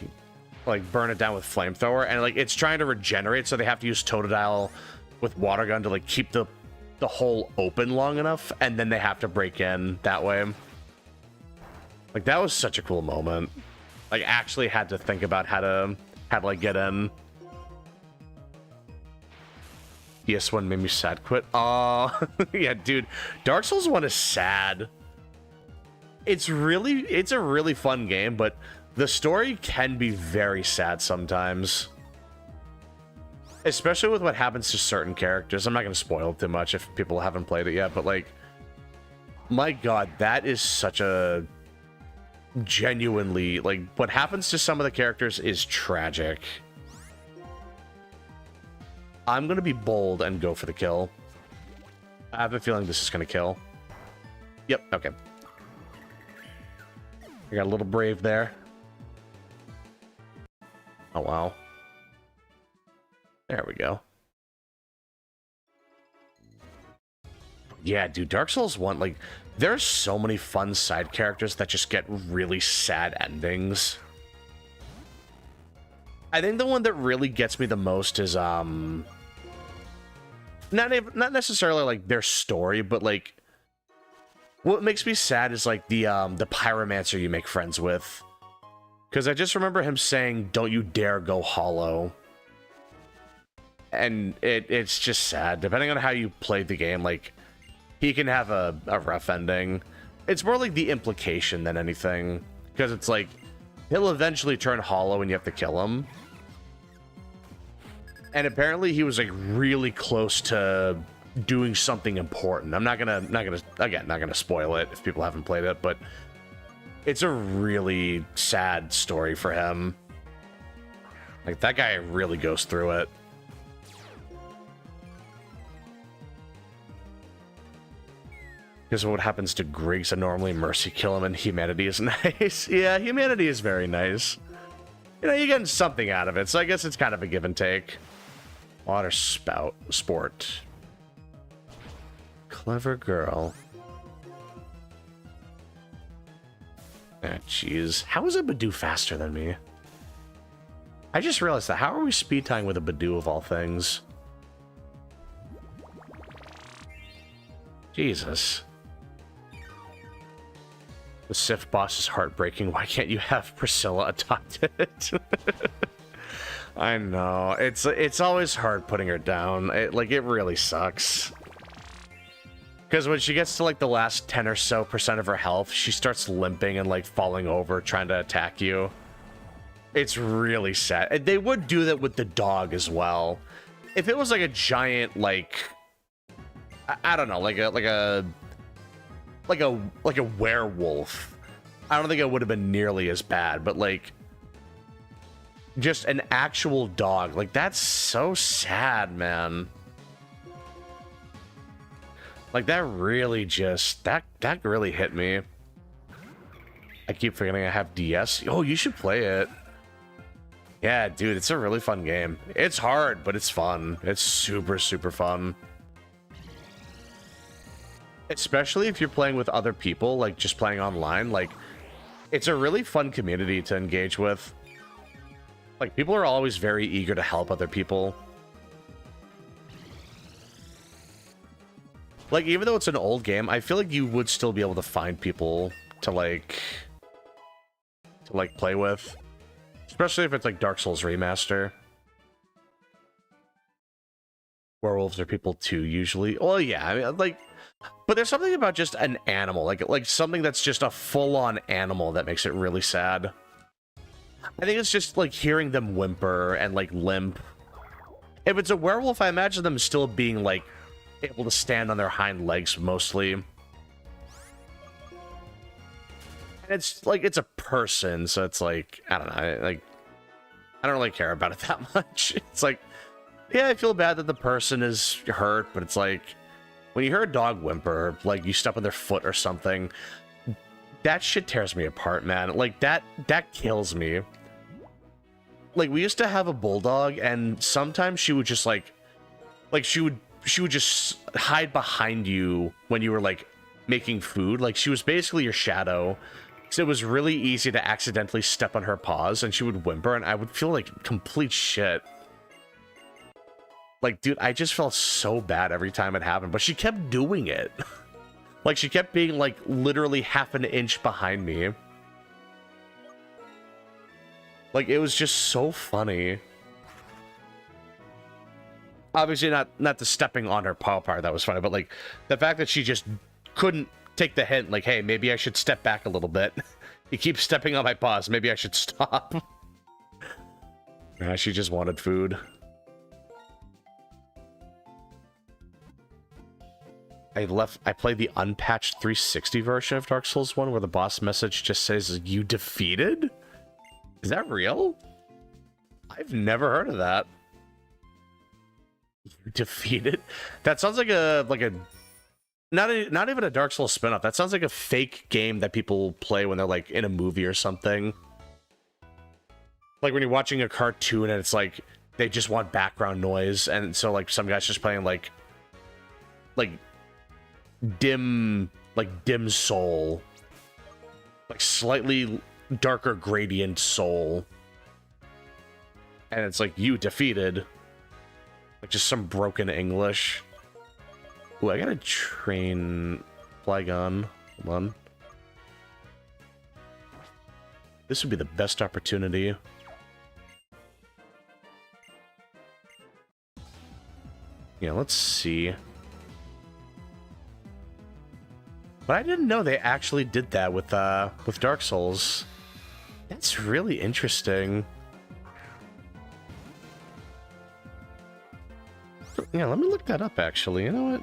burn it down with Flamethrower, and, like, it's trying to regenerate, so they have to use Totodile with Water Gun to, like, keep the hole open long enough, and then they have to break in that way. Like, that was such a cool moment. Like, actually had to think about how to like, get in. PS1 made me sad quit. Aw, yeah, dude. Dark Souls 1 is sad. It's a really fun game, but the story can be very sad sometimes. Especially with what happens to certain characters. I'm not going to spoil too much if people haven't played it yet, but, like, my god, that is such a genuinely, like, what happens to some of the characters is tragic. I'm going to be bold and go for the kill. I have a feeling this is going to kill. Yep, okay. I got a little brave there. Oh, wow. There we go. Yeah, dude, Dark Souls 1, like, there's so many fun side characters that just get really sad endings. I think the one that really gets me the most is, not necessarily, like, their story, but, like, What makes me sad is like the pyromancer you make friends with. Because I just remember him saying, "Don't you dare go hollow." And it's just sad. Depending on how you played the game, like, he can have a rough ending. It's more like the implication than anything. Because it's like, he'll eventually turn hollow and you have to kill him. And apparently he was like really close to doing something important. I'm not gonna spoil it if people haven't played it, but it's a really sad story for him. Like, that guy really goes through it. Because of what happens to Griggs, and normally mercy kill him, and humanity is nice. Yeah, humanity is very nice. You know, you're getting something out of it, so I guess it's kind of a give and take. Water spout sport. Clever girl. Ah, jeez. How is a Badoo faster than me? I just realized that. How are we speed tying with a Badoo of all things? Jesus. The Sif boss is heartbreaking. Why can't you have Priscilla adopted? I know. It's always hard putting her down. It really sucks. Because when she gets to like the last 10 or so % of her health, she starts limping and like falling over trying to attack you. It's really sad. And they would do that with the dog as well. If it was like a giant, like, I don't know, like a werewolf, I don't think it would have been nearly as bad, but like just an actual dog, like, that's so sad, man. Like, that really just that really hit me. I keep forgetting I have DS. Oh, you should play it. Yeah, dude, it's a really fun game. It's hard, but it's fun. It's super, super fun. Especially if you're playing with other people, like just playing online. Like, it's a really fun community to engage with. Like, people are always very eager to help other people. Like, even though it's an old game, I feel like you would still be able to find people to play with. Especially if it's like Dark Souls Remaster. Werewolves are people too, usually. Well, yeah, I mean, like, but there's something about just an animal, like something that's just a full-on animal that makes it really sad. I think it's just like hearing them whimper and like limp. If it's a werewolf, I imagine them still being like able to stand on their hind legs mostly. And it's like, it's a person, so it's like, I don't know, like, I don't really care about it that much. It's like, yeah, I feel bad that the person is hurt, but it's like, when you hear a dog whimper, like you step on their foot or something, that shit tears me apart, man. Like, that kills me. Like, we used to have a bulldog, and sometimes she would just like she would just hide behind you when you were like making food. Like, she was basically your shadow. So it was really easy to accidentally step on her paws, and she would whimper, and I would feel like complete shit. Like, dude, I just felt so bad every time it happened, but she kept doing it. Like, she kept being like literally half an inch behind me. Like, it was just so funny. Obviously not the stepping on her paw part that was funny, but like the fact that she just couldn't take the hint, like, hey, maybe I should step back a little bit. You keep stepping on my paws, maybe I should stop. She just wanted food. I played the unpatched 360 version of Dark Souls 1 where the boss message just says, "You defeated?" Is that real? I've never heard of that. You defeated? That sounds like a not even a Dark Souls spinoff. That sounds like a fake game that people play when they're like in a movie or something. Like when you're watching a cartoon and it's like they just want background noise, and so like some guy's just playing like dim soul, like slightly darker gradient soul, and it's like, you defeated, like just some broken English. Ooh, I gotta train Flygon. Hold on. This would be the best opportunity. Yeah, let's see. But I didn't know they actually did that with Dark Souls. That's really interesting. Yeah, let me look that up, actually. You know what?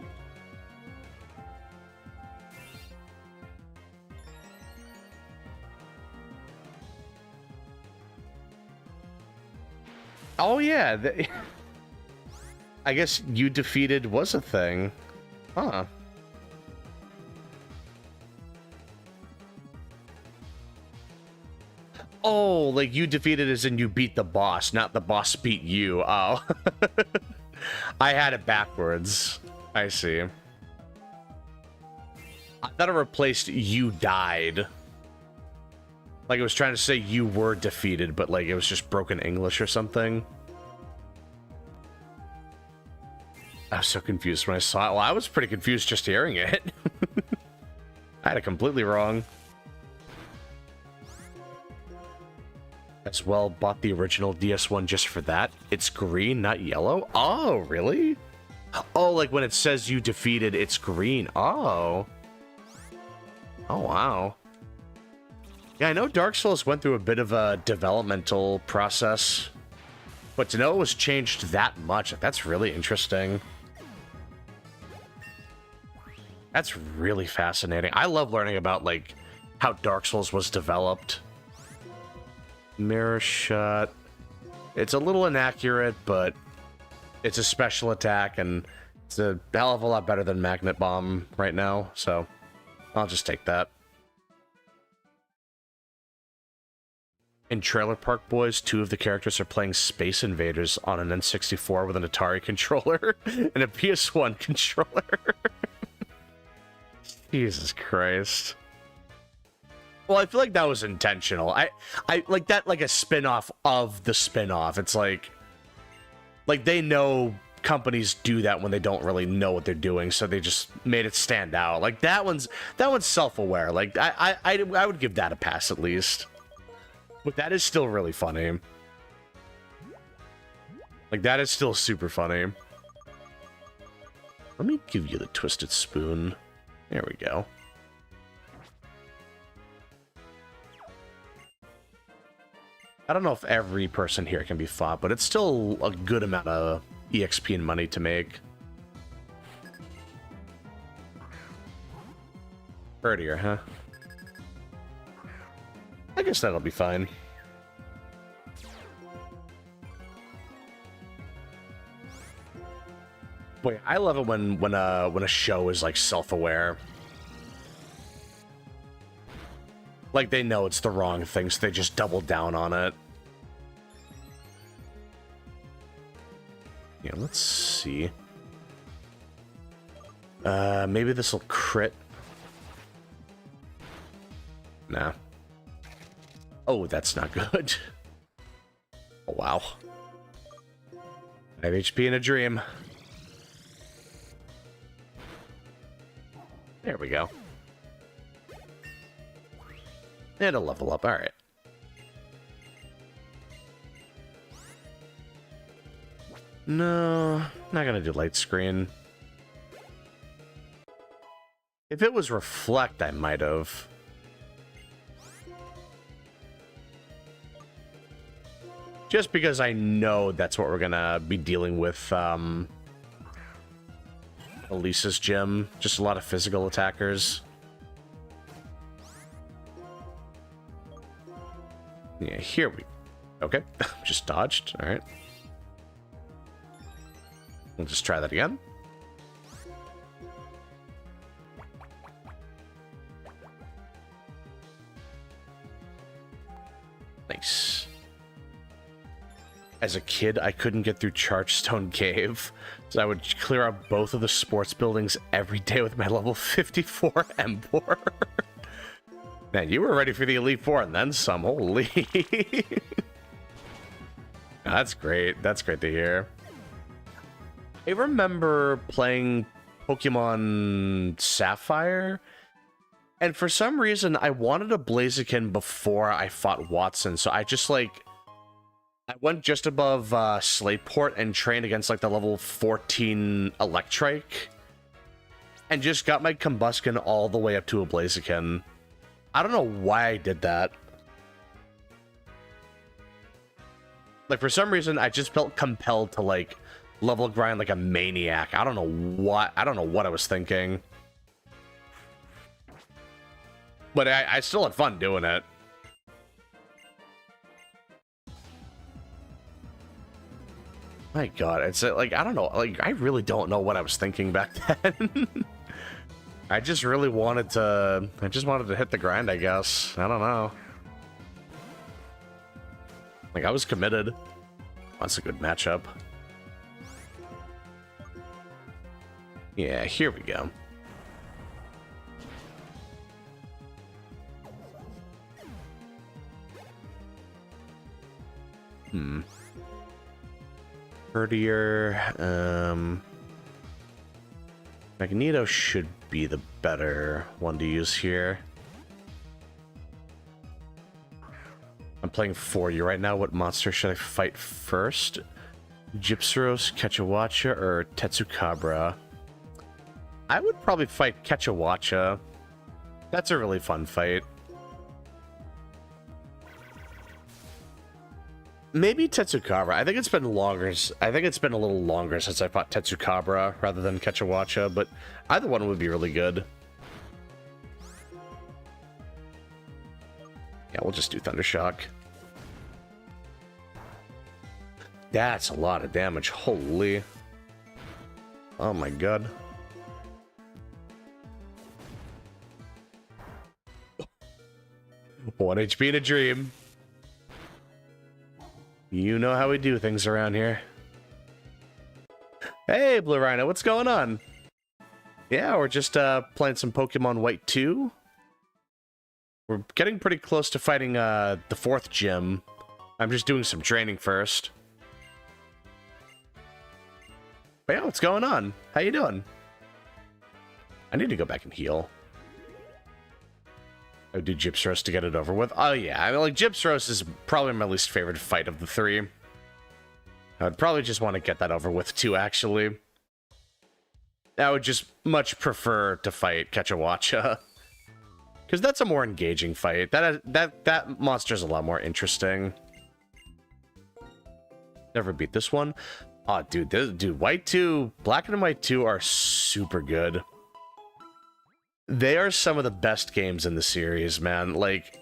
Oh, yeah. I guess you defeated was a thing. Huh. Oh, like you defeated as in you beat the boss, not the boss beat you. Oh. I had it backwards. I see. I thought it replaced you died. Like it was trying to say you were defeated, but like it was just broken English or something. I was so confused when I saw it. Well, I was pretty confused just hearing it. I had it completely wrong. As well, bought the original DS1 just for that. It's green, not yellow. Oh, really? Oh, like when it says you defeated, it's green. Oh. Oh, wow. Yeah, I know Dark Souls went through a bit of a developmental process, but to know it was changed that much, that's really interesting. That's really fascinating. I love learning about, like, how Dark Souls was developed. Mirror shot. It's a little inaccurate, but it's a special attack, and it's a hell of a lot better than Magnet Bomb right now, so I'll just take that. In Trailer Park Boys, 2 of the characters are playing Space Invaders on an N64 with an Atari controller and a PS1 controller. Jesus Christ. Well, I feel like that was intentional. I like that, like a spin-off of the spin-off. It's like they know companies do that when they don't really know what they're doing, so they just made it stand out. Like that one's self-aware. Like I would give that a pass at least. But that is still really funny. Like that is still super funny. Let me give you the Twisted Spoon. There we go. I don't know if every person here can be fought, but it's still a good amount of EXP and money to make. Birdier, huh? I guess that'll be fine. Boy, I love it when a show is like self-aware. Like they know it's the wrong thing, so they just double down on it. Yeah, let's see. Maybe this will crit. Nah. Oh, that's not good. Oh, wow. I have HP in a dream. There we go. And a level up. All right. No, not gonna do light screen. If it was reflect, I might have. Just because I know that's what we're gonna be dealing with, Elisa's gym. Just a lot of physical attackers. Yeah, here we... Okay, just dodged. All right. We'll just try that again. Nice. As a kid, I couldn't get through Chargestone Cave, so I would clear out both of the sports buildings every day with my level 54 M4. Man, you were ready for the Elite Four and then some. Holy. That's great. That's great to hear. I remember playing Pokemon Sapphire, And for some reason, I wanted a Blaziken before I fought Watson, so I just, like... I went just above Slateport and trained against, like, the level 14 Electrike. And just got my Combusken all the way up to a Blaziken. I don't know why I did that. Like, for some reason, I just felt compelled to, like, level grind like a maniac. I don't know what I was thinking. But I still had fun doing it. My God, it's like, I don't know, like, I really don't know what I was thinking back then. I just really wanted to, hit the grind, I guess. I don't know. Like, I was committed. That's a good matchup. Yeah, here we go. Herdier, Magneto should be the better one to use here. I'm playing for you right now. What monster should I fight first? Gypsyros, Kechawacha, or Tetsukabra? I would probably fight Kechawacha. That's a really fun fight. Maybe Tetsukabra. I think it's been longer. I think it's been a little longer since I fought Tetsukabra rather than Kechawacha, but either one would be really good. Yeah, we'll just do Thundershock. That's a lot of damage. Holy. Oh my God. One HP in a dream. You know how we do things around here. Hey, Blue Rhino, what's going on? Yeah, we're just playing some Pokemon White 2. We're getting pretty close to fighting the 4th gym. I'm just doing some training first. But yeah, what's going on? How you doing? I need to go back and heal. I would do Gypsyros to get it over with. Oh yeah, I mean, like, Gypsyros is probably my least favorite fight of the 3. I'd probably just want to get that over with too, actually. I would just much prefer to fight Kechawacha. Because that's a more engaging fight. That monster's a lot more interesting. Never beat this one. Oh, dude, White 2, Black and White 2 are super good. They are some of the best games in the series, man. Like,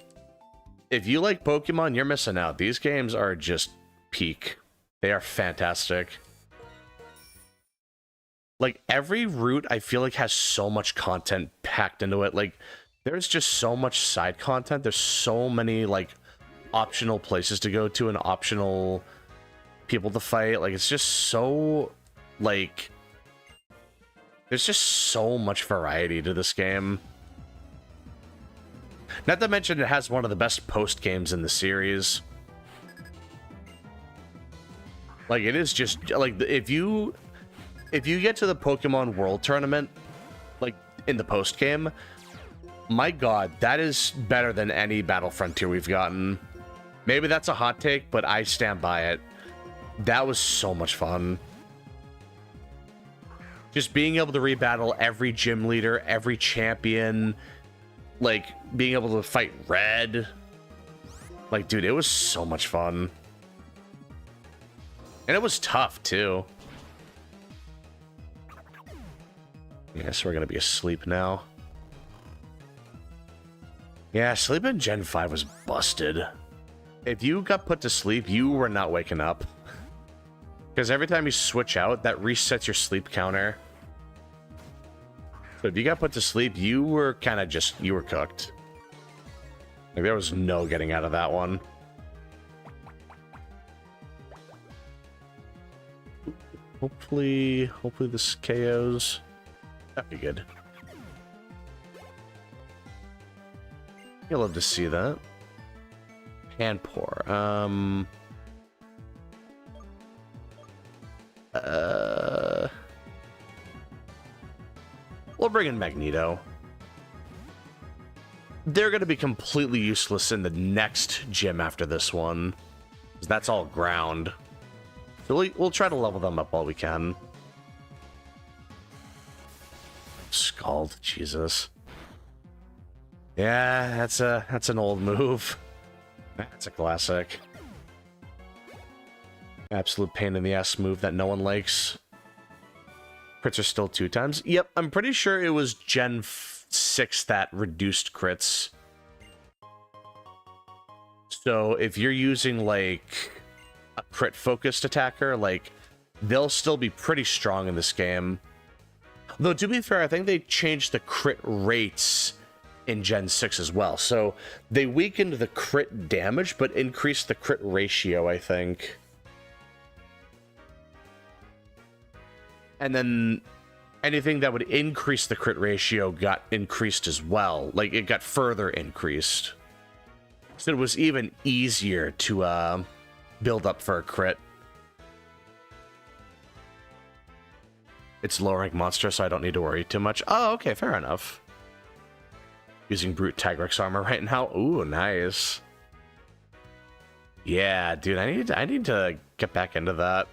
if you like Pokemon, you're missing out. These games are just peak. They are fantastic. Like, every route, I feel like, has so much content packed into it. Like, there's just so much side content. There's so many, like, optional places to go to and optional people to fight. Like, it's just so, like... There's just so much variety to this game. Not to mention it has one of the best post games in the series. Like, it is just, like, if you get to the Pokemon World Tournament, like, in the post game, my God, that is better than any Battle Frontier we've gotten. Maybe that's a hot take, but I stand by it. That was so much fun. Just being able to rebattle every gym leader, every champion, like, being able to fight Red. Like, dude, it was so much fun. And it was tough, too. Yeah, so we're gonna be asleep now. Yeah, sleep in Gen 5 was busted. If you got put to sleep, you were not waking up. Because every time you switch out, that resets your sleep counter. So if you got put to sleep, you were kind of just, you were cooked. Like, there was no getting out of that one. Hopefully this KOs. That'd be good. You'll love to see that. Panpour. We'll bring in Magneto. they're going to be completely useless in the next gym after this one. That's all ground. So we'll try to level them up while we can. Scald, Jesus. Yeah, that's an old move. That's a classic. Absolute pain in the ass move that no one likes. Crits are still 2 times. Yep, I'm pretty sure it was Gen 6 that reduced crits. So if you're using like a crit focused attacker, like they'll still be pretty strong in this game. Though to be fair, I think they changed the crit rates in Gen 6 as well. So they weakened the crit damage, but increased the crit ratio, I think. And then anything that would increase the crit ratio got increased as well. Like, it got further increased. So it was even easier to build up for a crit. It's low rank monster, so I don't need to worry too much. Oh, okay, fair enough. Using Brute Tigrex armor right now. Ooh, nice. Yeah, dude, I need to get back into that.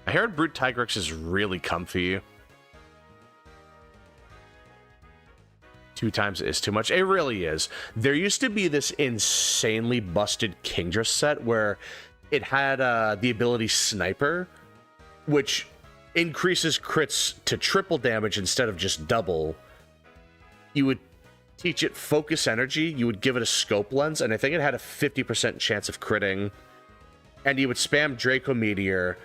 I heard Brute Tigrex is really comfy. 2 times is too much. It really is. There used to be this insanely busted Kingdra set where it had the ability Sniper, which increases crits to triple damage instead of just double. You would teach it Focus Energy, you would give it a Scope Lens, and I think it had a 50% chance of critting. And you would spam Draco Meteor,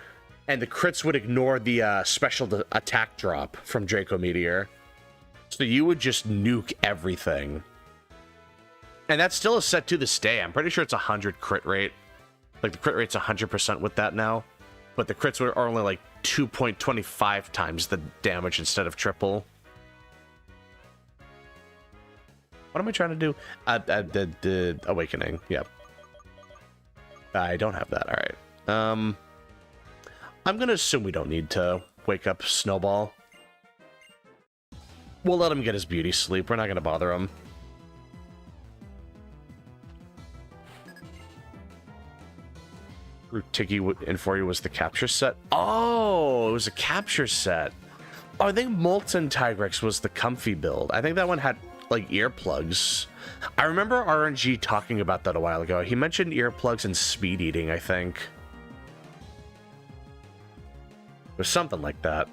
and the crits would ignore the special attack drop from Draco Meteor. So you would just nuke everything. And that's still a set to this day. I'm pretty sure it's 100 crit rate. Like, the crit rate's 100% with that now. But the crits are only like 2.25 times the damage instead of triple. What am I trying to do? The Awakening. Yep. I don't have that. All right. I'm going to assume we don't need to wake up Snowball. We'll let him get his beauty sleep. We're not going to bother him. Brute Tiggy in for you was the capture set. Oh, it was a capture set. Oh, I think Molten Tigrex was the comfy build. I think that one had like earplugs. I remember RNG talking about that a while ago. He mentioned earplugs and speed eating, I think. It was something like that.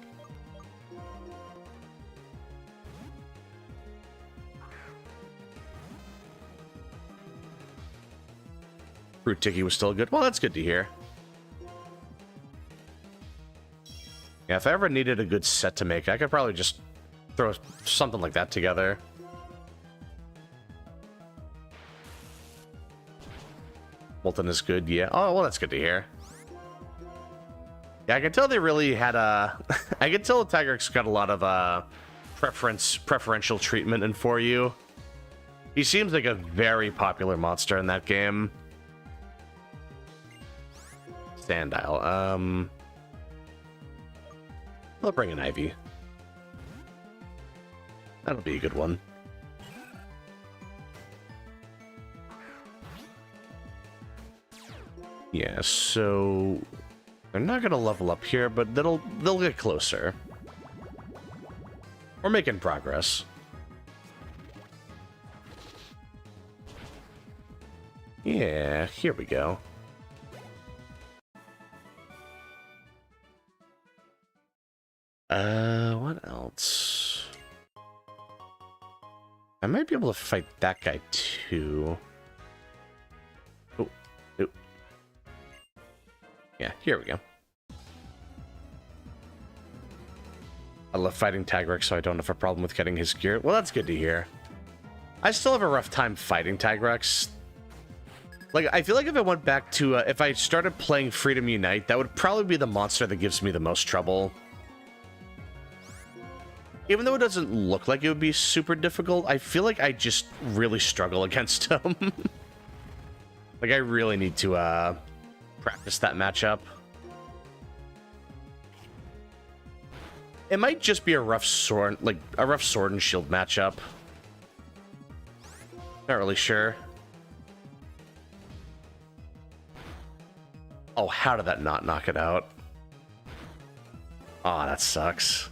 Brute Tiggy was still good. Well, that's good to hear. Yeah, if I ever needed a good set to make, I could probably just throw something like that together. Molten is good, yeah. Oh, well, that's good to hear. Yeah, I can tell they really had a... I can tell Tigrex got a lot of preferential treatment in for you. He seems like a very popular monster in that game. Sandile. I'll bring an Ivy. That'll be a good one. Yeah, so they're not gonna level up here, but they'll get closer. We're making progress. Yeah, here we go. What else? I might be able to fight that guy too. Oh, oh. Yeah, here we go. I love fighting Tigrex, so I don't have a problem with getting his gear. Well, that's good to hear. I still have a rough time fighting Tigrex. Like, I feel like if I went back to, if I started playing Freedom Unite, that would probably be the monster that gives me the most trouble. Even though it doesn't look like it would be super difficult, I feel like I just really struggle against him. Like, I really need to, practice that matchup. It might just be a rough sword, like, a rough sword and shield matchup. Not really sure. Oh, how did that not knock it out? Oh, that sucks.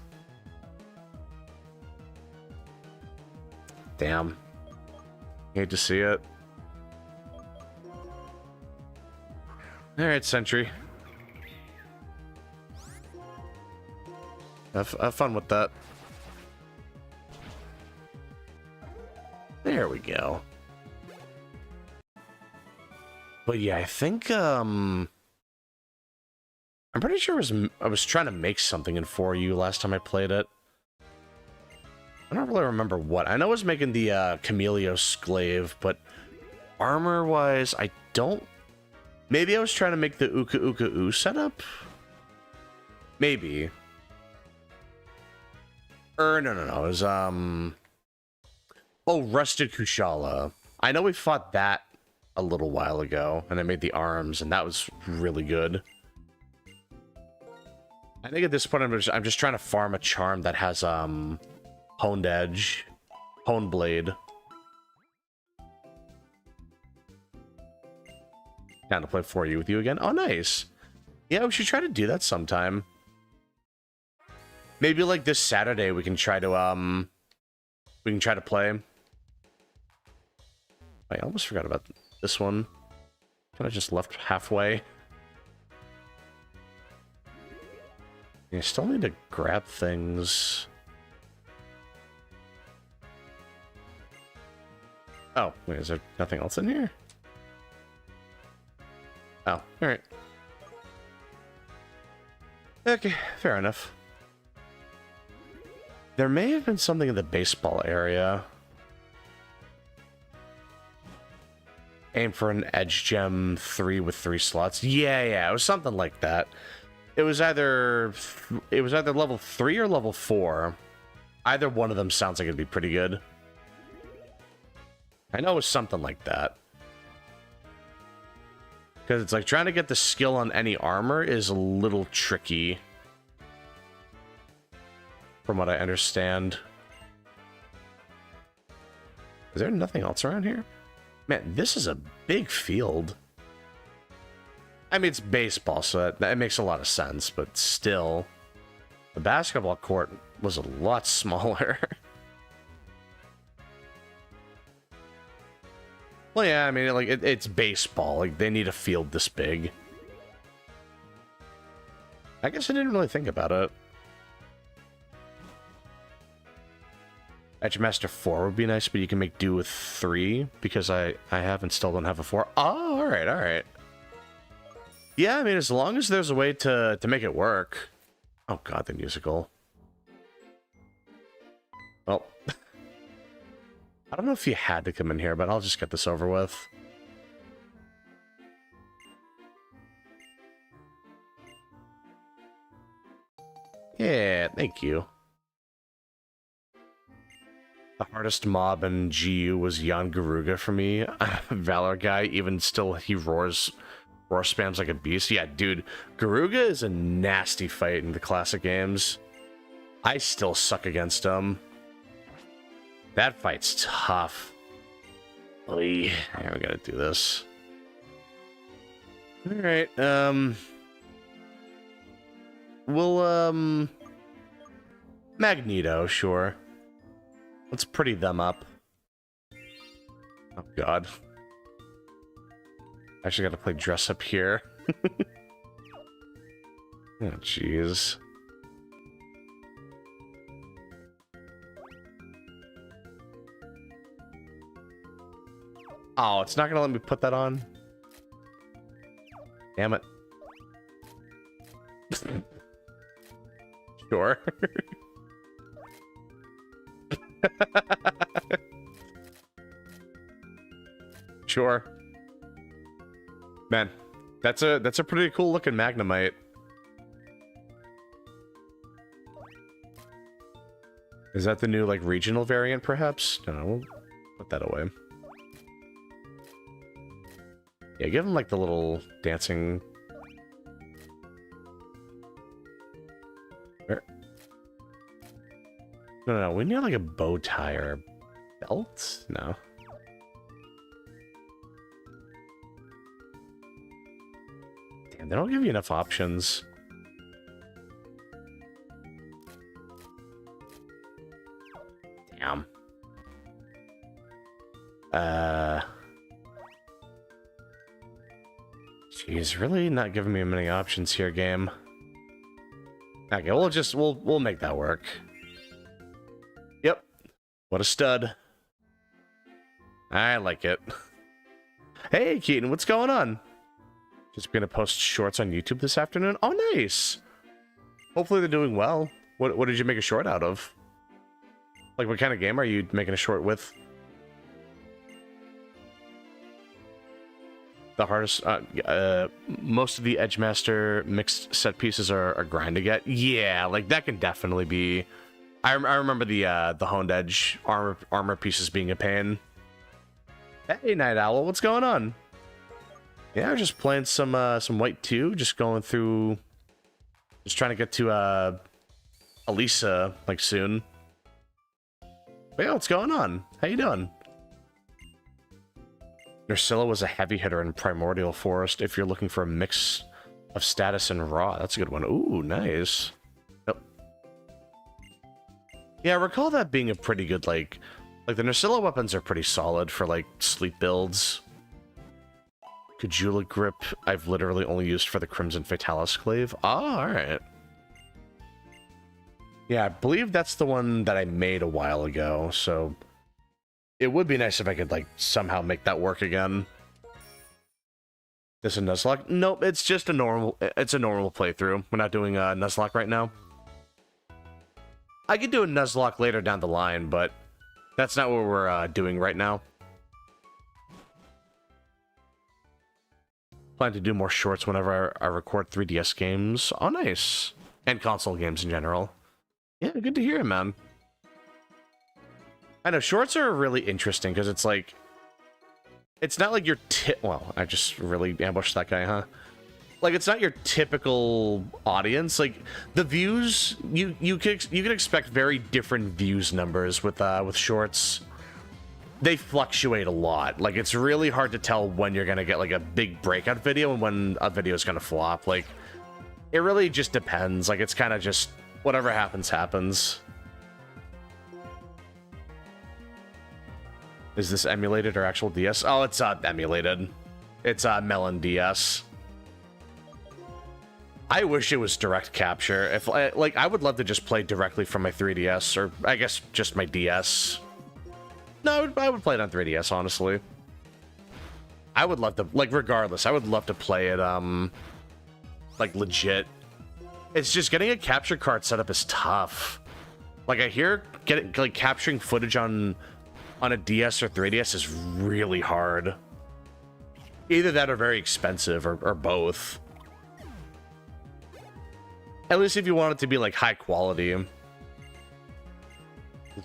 Damn. Hate to see it. Alright, Sentry. Have fun with that. There we go. But yeah, I think, I'm pretty sure I was trying to make something in 4U last time I played it. I don't really remember what. I know I was making the Chameleos glaive, but armor-wise, I don't... Maybe I was trying to make the Uka Uka U setup? Maybe. No. It was, oh, Rusted Kushala. I know we fought that a little while ago, and I made the arms, and that was really good. I think at this point, I'm just trying to farm a charm that has, honed edge, honed blade. Down to play 4U with you again. Oh, nice. Yeah, we should try to do that sometime. Maybe like this Saturday we can try to play. I almost forgot about this one. Kind of just left halfway. I still need to grab things. Oh, wait, is there nothing else in here? Oh, alright. Okay, fair enough. There may have been something in the baseball area. Aim for an Edge Gem 3 with 3 slots. Yeah, it was something like that. It was either level 3 or level 4. Either one of them sounds like it'd be pretty good. I know it was something like that. Because it's like trying to get the skill on any armor is a little tricky. From what I understand. Is there nothing else around here? Man, this is a big field. I mean, it's baseball, so that makes a lot of sense, but still. The basketball court was a lot smaller. Well, yeah, I mean, like, it's baseball. Like, they need a field this big. I guess I didn't really think about it. Edgemaster 4 would be nice, but you can make do with 3, because I have and still don't have a 4. Oh, alright. Yeah, I mean, as long as there's a way to make it work. Oh god, the musical. Well, I don't know if you had to come in here, but I'll just get this over with. Yeah, thank you. The hardest mob in GU was Jan Garuga for me. Valor guy, even still, he roar spams like a beast. Yeah, dude, Garuga is a nasty fight in the classic games. I still suck against him. That fight's tough. Oy. Yeah, we gotta do this. Alright, we'll, Magneto, sure. Let's pretty them up. Oh, God. Actually gotta play dress up here. Oh, jeez. Oh, it's not gonna let me put that on? Damn it. Sure. Sure. Man, that's a pretty cool looking Magnemite. Is that the new like regional variant perhaps? No, we'll put that away. Yeah, give him like the little dancing. Where? No, we need like a bow tie or a belt? No. And they don't give you enough options. Damn. Jeez, really not giving me many options here, game. Okay, we'll make that work. Yep. What a stud. I like it. Hey, Keaton, what's going on? Just gonna post shorts on YouTube this afternoon. Oh, nice. Hopefully they're doing well. What did you make a short out of? Like, what kind of game are you making a short with? The hardest, most of the Edgemaster mixed set pieces are grind to get. Yeah, like that can definitely be. I remember the Honed Edge armor pieces being a pain. Hey, Night Owl, what's going on? Yeah, I'm just playing some White 2, just going through, just trying to get to Elisa like soon. But yeah, what's going on? How you doing? Nursilla was a heavy hitter in Primordial Forest if you're looking for a mix of status and raw. That's a good one. Ooh, nice. Yep. Yeah, I recall that being a pretty good, like the Nursilla weapons are pretty solid for, like, sleep builds. Kajula Grip, I've literally only used for the Crimson Fatalis Clave. Oh, alright. Yeah, I believe that's the one that I made a while ago, so it would be nice if I could, like, somehow make that work again. This a Nuzlocke? Nope, it's just a normal playthrough. We're not doing a Nuzlocke right now. I could do a Nuzlocke later down the line, but that's not what we're doing right now. Plan to do more shorts whenever I record 3DS games. Oh, nice. And console games in general. Yeah, good to hear, man. I know, shorts are really interesting, because it's like, it's not like your well, I just really ambushed that guy, huh? Like, it's not your typical audience. Like, the views, you can expect very different views numbers with shorts. They fluctuate a lot. Like, it's really hard to tell when you're gonna get, like, a big breakout video and when a video is gonna flop. Like, it really just depends. Like, it's kind of just whatever happens, happens. Is this emulated or actual DS? Oh, it's emulated. It's Melon DS. I wish it was direct capture. If like, I would love to just play directly from my 3DS, or I guess just my DS. No, I would play it on 3DS, honestly. I would love to, like, regardless, I would love to play it, like, legit. It's just getting a capture card set up is tough. Like, I hear capturing footage on a DS or 3DS is really hard. Either that or very expensive, or both. At least if you want it to be, like, high quality.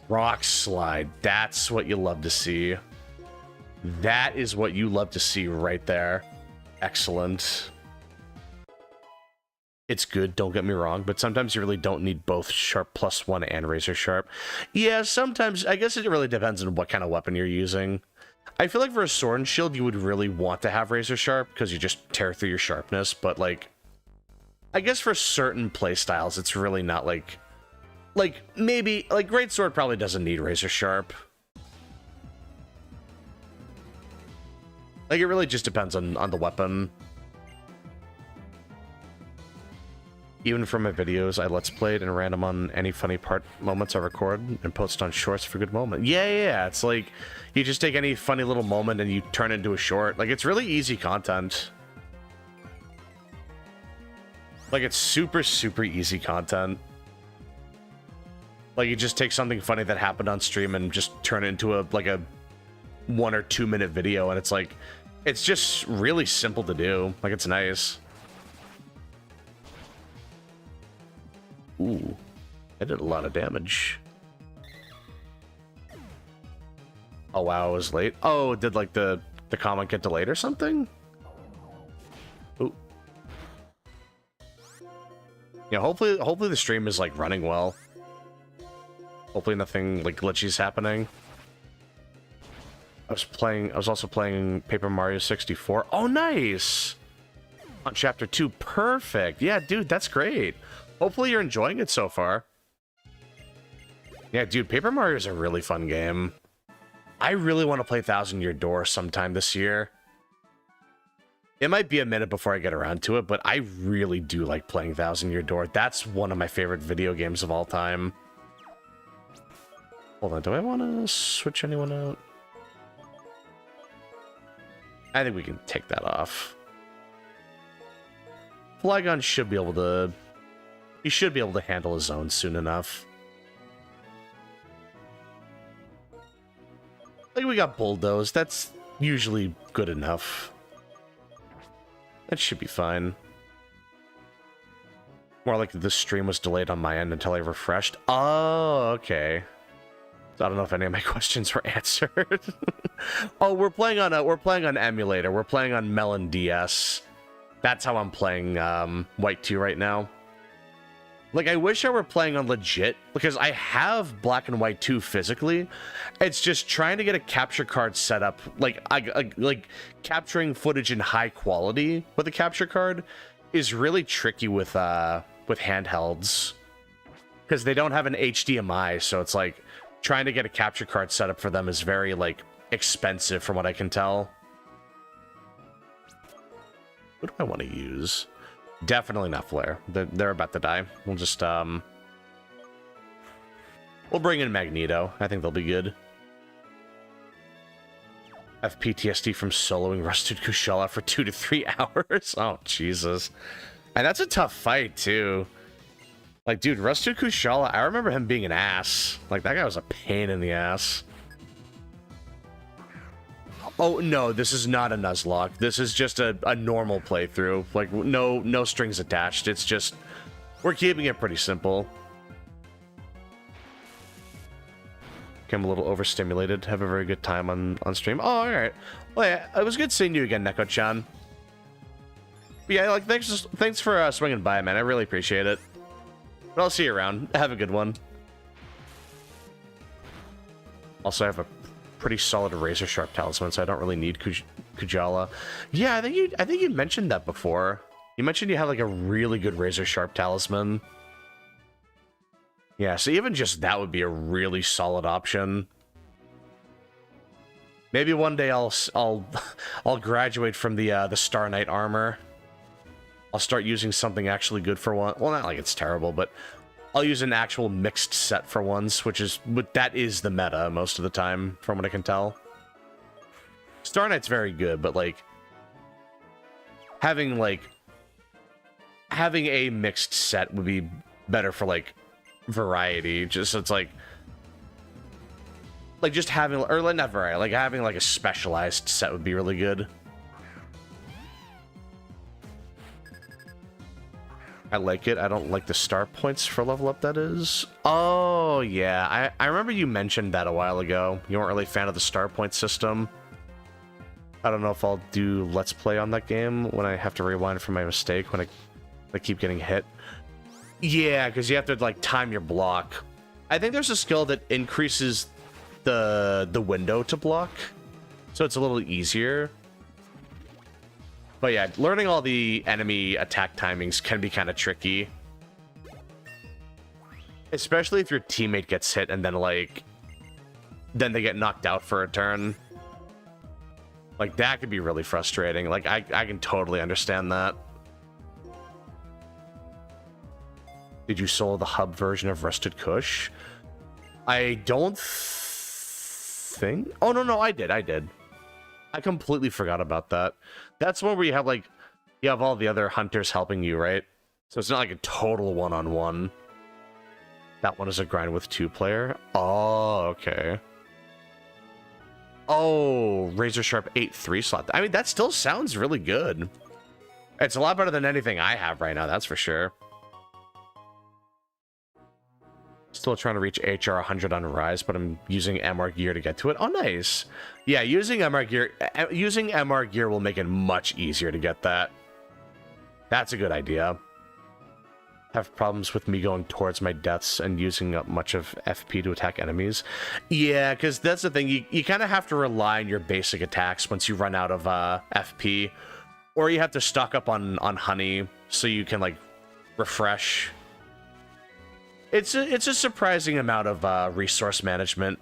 Rock Slide, that's what you love to see. That is what you love to see right there. Excellent. It's good, don't get me wrong, but sometimes you really don't need both Sharp +1 and Razor Sharp. Yeah, sometimes, I guess it really depends on what kind of weapon you're using. I feel like for a Sword and Shield, you would really want to have Razor Sharp, because you just tear through your sharpness, but, like, I guess for certain playstyles, it's really not, like, maybe, like, Greatsword probably doesn't need Razor Sharp. Like, it really just depends on the weapon. Even from my videos, I Let's Played and random on any funny moments I record and post on shorts for good moment. Yeah, it's like, you just take any funny little moment and you turn it into a short. Like, it's really easy content. Like, it's super, super easy content. Like, you just take something funny that happened on stream and just turn it into a 1 or 2 minute video, and it's like, it's just really simple to do. Like, it's nice. Ooh, I did a lot of damage. Oh wow, I was late. Oh, did, like, the comment get delayed or something? Ooh. Yeah, hopefully the stream is, like, running well. Hopefully nothing, like, glitchy is happening. I was also playing Paper Mario 64. Oh, nice! On chapter 2. Perfect. Yeah, dude, that's great. Hopefully you're enjoying it so far. Yeah, dude, Paper Mario is a really fun game. I really want to play Thousand Year Door sometime this year. It might be a minute before I get around to it, but I really do like playing Thousand Year Door. That's one of my favorite video games of all time. Hold on, do I want to switch anyone out? I think we can take that off. Flygon should be able to... He should be able to handle his own soon enough. Like, we got Bulldoze. That's usually good enough. That should be fine. More like the stream was delayed on my end until I refreshed. Oh, okay. I don't know if any of my questions were answered. Oh, we're playing on emulator. We're playing on Melon DS. That's how I'm playing White 2 right now. Like, I wish I were playing on legit, because I have Black and White 2 physically. It's just trying to get a capture card set up, like capturing footage in high quality with a capture card is really tricky with handhelds, because they don't have an HDMI, so it's like trying to get a capture card set up for them is very like expensive from what I can tell. What do I want to use? Definitely not Flare. They're about to die. We'll just, we'll bring in Magneto. I think they'll be good. I have PTSD from soloing Rusted Kushala for 2 to 3 hours. Oh, Jesus. And that's a tough fight, too. Like, dude, Rusted Kushala, I remember him being an ass. Like, that guy was a pain in the ass. Oh, no, this is not a Nuzlocke. This is just a normal playthrough. Like, no strings attached. It's just, we're keeping it pretty simple. Okay, I'm a little overstimulated. Have a very good time on stream. Oh, alright. Well, yeah, it was good seeing you again, Neko-chan. But yeah, like, thanks for swinging by, man. I really appreciate it. But I'll see you around. Have a good one. Also, I have a pretty solid razor sharp talisman, so I don't really need Kujala. Yeah, I think you mentioned that before. You mentioned you had like a really good razor sharp talisman. Yeah, so even just that would be a really solid option. Maybe one day I'll graduate from the Star Knight armor. I'll start using something actually good for one. Well, not like it's terrible, but I'll use an actual mixed set for once, that is the meta most of the time, from what I can tell. Star Knight's very good, but like having a mixed set would be better for like variety. Just it's like just having, or like not variety, like having like a specialized set would be really good. I like it. I don't like the star points for level up, that is. Oh, yeah. I remember you mentioned that a while ago. You weren't really a fan of the star point system. I don't know if I'll do Let's Play on that game when I have to rewind from my mistake when I keep getting hit. Yeah, because you have to, like, time your block. I think there's a skill that increases the window to block, so it's a little easier. But yeah, learning all the enemy attack timings can be kind of tricky. Especially if your teammate gets hit and then, like, then they get knocked out for a turn. Like, that could be really frustrating. Like, I can totally understand that. Did you solo the hub version of Rusted Kush? I don't think... Oh, no, I did. I completely forgot about that. That's one where you have, like, you have all the other hunters helping you, right? So it's not like a total one-on-one. That one is a grind with 2-player. Oh, okay. Oh, Razor Sharp 8-3 slot. I mean, that still sounds really good. It's a lot better than anything I have right now, that's for sure. Still trying to reach HR 100 on Rise, but I'm using MR gear to get to it. Oh, nice. Yeah, using MR gear will make it much easier to get that. That's a good idea. Have problems with me going towards my deaths and using up much of FP to attack enemies. Yeah, because that's the thing. You kind of have to rely on your basic attacks once you run out of FP. Or you have to stock up on honey so you can, like, refresh. It's a surprising amount of resource management.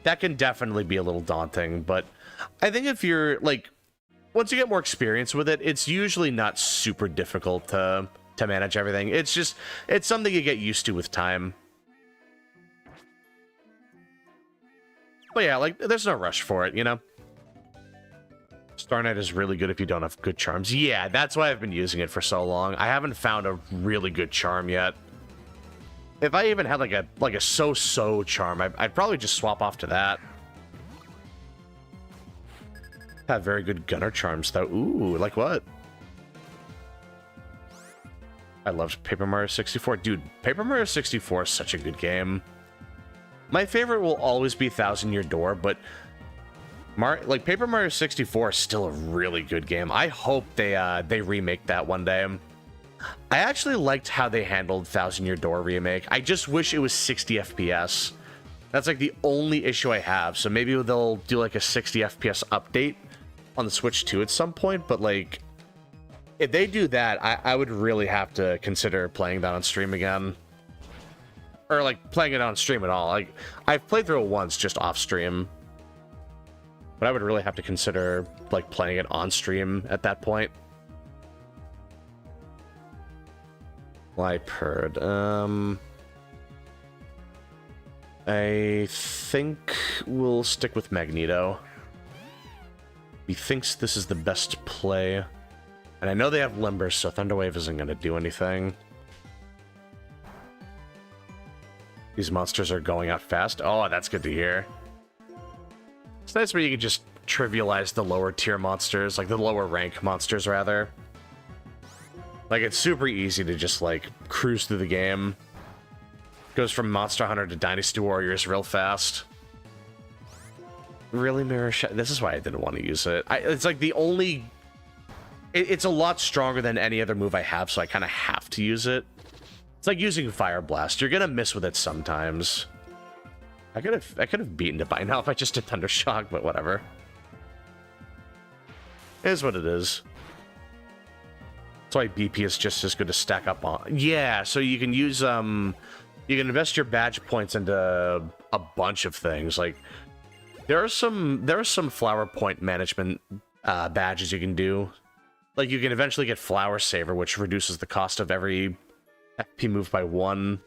That can definitely be a little daunting, but I think if you're, like, once you get more experience with it, it's usually not super difficult to manage everything. It's just, it's something you get used to with time. But yeah, like, there's no rush for it, you know? Star Knight is really good if you don't have good charms. Yeah, that's why I've been using it for so long. I haven't found a really good charm yet. If I even had like a so-so charm, I'd probably just swap off to that. Have very good gunner charms though. Ooh, like what? I loved Paper Mario 64. Dude, Paper Mario 64 is such a good game. My favorite will always be Thousand Year Door, but Paper Mario 64 is still a really good game. I hope they remake that one day. I actually liked how they handled Thousand Year Door remake. I just wish it was 60 FPS. That's like the only issue I have. So maybe they'll do like a 60 FPS update on the Switch 2 at some point. But like, if they do that, I would really have to consider playing that on stream again. Or like playing it on stream at all. Like, I've played through it once just off stream. But I would really have to consider like playing it on stream at that point. Liperd. I think we'll stick with Magneto. He thinks this is the best play. And I know they have Limber, so Thunderwave isn't going to do anything. These monsters are going out fast. Oh, that's good to hear. It's nice where you can just trivialize the lower tier monsters, like the lower rank monsters, rather. Like, it's super easy to just, like, cruise through the game. Goes from Monster Hunter to Dynasty Warriors real fast. Really, Mirror Shadow? This is why I didn't want to use it. It's like the only... It's a lot stronger than any other move I have, so I kind of have to use it. It's like using Fire Blast. You're gonna miss with it sometimes. I could have beaten it by now if I just did Thunder Shock, but whatever. It is what it is. That's why BP is just as good to stack up on. Yeah, so you can use you can invest your badge points into a bunch of things. Like there are some flower point management badges you can do. Like you can eventually get Flower Saver, which reduces the cost of every FP move by 1.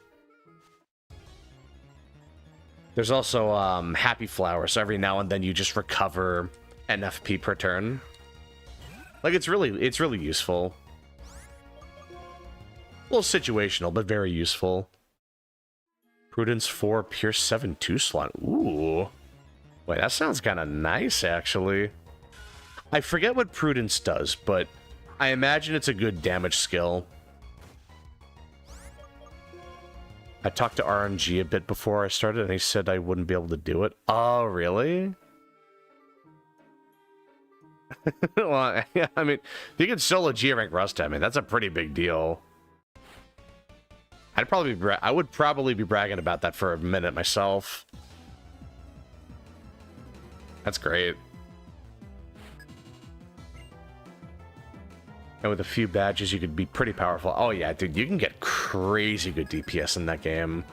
There's also Happy Flower, so every now and then you just recover an FP per turn. Like it's really useful. A little situational, but very useful. Prudence 4, Pierce 7, 2 slot. Ooh. Wait, that sounds kind of nice, actually. I forget what Prudence does, but I imagine it's a good damage skill. I talked to RNG a bit before I started, and he said I wouldn't be able to do it. Oh, really? Well, yeah, I mean, if you can solo G-Rank Rust, I mean, that's a pretty big deal. I would probably be bragging about that for a minute myself. That's great. And with a few badges, you could be pretty powerful. Oh yeah, dude, you can get crazy good DPS in that game.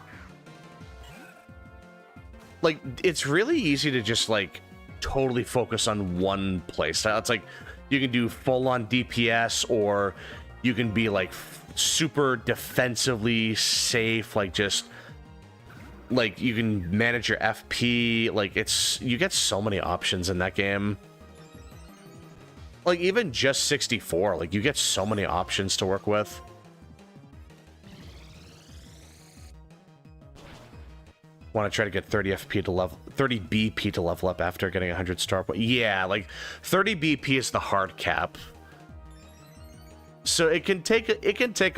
Like, it's really easy to just, like, totally focus on one playstyle. It's like, you can do full-on DPS, or you can be, like, super defensively safe, like, just... Like, you can manage your FP, like, it's... You get so many options in that game. Like, even just 64, like, you get so many options to work with. Want to try to get 30 FP to level... 30 BP to level up after getting 100 star point. Yeah, like, 30 BP is the hard cap. So it can take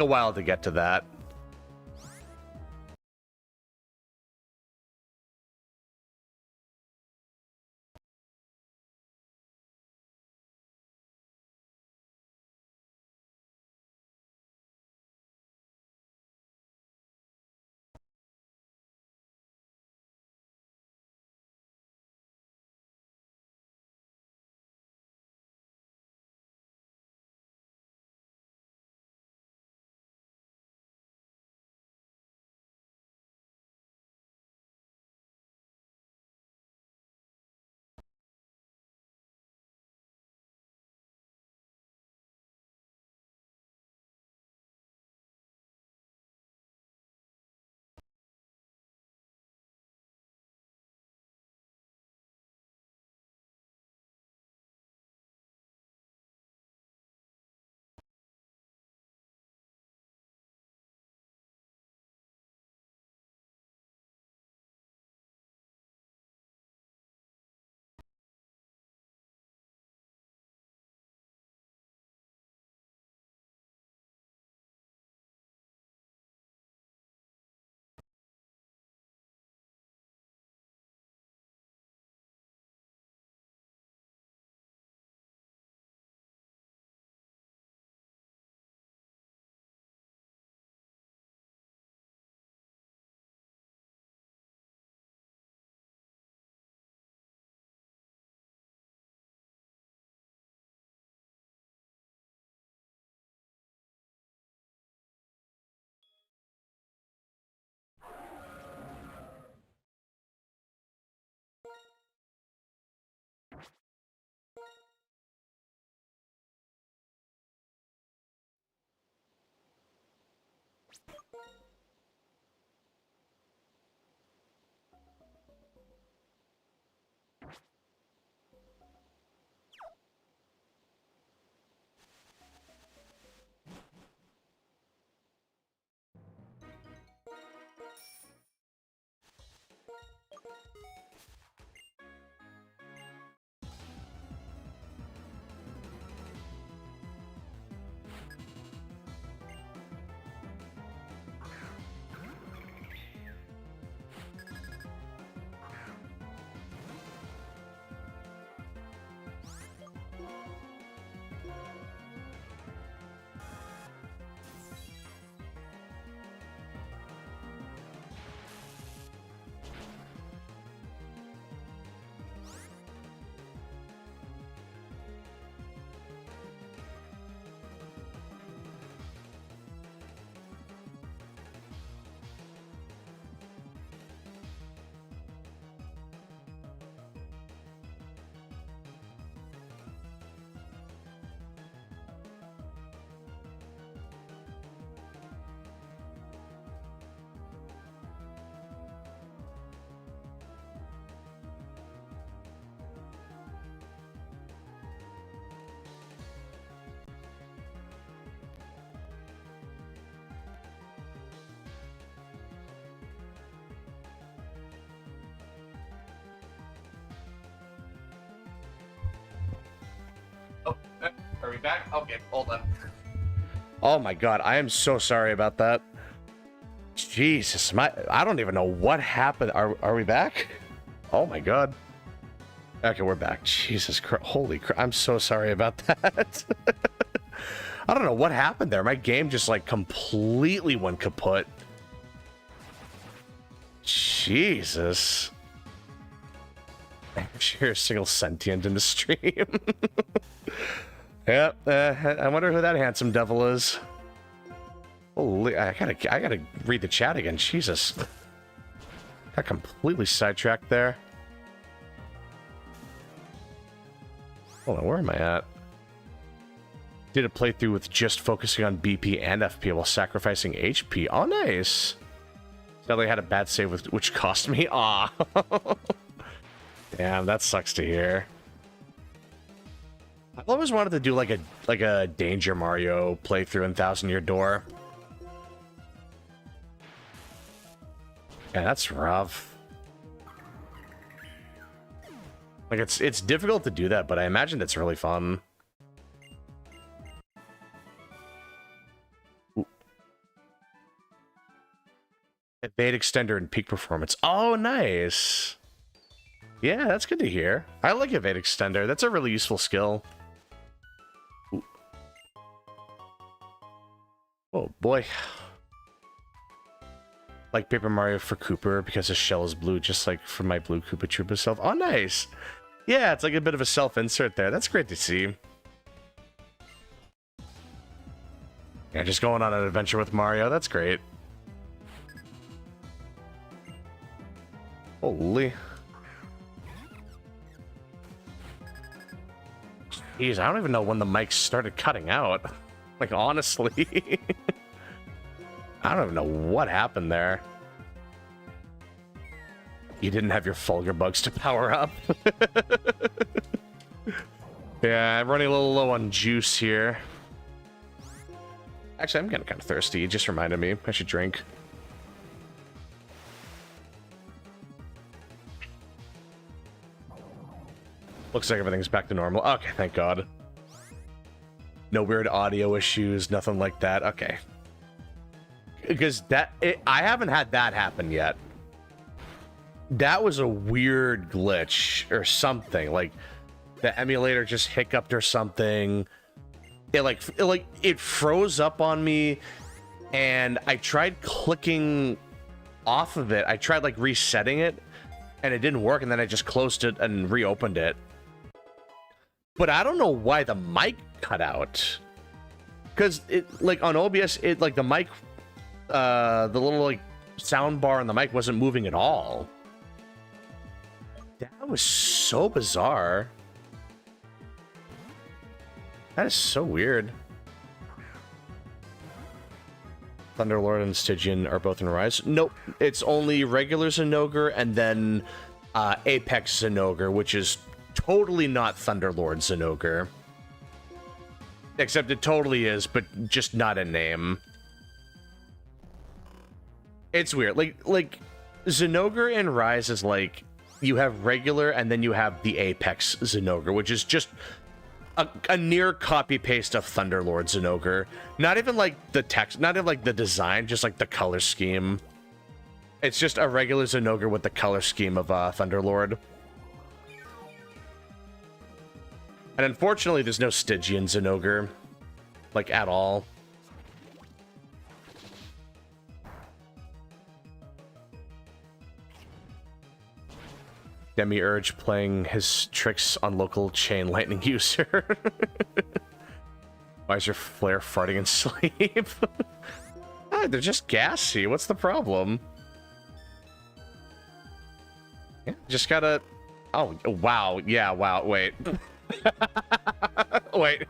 a while to get to that. Oh, are we back? Okay, hold on. Oh my god, I am so sorry about that. Jesus, I don't even know what happened. Are we back? Oh my god. Okay, we're back. Jesus Christ. Holy crap. I'm so sorry about that. I don't know what happened there. My game just like completely went kaput. Jesus. I'm sure a single sentient in the stream. Yep. I wonder who that handsome devil is. Holy, I gotta read the chat again. Jesus. Got completely sidetracked there. Hold on, where am I at? Did a playthrough with just focusing on BP and FP while sacrificing HP. Oh, nice. Sadly, I had a bad save with which cost me. Aw. Damn, that sucks to hear. I've always wanted to do like a Danger Mario playthrough in Thousand Year Door. Yeah, that's rough. Like it's difficult to do that, but I imagine it's really fun. Ooh. Evade extender and peak performance. Oh, nice. Yeah, that's good to hear. I like evade extender. That's a really useful skill. Ooh. Oh boy. Like Paper Mario for Kooper because his shell is blue, just like for my blue Koopa Troopa self. Oh, nice. Yeah, it's like a bit of a self-insert there. That's great to see. Yeah, just going on an adventure with Mario. That's great. Holy. Jeez, I don't even know when the mic started cutting out. Like, honestly. I don't even know what happened there. You didn't have your Fulgur bugs to power up. Yeah, I'm running a little low on juice here. Actually, I'm getting kind of thirsty. It just reminded me. I should drink. Looks like everything's back to normal. Okay, thank God. No weird audio issues, nothing like that. Okay. Because I haven't had that happen yet. That was a weird glitch or something. Like the emulator just hiccuped or something. It froze up on me, and I tried clicking off of it. I tried like resetting it, and it didn't work. And then I just closed it and reopened it. But I don't know why the mic cut out. Because it like on OBS, it like the mic. The little like sound bar on the mic wasn't moving at all. That was so bizarre. That is so weird. Thunderlord and Stygian are both in Rise. Nope, it's only regular Zinogre and then Apex Zinogre, which is totally not Thunderlord Zinogre. Except it totally is, but just not a name. It's weird. Like Zinogre in Rise is like, you have regular and then you have the Apex Zinogre, which is just a near copy-paste of Thunderlord Zinogre. Not even like the text, not even like the design, just like the color scheme. It's just a regular Zinogre with the color scheme of Thunderlord. And unfortunately, there's no Stygian Zinogre, like, at all. Demiurge playing his tricks on local chain lightning user. Why is your flare farting in sleep? Ah, they're just gassy. What's the problem? Yeah, just gotta... Oh, wow. Yeah, wow. Wait. Wait.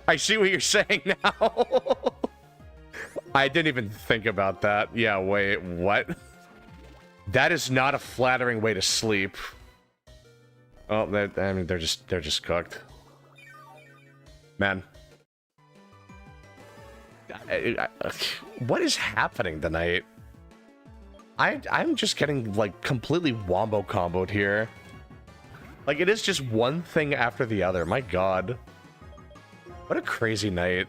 I see what you're saying now. I didn't even think about that. Yeah, wait. What? That is not a flattering way to sleep. Oh, I mean, they're just cooked. Man. What is happening tonight? I'm just getting, like, completely wombo comboed here. Like, it is just one thing after the other. My god. What a crazy night.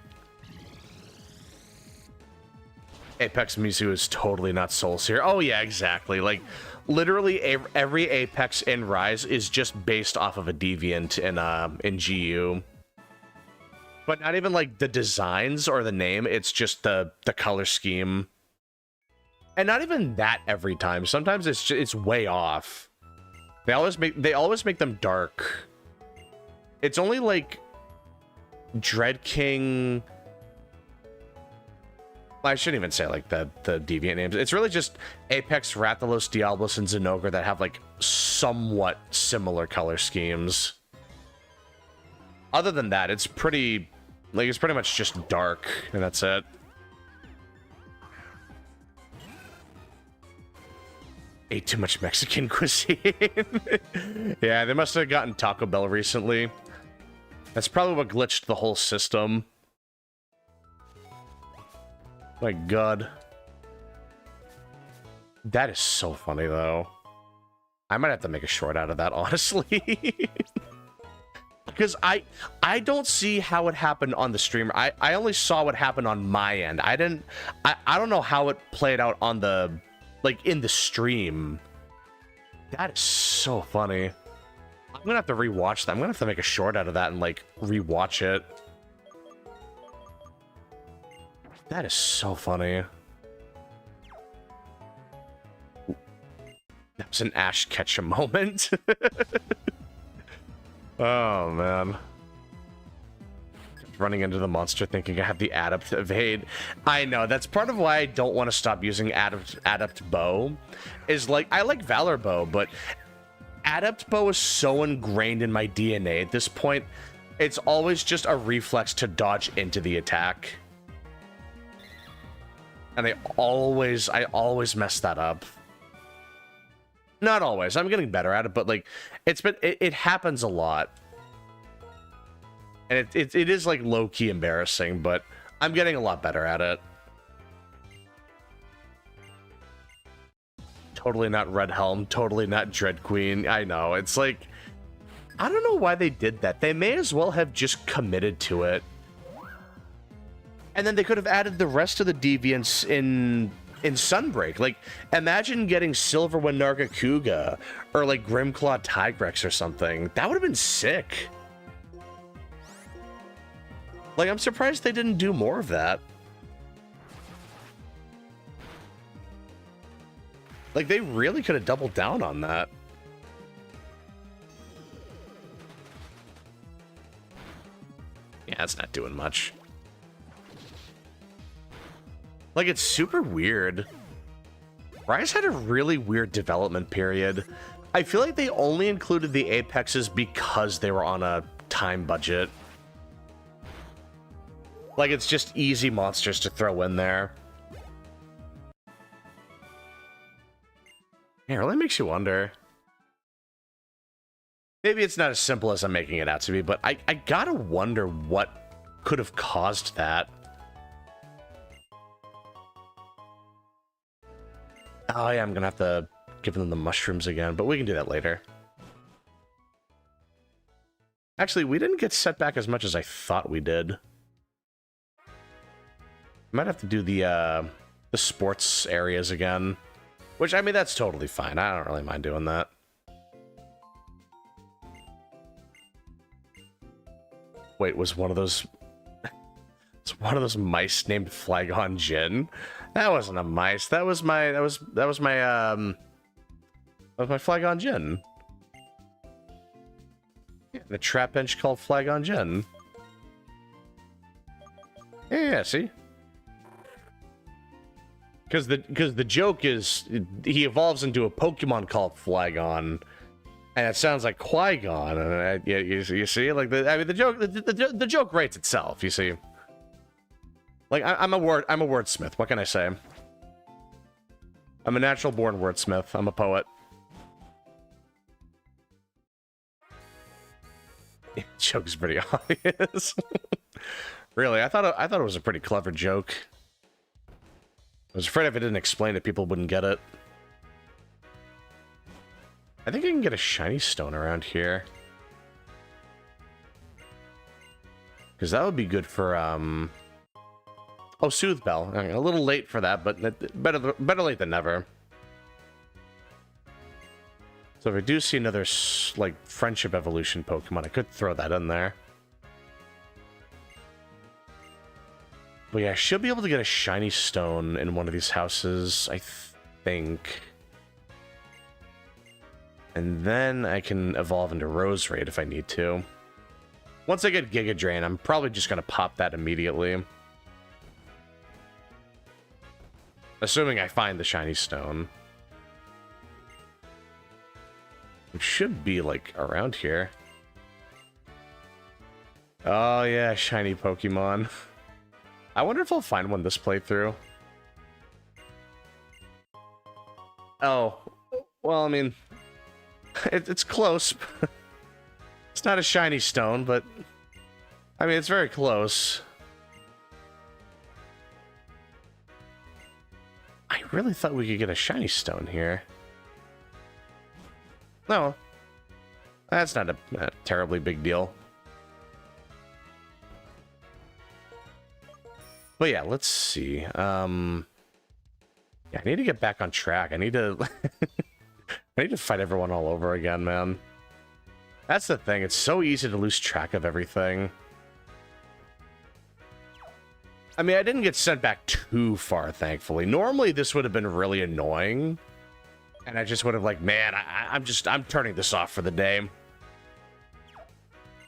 Apex Mizu is totally not Soul Seer. Oh yeah, exactly. Like, literally every Apex in Rise is just based off of a deviant in GU. But not even like the designs or the name, it's just the color scheme. And not even that every time. Sometimes it's way off. They always make them dark. It's only like Dread King. I shouldn't even say like the deviant names. It's really just Apex, Rathalos, Diablos, and Zinogre that have like somewhat similar color schemes. Other than that, it's pretty much just dark, and that's it. Ate too much Mexican cuisine. Yeah, they must have gotten Taco Bell recently. That's probably what glitched the whole system. My god. That is so funny, though. I might have to make a short out of that, honestly. Because I don't see how it happened on the stream. I only saw what happened on my end. I don't know how it played out on the, like, in the stream. That is so funny. I'm gonna have to rewatch that. I'm gonna have to make a short out of that and, like, rewatch it. That is so funny. That was an Ash Ketchum moment. Oh, man. Running into the monster thinking I have the Adept Evade. I know, that's part of why I don't want to stop using Adept Bow. Is like, I like Valor Bow, but Adept Bow is so ingrained in my DNA at this point, it's always just a reflex to dodge into the attack. And I always mess that up. Not always. I'm getting better at it, but like, it happens a lot. And it is like low-key embarrassing, but I'm getting a lot better at it. Totally not Red Helm, totally not Dread Queen. I know, it's like, I don't know why they did that. They may as well have just committed to it. And then they could have added the rest of the deviants in Sunbreak. Like, imagine getting Silverwind Nargacuga or like Grimclaw Tigrex or something. That would have been sick. Like, I'm surprised they didn't do more of that. Like, they really could have doubled down on that. Yeah, it's not doing much. Like, it's super weird. Rise had a really weird development period. I feel like they only included the Apexes because they were on a time budget. Like, it's just easy monsters to throw in there. Yeah, it really makes you wonder. Maybe it's not as simple as I'm making it out to be, but I gotta wonder what could have caused that. Oh yeah, I'm gonna have to give them the mushrooms again, but we can do that later. Actually, we didn't get set back as much as I thought we did. Might have to do the sports areas again. Which, I mean, that's totally fine. I don't really mind doing that. Wait, was one of those... It's one of those mice named Flagon Jin? That wasn't a mice. That was my Flagon Jin. Yeah, the trap bench called Flagon Jin. Yeah, see? Because the joke is he evolves into a Pokemon called Flagon, and it sounds like Qui-Gon. And yeah, you see, like the joke writes itself. You see, like I'm a wordsmith. What can I say? I'm a natural born wordsmith. I'm a poet. Joke's pretty obvious. Really, I thought it was a pretty clever joke. I was afraid if I didn't explain it, people wouldn't get it. I think I can get a shiny stone around here. Because that would be good for, oh, Soothe Bell. A little late for that, but better late than never. So if I do see another, like, Friendship Evolution Pokemon, I could throw that in there. But yeah, I should be able to get a shiny stone in one of these houses, I think. And then I can evolve into Roserade if I need to. Once I get Giga Drain, I'm probably just going to pop that immediately. Assuming I find the shiny stone. It should be, like, around here. Oh yeah, shiny Pokemon. I wonder if I'll find one this playthrough. Oh, well, I mean, it's close. It's not a shiny stone, but I mean, it's very close. I really thought we could get a shiny stone here. No, that's not a terribly big deal. But yeah, let's see. Yeah, I need to get back on track. I need to I need to fight everyone all over again, man. That's the thing. It's so easy to lose track of everything. I mean, I didn't get sent back too far, thankfully. Normally, this would have been really annoying. And I just would have like, man, I'm turning this off for the day.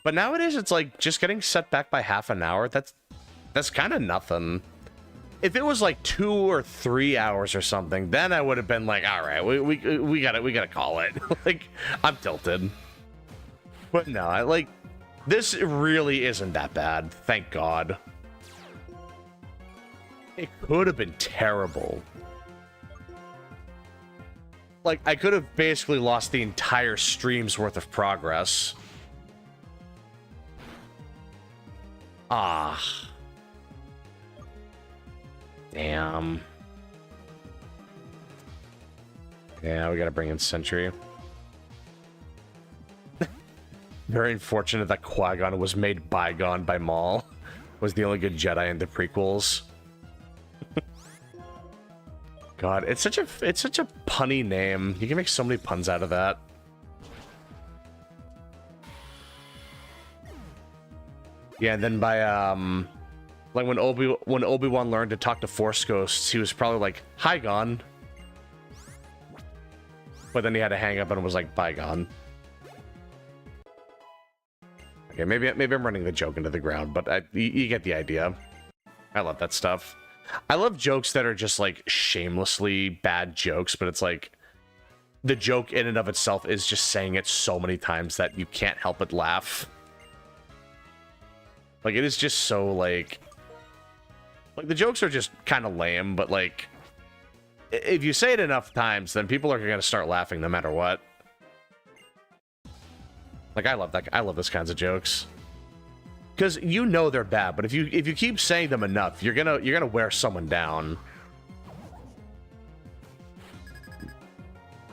But nowadays, it's like, just getting set back by half an hour, that's kind of nothing. If it was like 2 or 3 hours or something, then I would have been like, all right, we gotta call it. Like, I'm tilted. But no, like, this really isn't that bad, thank God. It could have been terrible. Like, I could have basically lost the entire stream's worth of progress. Ah. Damn. Yeah, we gotta bring in Sentry. Very unfortunate that Qui-Gon was made Bygone by Maul. Was the only good Jedi in the prequels. God, it's such a punny name. You can make so many puns out of that. Yeah, and then by like when Obi-Wan learned to talk to Force ghosts, he was probably like, "Hi, Gon." But then he had to hang up and was like, "Bygone." Okay, maybe I'm running the joke into the ground, but you get the idea. I love that stuff. I love jokes that are just like shamelessly bad jokes, but it's like the joke in and of itself is just saying it so many times that you can't help but laugh. Like, it is just so like Like, the jokes are just kind of lame, but, like, if you say it enough times, then people are going to start laughing no matter what. Like, I love that. I love those kinds of jokes. Because you know they're bad, but if you keep saying them enough, you're gonna wear someone down.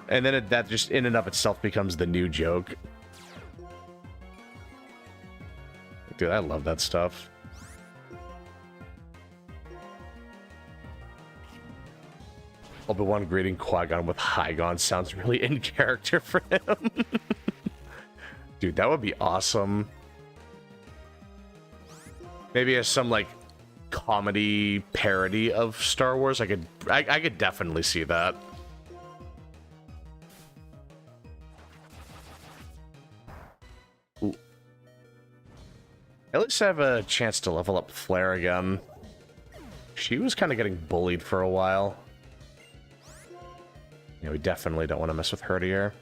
And then that just in and of itself becomes the new joke. Dude, I love that stuff. Obi-Wan greeting Qui-Gon with Hi-Gon sounds really in character for him. Dude, that would be awesome. Maybe as some, like, comedy parody of Star Wars, I could definitely see that. Ooh. At least I have a chance to level up Flare again. She was kind of getting bullied for a while. Yeah, we definitely don't want to mess with her here.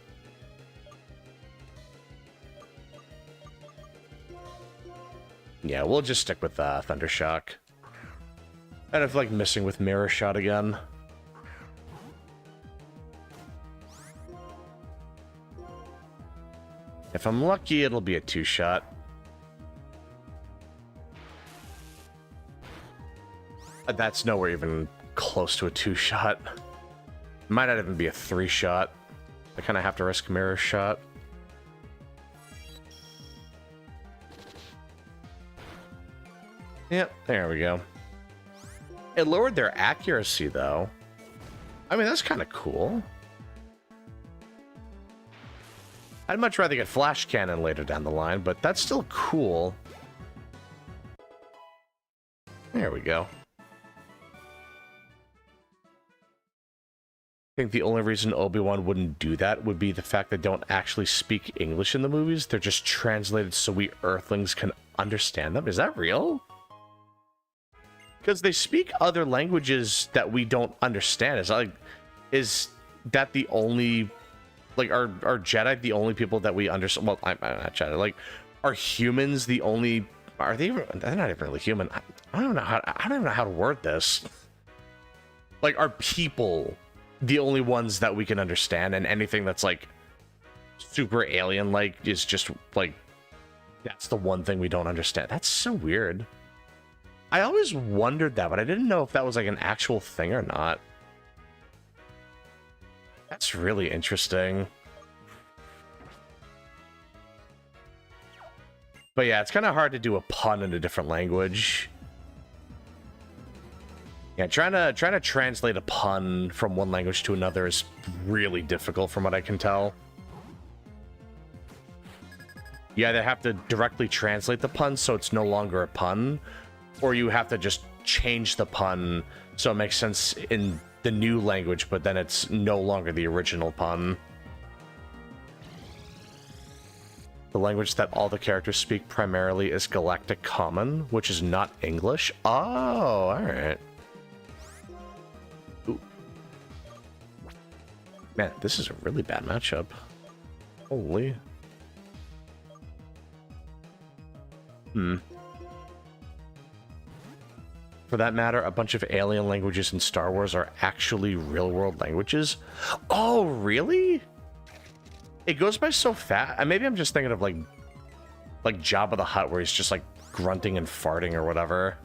Yeah, we'll just stick with Thundershock. And I feel like missing with Mirror Shot again. If I'm lucky, it'll be a 2-shot. That's nowhere even close to a 2-shot. Might not even be a 3-shot. I kind of have to risk Mirror Shot. Yep, there we go. It lowered their accuracy, though. I mean, that's kind of cool. I'd much rather get Flash Cannon later down the line, but that's still cool. There we go. I think the only reason Obi-Wan wouldn't do that would be the fact they don't actually speak English in the movies. They're just translated so we Earthlings can understand them. Is that real? Because they speak other languages that we don't understand. Is that the only, like, are Jedi the only people that we understand? Well, I'm not Jedi. Like, are humans the only? Are they? They're not even really human. I don't know how. I don't even know how to word this. Like, are people the only ones that we can understand, and anything that's like super alien-like is just like that's the one thing we don't understand? That's so weird. I always wondered that, but I didn't know if that was like an actual thing or not. That's really interesting. But yeah, it's kind of hard to do a pun in a different language. Yeah, trying to translate a pun from one language to another is really difficult from what I can tell. You either have to directly translate the pun so it's no longer a pun, or you have to just change the pun so it makes sense in the new language, but then it's no longer the original pun. The language that all the characters speak primarily is Galactic Common, which is not English. Oh, alright. Ooh. Man, this is a really bad matchup. Holy. For that matter, a bunch of alien languages in Star Wars are actually real-world languages. Oh, really? It goes by so fast. Maybe I'm just thinking of like Jabba the Hutt, where he's just like grunting and farting or whatever.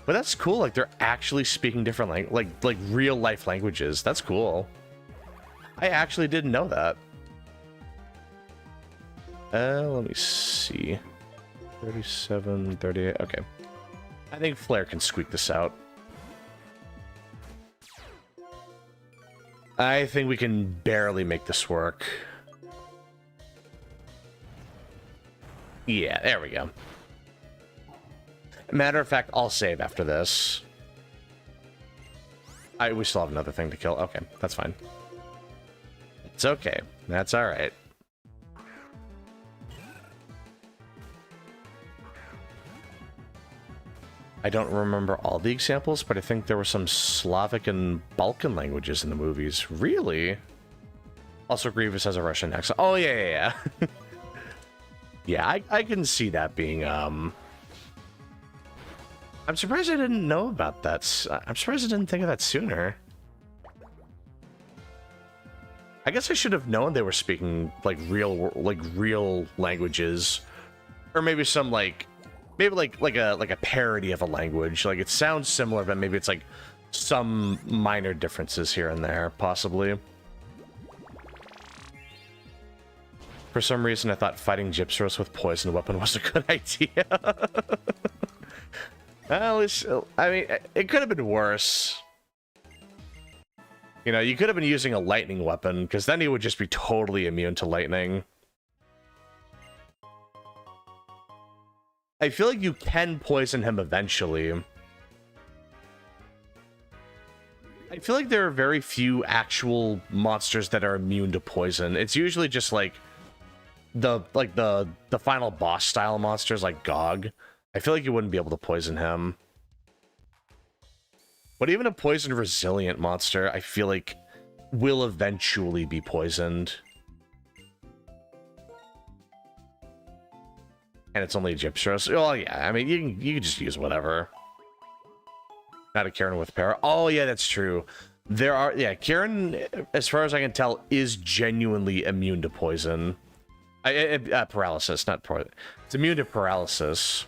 But that's cool. Like they're actually speaking different like real life languages. That's cool. I actually didn't know that. Let me see. 37, 38. Okay. I think Flare can squeak this out. I think we can barely make this work. Yeah, there we go. Matter of fact, I'll save after this. We still have another thing to kill. Okay, that's fine. It's okay. That's all right. I don't remember all the examples, but I think there were some Slavic and Balkan languages in the movies. Really? Also, Grievous has a Russian accent. Oh, yeah. Yeah, I can see that being I'm surprised I didn't know about that. I'm surprised I didn't think of that sooner. I guess I should have known they were speaking like real languages, or maybe some like a parody of a language. Like it sounds similar, but maybe it's like some minor differences here and there, possibly. For some reason, I thought fighting Gypsyros with poison weapon was a good idea. Well, I mean, it could have been worse. You know, you could have been using a lightning weapon, because then he would just be totally immune to lightning. I feel like you can poison him eventually. I feel like there are very few actual monsters that are immune to poison. It's usually just like the final boss style monsters like Gog. I feel like you wouldn't be able to poison him. But even a poison resilient monster, I feel like will eventually be poisoned. And it's only Gypsyros. Well, yeah, I mean, you can just use whatever. Not a Kieran with Para. Oh, yeah, that's true. There are, yeah, Kieran, as far as I can tell, is genuinely immune to poison. Paralysis, not poison. It's immune to paralysis.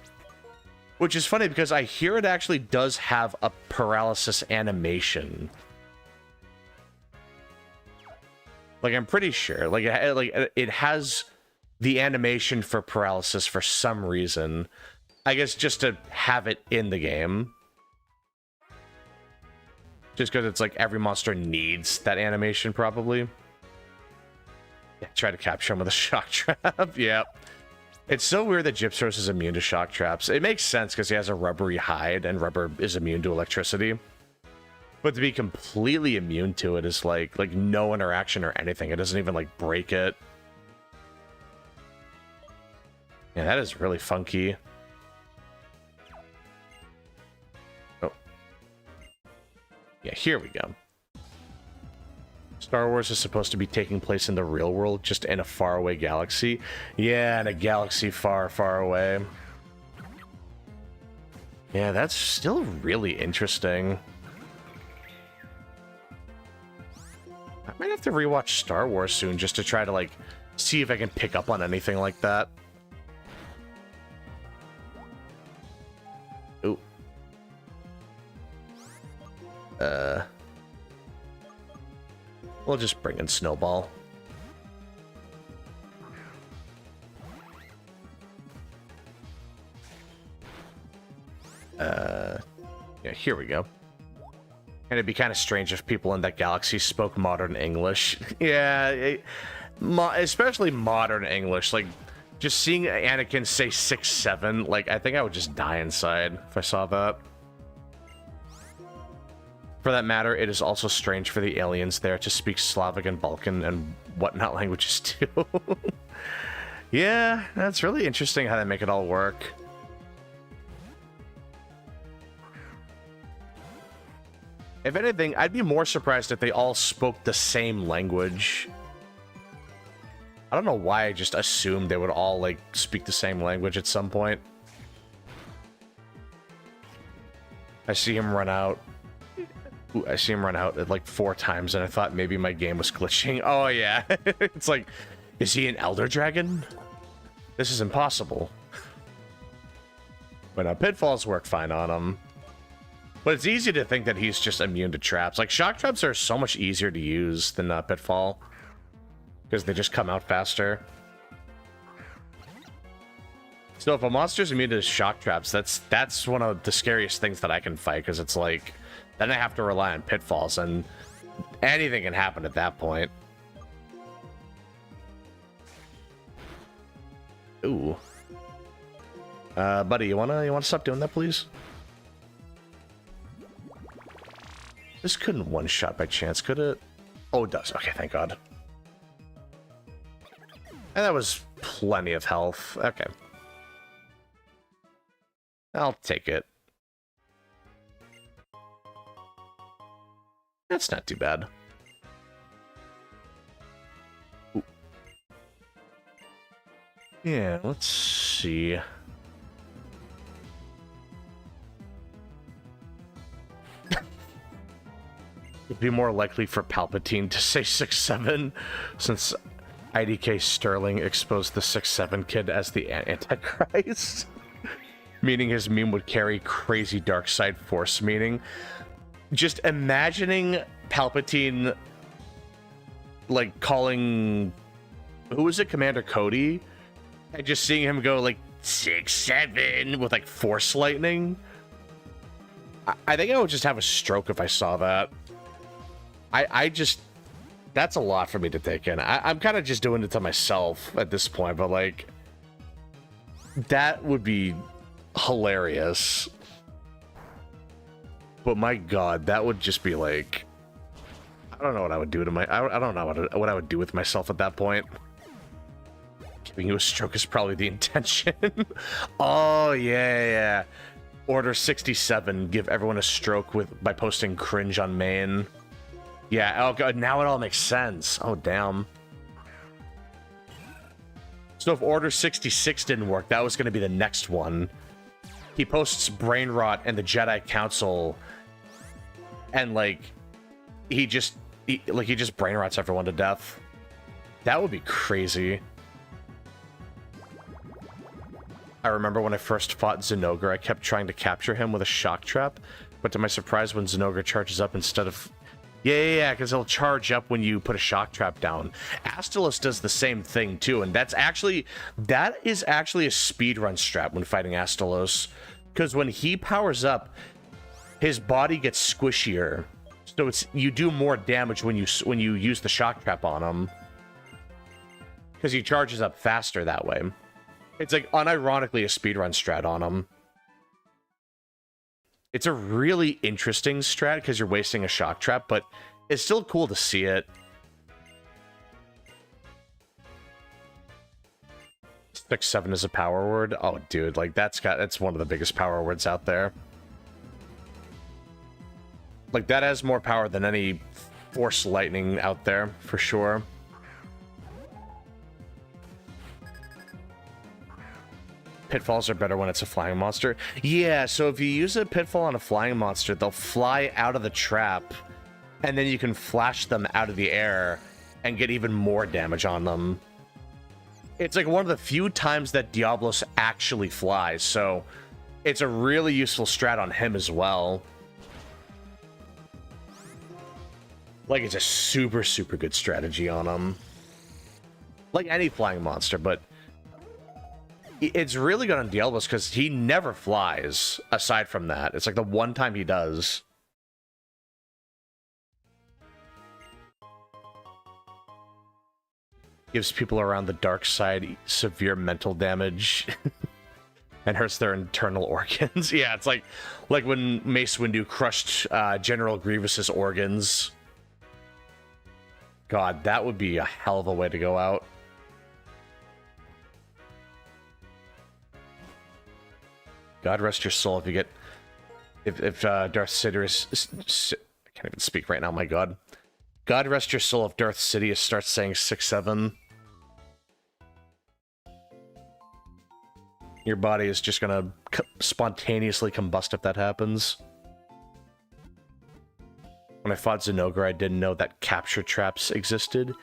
Which is funny because I hear it actually does have a paralysis animation. Like, I'm pretty sure. Like it has the animation for paralysis for some reason. I guess just to have it in the game. Just because it's like every monster needs that animation, probably. Yeah, try to capture him with a shock trap. Yep. It's so weird that Gypsyros is immune to shock traps. It makes sense because he has a rubbery hide and rubber is immune to electricity. But to be completely immune to it is like no interaction or anything. It doesn't even like break it. Yeah, that is really funky. Oh. Yeah, here we go. Star Wars is supposed to be taking place in the real world, just in a faraway galaxy. Yeah, in a galaxy far, far away. Yeah, that's still really interesting. I might have to rewatch Star Wars soon just to try to, like, see if I can pick up on anything like that. Ooh. We'll just bring in Snowball. Yeah, here we go. And it'd be kind of strange if people in that galaxy spoke modern English. Yeah, especially modern English. Like, just seeing Anakin say 6'7", like, I think I would just die inside if I saw that. For that matter, it is also strange for the aliens there to speak Slavic and Balkan and whatnot languages too. Yeah, that's really interesting how they make it all work. If anything, I'd be more surprised if they all spoke the same language. I don't know why I just assumed they would all, like, speak the same language at some point. I see him run out. Ooh, I see him run out like 4 times, and I thought maybe my game was glitching. Oh, yeah. It's like, is he an Elder Dragon? This is impossible. But pitfalls work fine on him. But it's easy to think that he's just immune to traps. Like, shock traps are so much easier to use than pitfall. Because they just come out faster. So if a monster's immune to shock traps, that's one of the scariest things that I can fight, because it's like... Then I have to rely on pitfalls, and anything can happen at that point. Ooh. Buddy, you wanna stop doing that, please? This couldn't one-shot by chance, could it? Oh, it does. Okay, thank God. And that was plenty of health. Okay. I'll take it. That's not too bad. Ooh. Yeah, let's see. It'd be more likely for Palpatine to say 6'7", since IDK Sterling exposed the 6'7" kid as the Antichrist. Meaning his meme would carry crazy dark side force meaning. Just imagining Palpatine, like, calling... Who was it? Commander Cody? And just seeing him go, like, 6'7", with, like, force lightning. I think I would just have a stroke if I saw that. I just... That's a lot for me to take in. I'm kind of just doing it to myself at this point, but, like... That would be hilarious. But my god, that would just be like... I don't know what I would do to my... I don't know what I would do with myself at that point. Giving you a stroke is probably the intention. Oh, yeah. Order 67, give everyone a stroke by posting cringe on main. Yeah, oh god, now it all makes sense. Oh, damn. So if Order 66 didn't work, that was going to be the next one. He posts Brain Rot and the Jedi Council, and, like, he just Brain Rots everyone to death. That would be crazy. I remember when I first fought Zenogre, I kept trying to capture him with a shock trap, but to my surprise, when Zenogre charges up instead of... Yeah, because he'll charge up when you put a shock trap down. Astalos does the same thing, too, and that is actually a speedrun strat when fighting Astalos, because when he powers up, his body gets squishier, so you do more damage when you use the shock trap on him, because he charges up faster that way. It's like unironically a speedrun strat on him. It's a really interesting strat because you're wasting a shock trap, but it's still cool to see it. 6'7" is a power word. Oh, dude, like that's one of the biggest power words out there. Like that has more power than any force lightning out there for sure. Pitfalls are better when it's a flying monster. Yeah, so if you use a pitfall on a flying monster, they'll fly out of the trap, and then you can flash them out of the air and get even more damage on them. It's like one of the few times that Diablos actually flies, so it's a really useful strat on him as well. Like, it's a super, super good strategy on him. Like any flying monster, but... It's really good on Diablos because he never flies aside from that. It's like the one time he does. Gives people around the dark side severe mental damage and hurts their internal organs. Yeah, it's like when Mace Windu crushed General Grievous's organs. God, that would be a hell of a way to go out. God rest your soul if you get... If Darth Sidious... I can't even speak right now, my god. God rest your soul if Darth Sidious starts saying 6'7". Your body is just gonna spontaneously combust if that happens. When I fought Zenogre, I didn't know that capture traps existed.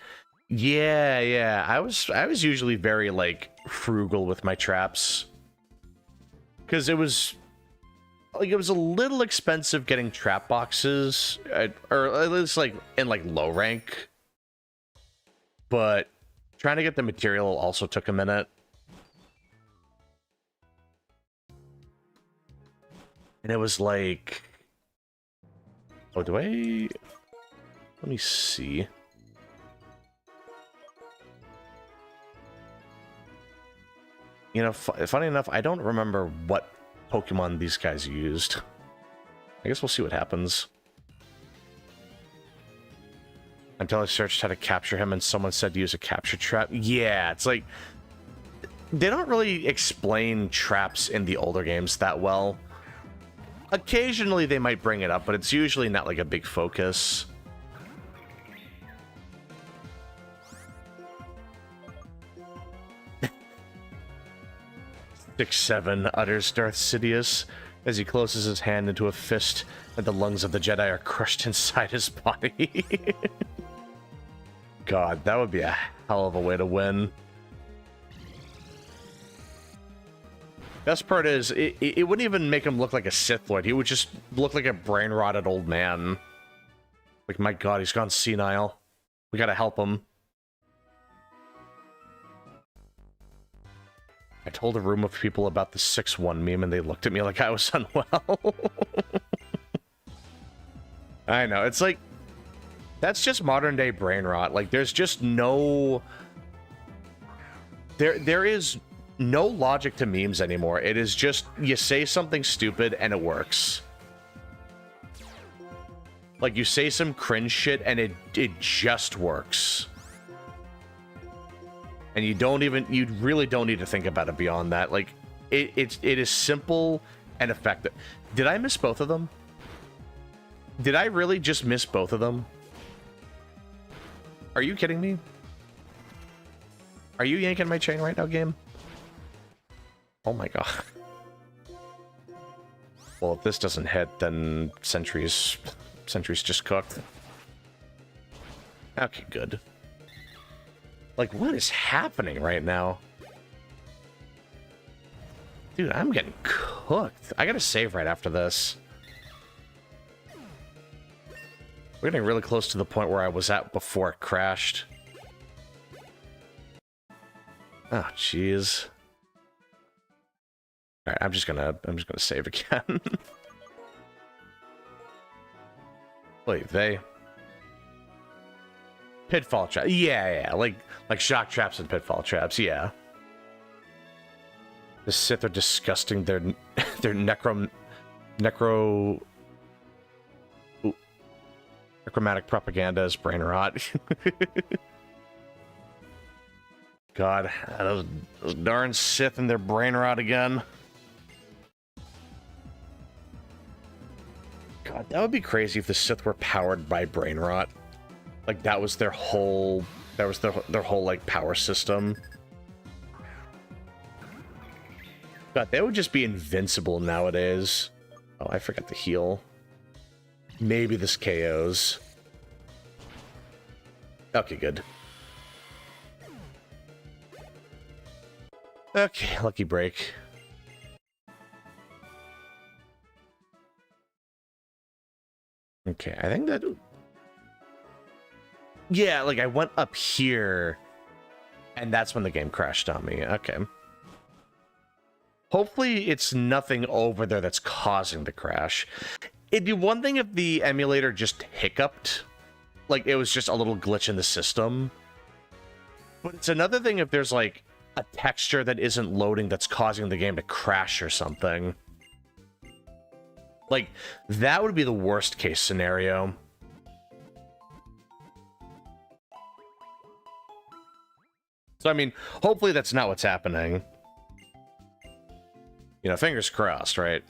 Yeah. I was usually very, like, frugal with my traps. Because it was a little expensive getting trap boxes, or at least like in like low rank. But trying to get the material also took a minute. And it was like, oh, let me see. You know, funny enough, I don't remember what Pokemon these guys used. I guess we'll see what happens. Until I searched how to capture him and someone said to use a capture trap. Yeah, it's like... They don't really explain traps in the older games that well. Occasionally they might bring it up, but it's usually not like a big focus. 6'7", utters Darth Sidious. As he closes his hand into a fist and the lungs of the Jedi are crushed inside his body. God, that would be a hell of a way to win. Best part is, it wouldn't even make him look like a Sith Lord. He would just look like a brain-rotted old man. Like, my God, he's gone senile. We gotta help him. I told a room of people about the 6-1 meme, and they looked at me like I was unwell. I know, it's like... That's just modern-day brain rot. Like, there's just no... There is no logic to memes anymore. It is just, you say something stupid, and it works. Like, you say some cringe shit, and it just works. And you really don't need to think about it beyond that. Like, it is simple and effective. Did I miss both of them? Did I really just miss both of them? Are you kidding me? Are you yanking my chain right now, game? Oh my God. Well, if this doesn't hit, then Sentry's just cooked. Okay, good. Like, what is happening right now? Dude, I'm getting cooked. I gotta save right after this. We're getting really close to the point where I was at before it crashed. Oh, jeez. Alright, I'm just gonna save again. Wait, they... Pitfall trap. Yeah, like shock traps and pitfall traps, yeah. The Sith are disgusting. Their necromantic propaganda is brain rot. God, those darn Sith and their brain rot again. God, that would be crazy if the Sith were powered by brain rot. Like, that was their whole... That was their whole, like, power system. God, they would just be invincible nowadays. Oh, I forgot to heal. Maybe this KOs. Okay, good. Okay, lucky break. Okay, I think that... Yeah, like, I went up here, and that's when the game crashed on me. Okay. Hopefully it's nothing over there that's causing the crash. It'd be one thing if the emulator just hiccuped. Like, it was just a little glitch in the system. But it's another thing if there's, like, a texture that isn't loading that's causing the game to crash or something. Like, that would be the worst case scenario. So, I mean, hopefully that's not what's happening. You know, fingers crossed, right?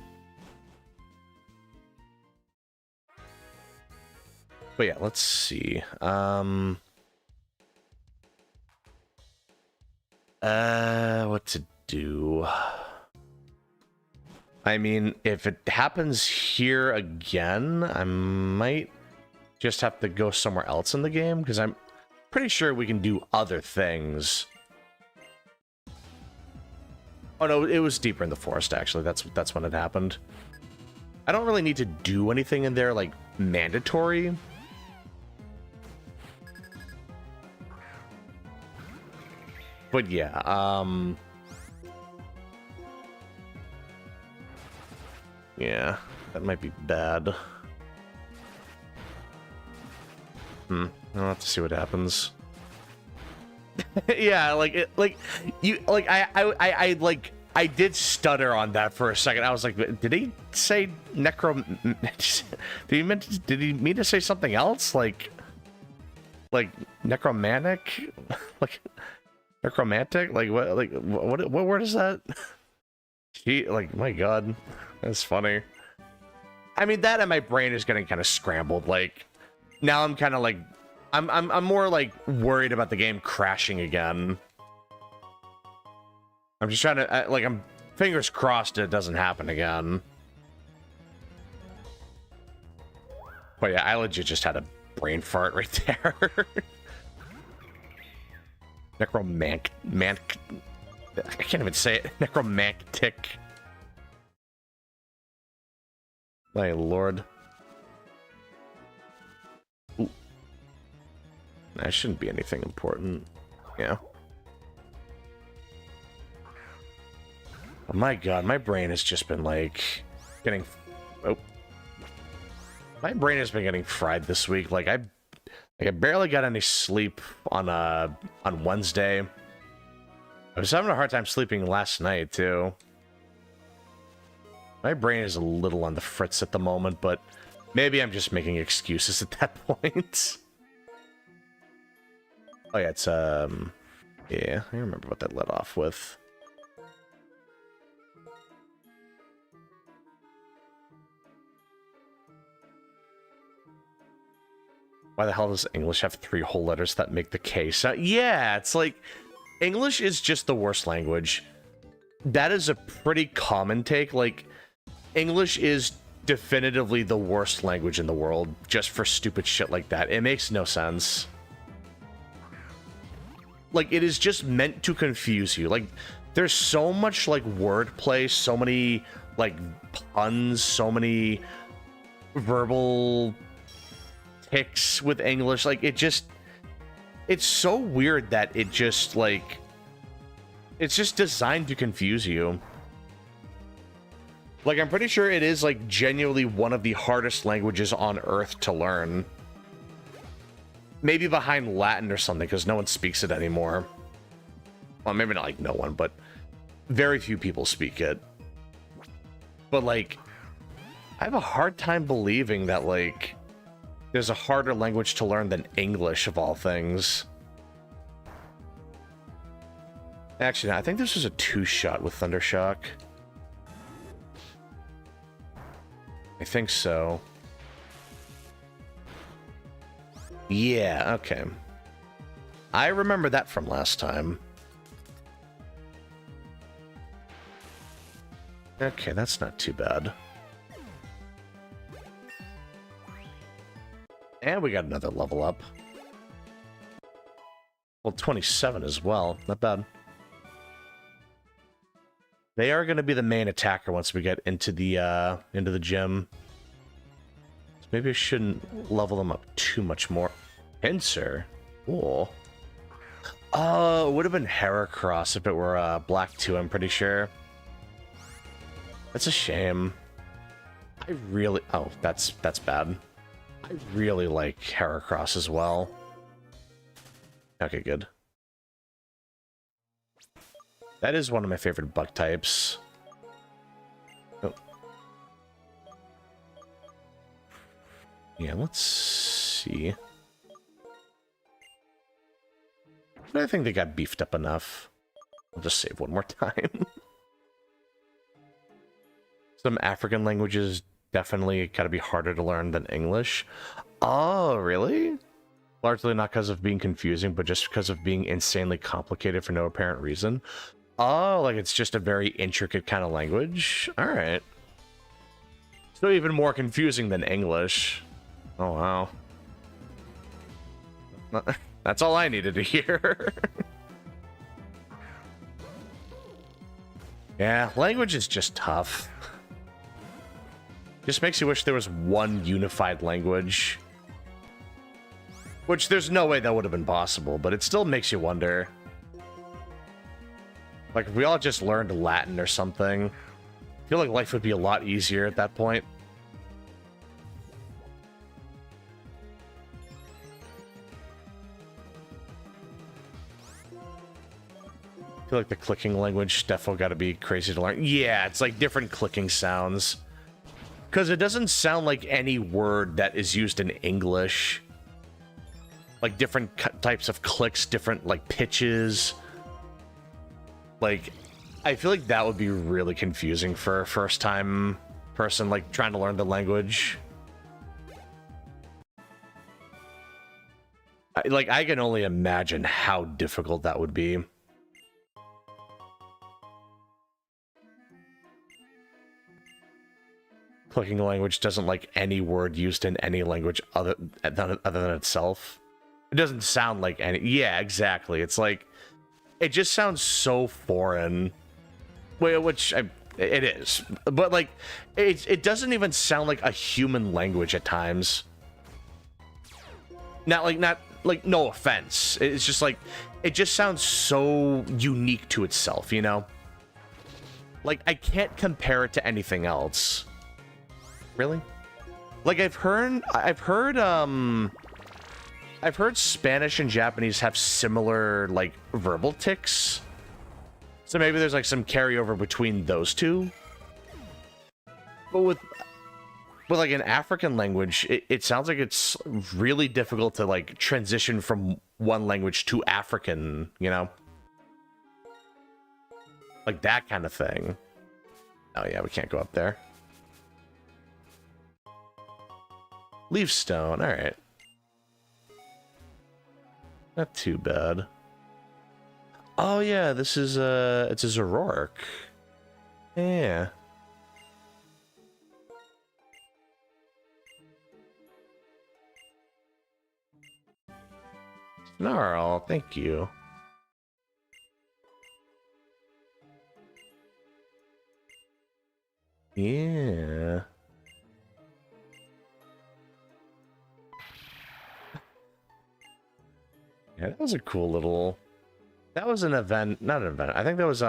But yeah, let's see. What to do? I mean, if it happens here again, I might just have to go somewhere else in the game, because I'm pretty sure we can do other things. Oh no, it was deeper in the forest, actually. That's when it happened. I don't really need to do anything in there, like, mandatory. But yeah, yeah, that might be bad. I'll have to see what happens. Yeah, I did stutter on that for a second. I was like, did he say did he mean to say something else? Like necromantic? Like necromantic? Like what word is that? Like, my God, that's funny. I mean, that and my brain is getting kind of scrambled. Like, now I'm kind of like, I'm more like worried about the game crashing again. I'm just trying to, I'm fingers crossed it doesn't happen again. Oh yeah, I legit just had a brain fart right there. Necromantic. I can't even say it. Necromantic. My lord. Ooh. That shouldn't be anything important. Yeah. Oh my god, my brain has just been like getting. Oh. My brain has been getting fried this week. Like I barely got any sleep on Wednesday. I was having a hard time sleeping last night too. My brain is a little on the fritz at the moment, but maybe I'm just making excuses at that point. Oh yeah, it's yeah, I remember what that led off with. Why the hell does English have 3 whole letters that make the K sound? Yeah, it's like English is just the worst language. That is a pretty common take. Like, English is definitively the worst language in the world just for stupid shit like that. It makes no sense. Like, it is just meant to confuse you. Like, there's so much, like, wordplay, so many, like, puns, so many verbal ticks with English. Like, it just... It's so weird that it just, like... It's just designed to confuse you. Like, I'm pretty sure it is, like, genuinely one of the hardest languages on Earth to learn. Maybe behind Latin or something, because no one speaks it anymore. Well, maybe not, like, no one, but very few people speak it. But, like, I have a hard time believing that, like, there's a harder language to learn than English, of all things. Actually, no, I think this was a 2-shot with Thundershock. I think so. Yeah, okay. I remember that from last time. Okay, that's not too bad. And we got another level up. Well, 27 as well. Not bad. They are going to be the main attacker once we get into the gym. So maybe I shouldn't level them up too much more. Pincer? Cool. It would have been Heracross if it were Black 2, I'm pretty sure. That's a shame. I really... Oh, that's bad. I really like Heracross as well. Okay, good. That is one of my favorite bug types. Oh. Yeah, let's see. But I think they got beefed up enough. I'll just save one more time. Some African languages definitely gotta be harder to learn than English. Oh, really? Largely not because of being confusing, but just because of being insanely complicated for no apparent reason. Oh, like it's just a very intricate kind of language? Alright. So even more confusing than English. Oh, wow. That's all I needed to hear. Yeah, language is just tough. Just makes you wish there was one unified language. Which there's no way that would have been possible, but it still makes you wonder. Like, if we all just learned Latin or something, I feel like life would be a lot easier at that point. I feel like the clicking language definitely got to be crazy to learn. Yeah, it's like different clicking sounds. Because it doesn't sound like any word that is used in English. Like, different types of clicks, different, like, pitches. Like, I feel like that would be really confusing for a first-time person, like, trying to learn the language. I can only imagine how difficult that would be. clicking language doesn't like any word used in any language other than itself. It doesn't sound like any. Yeah, exactly. It's like it just sounds so foreign. Which it is, but like it doesn't even sound like a human language at times. Not like no offense. It's just like it just sounds so unique to itself, you know? Like I can't compare it to anything else. Really? Like I've heard Spanish and Japanese have similar like verbal tics. So maybe there's like some carryover between those two. But with like an African language, it sounds like it's really difficult to like transition from one language to African, you know? Like that kind of thing. Oh yeah, we can't go up there. Leaf stone, alright. Not too bad. Oh yeah, this is it's a Zoroark. Yeah. Snarl, thank you. Yeah. Yeah, that was a cool little... That was an event, not an event. I think that was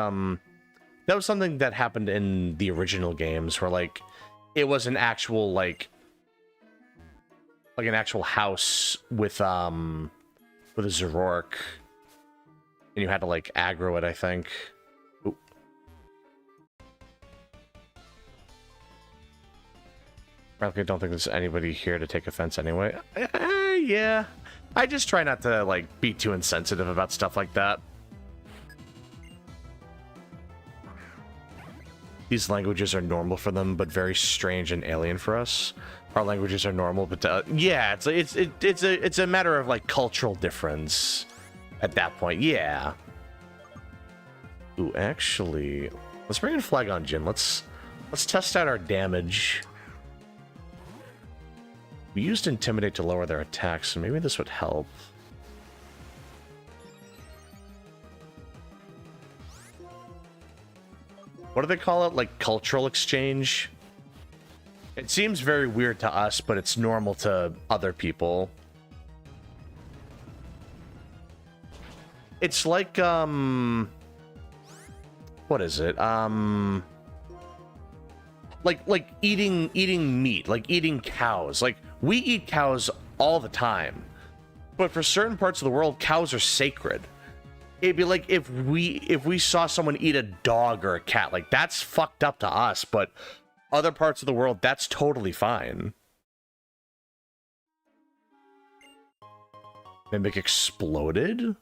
something that happened in the original games where like it was an actual like an actual house with a Zoroark, and you had to like aggro it, I think. Oop. I don't think there's anybody here to take offense anyway. Yeah. I just try not to like be too insensitive about stuff like that. These languages are normal for them, but very strange and alien for us. Our languages are normal, but yeah, it's a matter of like cultural difference at that point. Yeah. Ooh, actually, let's bring in Flagon Jin. Let's test out our damage. We used Intimidate to lower their attacks, so maybe this would help. What do they call it? Like cultural exchange? It seems very weird to us, but it's normal to other people. It's like, what is it? Like eating meat, like eating cows. Like, we eat cows all the time. But for certain parts of the world, cows are sacred. It'd be like if we saw someone eat a dog or a cat, like that's fucked up to us, but other parts of the world, that's totally fine. Mimic exploded?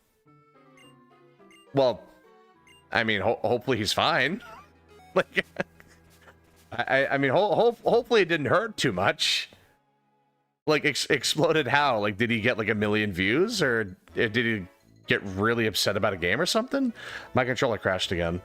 Well, I mean, hopefully he's fine. Like, I mean, hopefully it didn't hurt too much. Like, exploded how? Like, did he get like 1 million views, or did he get really upset about a game or something? My controller crashed again.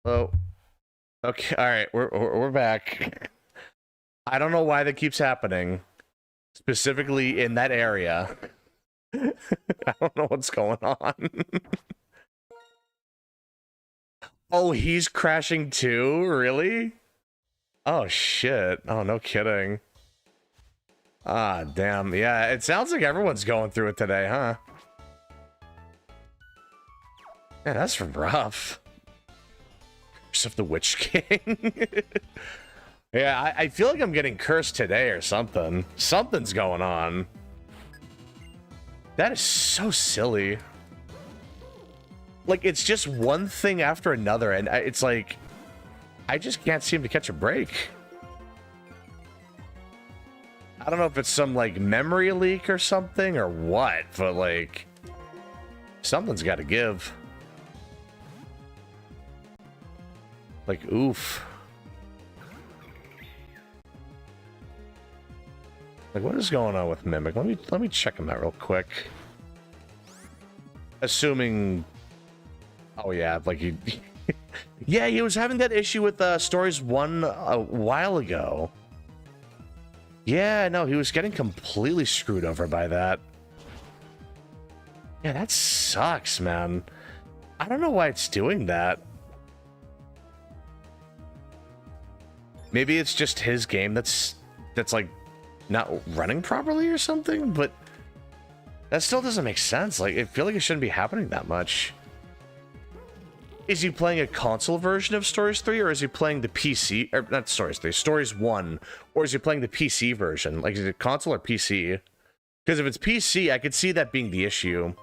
Oh, okay, all right, we're back. I don't know why that keeps happening, specifically in that area. I don't know what's going on. Oh, he's crashing too? Really? Oh, shit. Oh, no kidding. Ah, damn. Yeah, it sounds like everyone's going through it today, huh? Yeah, that's rough. Curse of the Witch King. Yeah, I feel like I'm getting cursed today or something. Something's going on. That is so silly. Like, it's just one thing after another, and it's like, I just can't seem to catch a break. I don't know if it's some, like, memory leak or something or what, but, like, something's got to give. Like, oof. Like, what is going on with Mimic? Let me check him out real quick. Assuming... Oh, yeah, like, he... yeah, he was having that issue with Stories 1 a while ago. Yeah, no, he was getting completely screwed over by that. Yeah, that sucks, man. I don't know why it's doing that. Maybe it's just his game that's like not running properly or something, but that still doesn't make sense. Like, I feel like it shouldn't be happening that much. Is he playing a console version of Stories 3, or is he playing the PC, or not Stories 3, Stories 1, or is he playing the PC version? Like, is it console or PC? Because if it's PC, I could see that being the issue.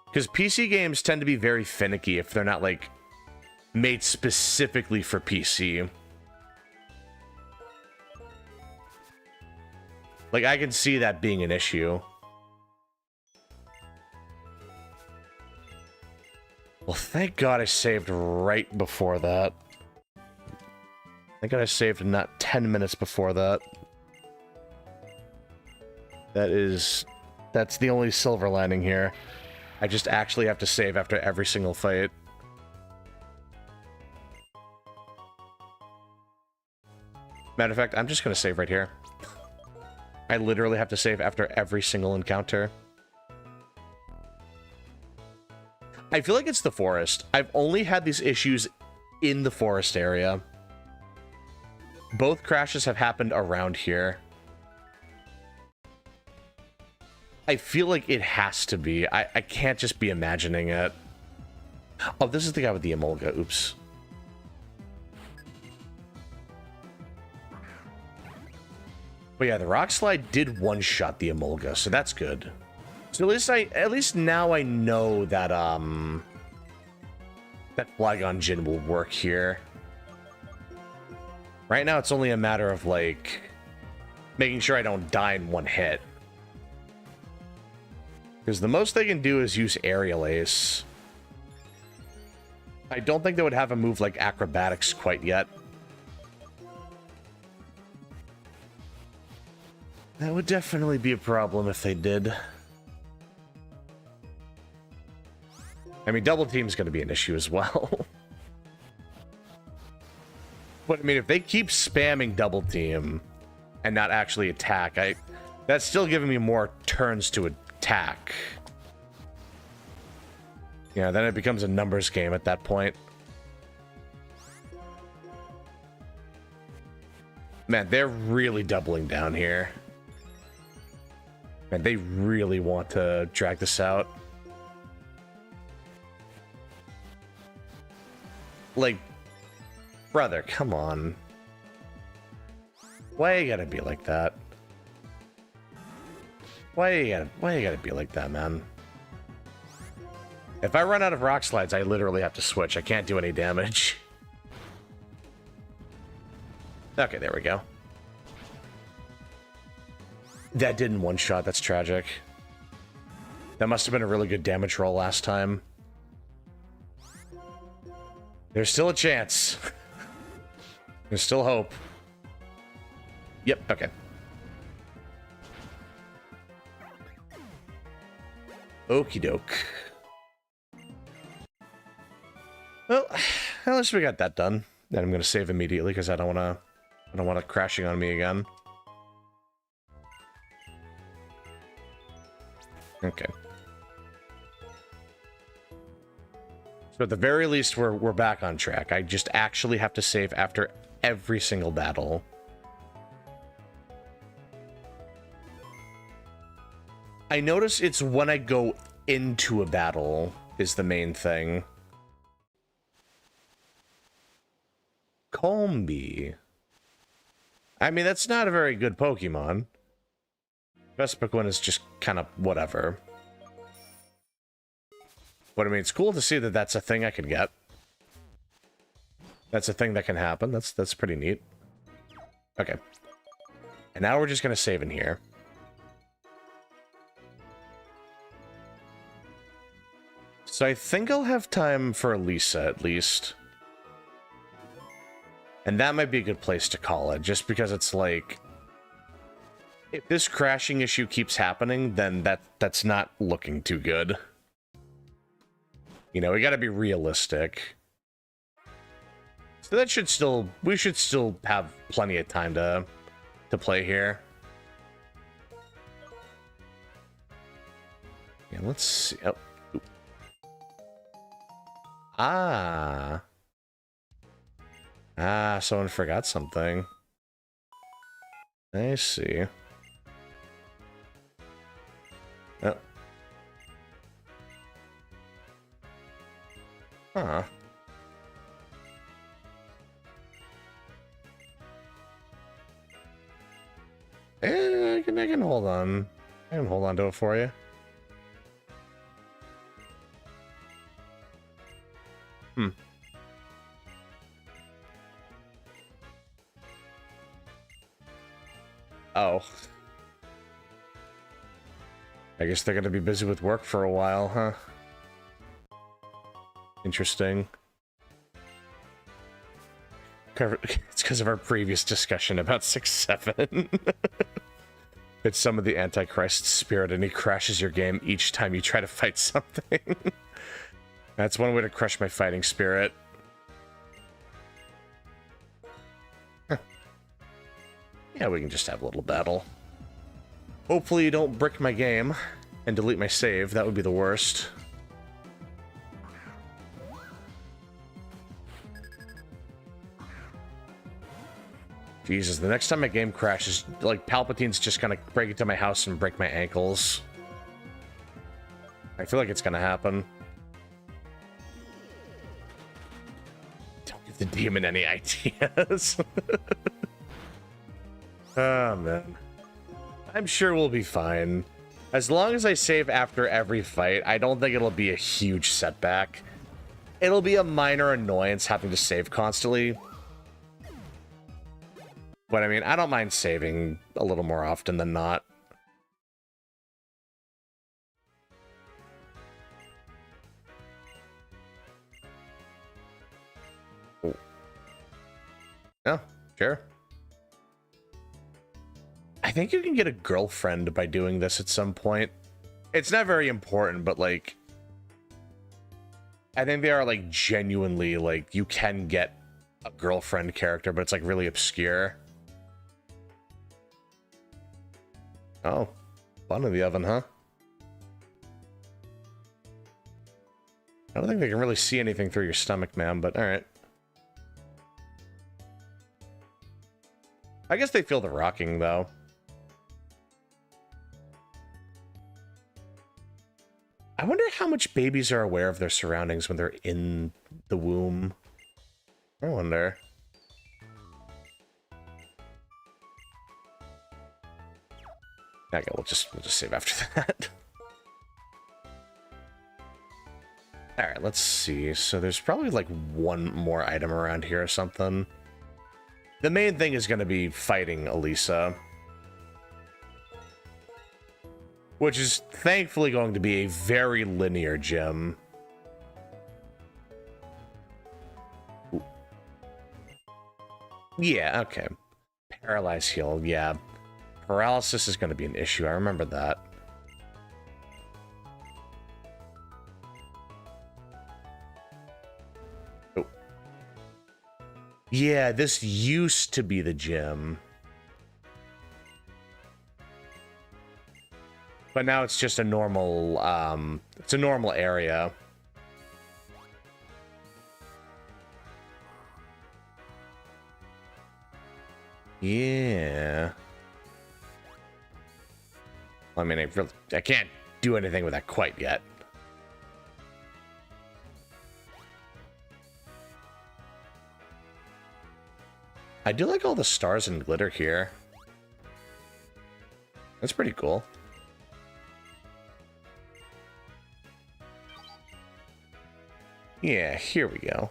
Because PC games tend to be very finicky if they're not, like, made specifically for PC. Like, I can see that being an issue. Well, thank God I saved right before that. Thank God I saved not 10 minutes before that. That's the only silver lining here. I just actually have to save after every single fight. Matter of fact, I'm just going to save right here. I literally have to save after every single encounter. I feel like it's the forest. I've only had these issues in the forest area. Both crashes have happened around here. I feel like it has to be. I can't just be imagining it. Oh, this is the guy with the Emolga. Oops. But yeah, the rock slide did one-shot the Emolga, so that's good. So at least now I know that that Flygon Jin will work here. Right now it's only a matter of like making sure I don't die in one hit. Because the most they can do is use Aerial Ace. I don't think they would have a move like Acrobatics quite yet. That would definitely be a problem if they did. I mean, double team's going to be an issue as well. But I mean, if they keep spamming double team and not actually attack, that's still giving me more turns to attack. Yeah, then it becomes a numbers game at that point. Man, they're really doubling down here. Man, they really want to drag this out. Like, brother, come on. Why you gotta be like that? Why you gotta be like that, man? If I run out of rock slides, I literally have to switch. I can't do any damage. Okay, there we go. That didn't one-shot. That's tragic. That must have been a really good damage roll last time. There's still a chance. There's still hope. Yep, okay. Okie doke. Well, at least we got that done. Then I'm gonna save immediately because I don't want it crashing on me again. Okay. So at the very least, we're back on track. I just actually have to save after every single battle. I notice it's when I go into a battle is the main thing. Combi. I mean, that's not a very good Pokemon. Vespiquen is just kind of whatever. But I mean, it's cool to see that that's a thing I can get. That's a thing that can happen. That's pretty neat. Okay. And now we're just going to save in here. So I think I'll have time for Lisa, at least. And that might be a good place to call it, just because it's like... if this crashing issue keeps happening, then that's not looking too good. You know, we gotta be realistic. So that should still... we should still have plenty of time to play here. Yeah, let's see... oh. Ah. Ah, someone forgot something. I see. Oh. Huh. I can hold on. I can hold on to it for you. Hmm. Oh. I guess they're gonna be busy with work for a while, huh? Interesting. It's because of our previous discussion about 6-7. It's some of the Antichrist spirit, and he crashes your game each time you try to fight something. That's one way to crush my fighting spirit. Huh. Yeah, we can just have a little battle. Hopefully you don't brick my game and delete my save. That would be the worst. Jesus, the next time my game crashes, like, Palpatine's just gonna break into my house and break my ankles. I feel like it's gonna happen. Don't give the demon any ideas. Oh, man. I'm sure we'll be fine. As long as I save after every fight, I don't think it'll be a huge setback. It'll be a minor annoyance having to save constantly. But I mean, I don't mind saving a little more often than not. Oh, yeah, sure. I think you can get a girlfriend by doing this at some point. It's not very important, but like... I think they are like genuinely like, you can get a girlfriend character, but it's like really obscure. Oh, bun in the oven, huh? I don't think they can really see anything through your stomach, man, but alright. I guess they feel the rocking, though. I wonder how much babies are aware of their surroundings when they're in the womb. I wonder. Okay, we'll just save after that. Alright, let's see. So there's probably like one more item around here or something. The main thing is going to be fighting Elisa. Which is thankfully going to be a very linear gym. Ooh. Yeah, okay. Paralyze heal, yeah. Paralysis is going to be an issue, I remember that. Oh. Yeah, this used to be the gym. But now it's just a normal, it's a normal area. Yeah. I mean, I can't do anything with that quite yet. I do like all the stars and glitter here. That's pretty cool. Yeah, here we go.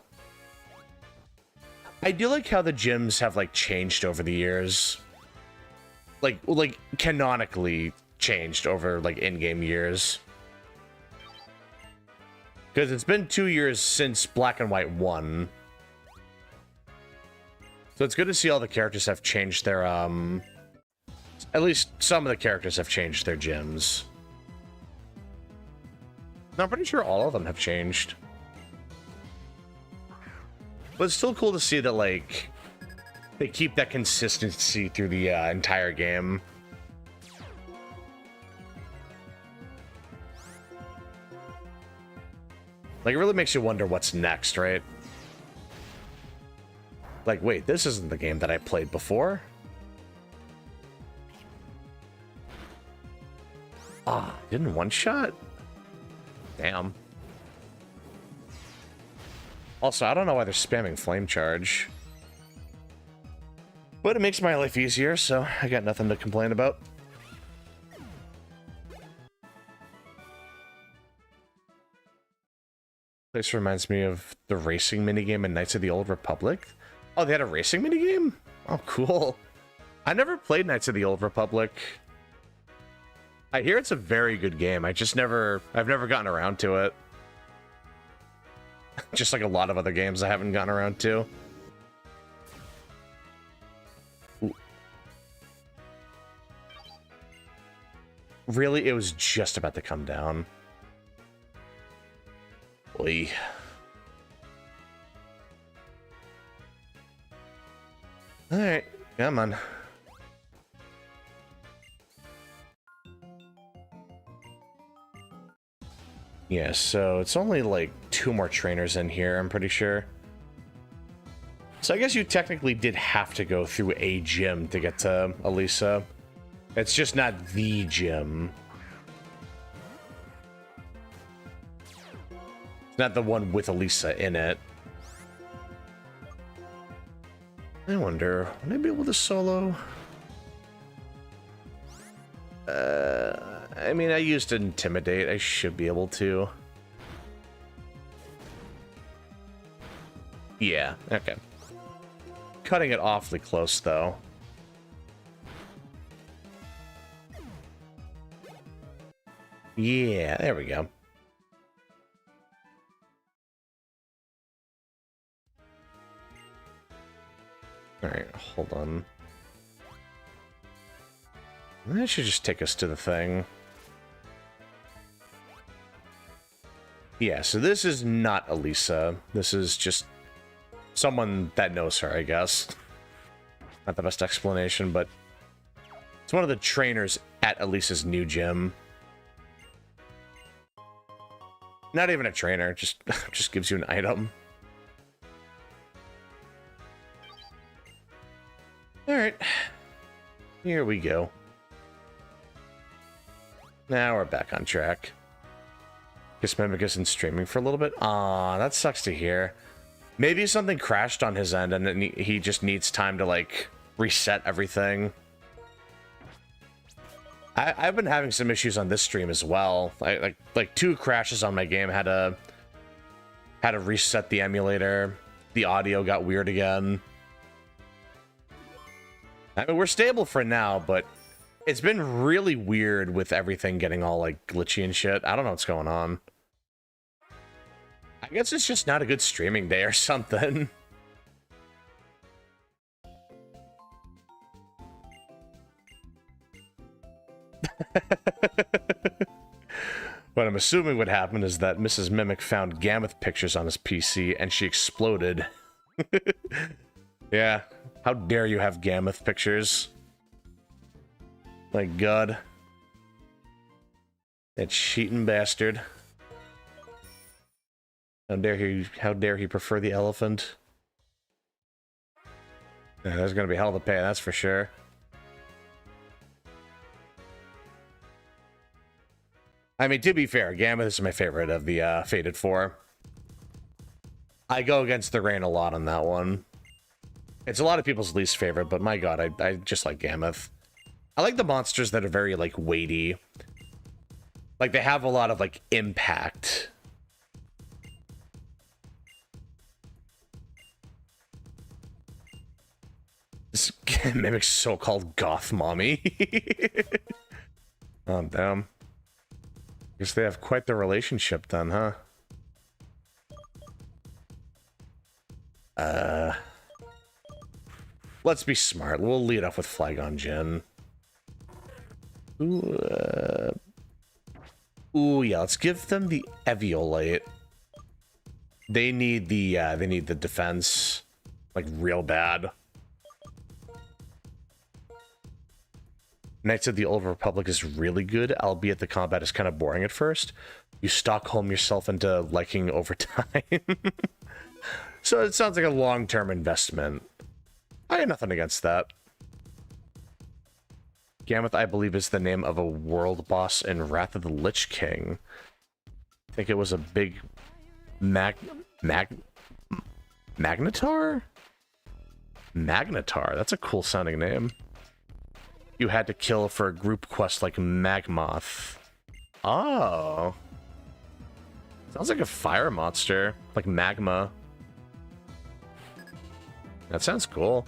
I do like how the gyms have, like, changed over the years. Like canonically changed over, like, in-game years. Because it's been 2 years since Black and White 1. So it's good to see all the characters have changed their, at least some of the characters have changed their gyms. No, I'm pretty sure all of them have changed. But it's still cool to see that, like, they keep that consistency through the entire game. Like, it really makes you wonder what's next, right? Like, wait, this isn't the game that I played before. Ah, didn't one shot? Damn. Also, I don't know why they're spamming Flame Charge. But it makes my life easier, so I got nothing to complain about. This reminds me of the racing minigame in Knights of the Old Republic. Oh, they had a racing minigame? Oh, cool. I never played Knights of the Old Republic. I hear it's a very good game. I've never gotten around to it. Just like a lot of other games I haven't gotten around to. Ooh. Really? It was just about to come down. Oy. Alright, come on. Yeah, so it's only like 2 more trainers in here, I'm pretty sure. So I guess you technically did have to go through a gym to get to Elisa. It's just not the gym. It's not the one with Elisa in it. I wonder, would I be able to solo? I mean, I used Intimidate. I should be able to. Yeah, okay. Cutting it awfully close, though. Yeah, there we go. Alright, hold on. That should just take us to the thing. Yeah, so this is not Elisa. This is just someone that knows her, I guess. Not the best explanation, but it's one of the trainers at Elisa's new gym. Not even a trainer, just gives you an item. Alright. Here we go. Now we're back on track. Guess Mimic isn't streaming for a little bit. Aw, that sucks to hear. Maybe something crashed on his end and he just needs time to, like, reset everything. I've been having some issues on this stream as well. Like 2 crashes on my game. Had to reset the emulator. The audio got weird again. I mean, we're stable for now, but it's been really weird with everything getting all, like, glitchy and shit. I don't know what's going on. I guess it's just not a good streaming day or something. What I'm assuming what happened is that Mrs. Mimic found Gammoth pictures on his PC and she exploded. Yeah, how dare you have Gammoth pictures? My god. That cheating bastard. How dare he prefer the elephant? Yeah, there's gonna be hell to pay, that's for sure. I mean, to be fair, Gammoth is my favorite of the Fated 4. I go against the grain a lot on that one. It's a lot of people's least favorite, but my god, I just like Gammoth. I like the monsters that are very, like, weighty. Like, they have a lot of, like, impact. Mimic's so-called goth mommy. Oh, damn. Guess they have quite the relationship then, huh? Let's be smart. We'll lead off with Flygon Jin. Ooh, yeah, let's give them the Eviolite. They need the defense, like, real bad. Knights of the Old Republic is really good, albeit the combat is kind of boring at first. You Stockholm yourself into liking over time. So it sounds like a long-term investment. I have nothing against that. Gammoth, I believe, is the name of a world boss in Wrath of the Lich King. I think it was a big Magnetar? Magnetar, that's a cool sounding name. You had to kill for a group quest like Magmoth. Oh. Sounds like a fire monster, like magma. That sounds cool.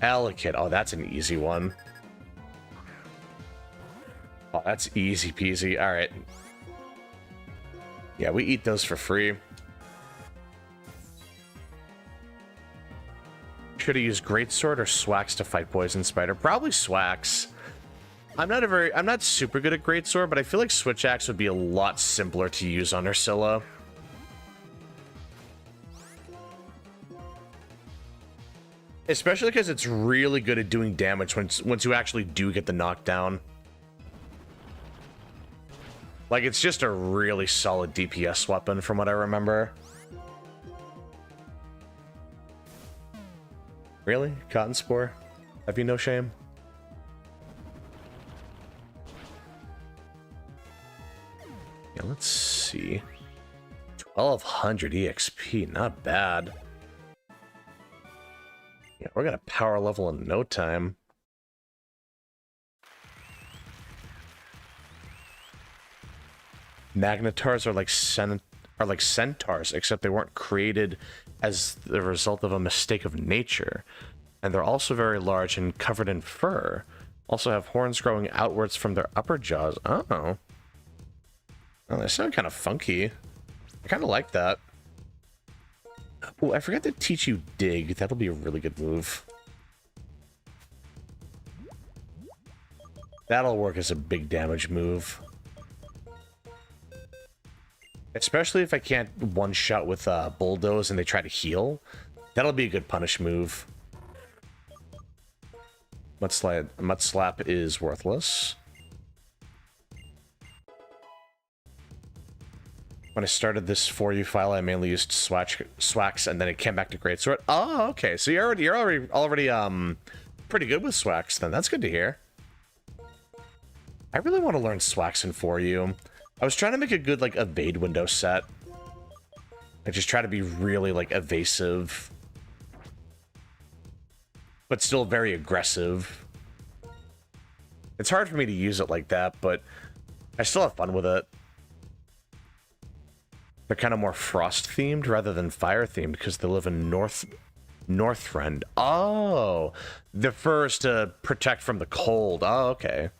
Ellicott, oh, that's an easy one. Oh, that's easy peasy. All right. Yeah, we eat those for free. Should have used Greatsword or Swax to fight Poison Spider? Probably Swax. I'm not super good at Greatsword, but I feel like Switch Axe would be a lot simpler to use on Ursula. Especially because it's really good at doing damage once you actually do get the knockdown. Like, it's just a really solid DPS weapon from what I remember. Really? Cotton Spore? Have you no shame? Yeah, let's see. 1200 EXP, not bad. Yeah, we're gonna power level in no time. Magnetars are like centaurs, except they weren't created as the result of a mistake of nature. And they're also very large and covered in fur. Also have horns growing outwards from their upper jaws. Oh. Oh, they sound kind of funky. I kind of like that. Oh, I forgot to teach you Dig. That'll be a really good move. That'll work as a big damage move. Especially if I can't one-shot with Bulldoze and they try to heal. That'll be a good punish move. Mud Slap is worthless. When I started this For You file, I mainly used Swax, and then it came back to Greatsword. Oh, okay. So you're already pretty good with Swax, then. That's good to hear. I really want to learn Swax in For You. I was trying to make a good, like, evade window set. I just try to be really, like, evasive. But still very aggressive. It's hard for me to use it like that, but I still have fun with it. They're kind of more frost-themed rather than fire-themed because they live in Northrend. Oh! The fur is to protect from the cold. Oh, okay.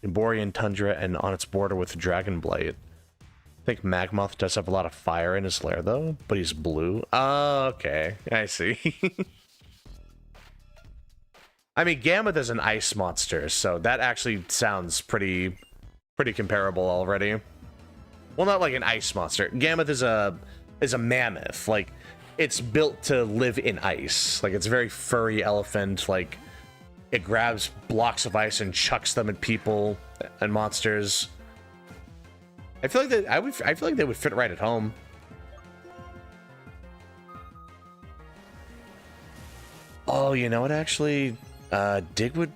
In Borean Tundra and on its border with Dragonblight. I think Magmoth does have a lot of fire in his lair, though, but he's blue. Oh, okay. I see. I mean, Gammoth is an ice monster, so that actually sounds pretty comparable already. Well, not like an ice monster. Gammoth is a mammoth. Like, it's built to live in ice. Like, it's a very furry elephant. Like, it grabs blocks of ice and chucks them at people and monsters. I feel like I feel like they would fit right at home. Oh, you know what? Actually, Dig would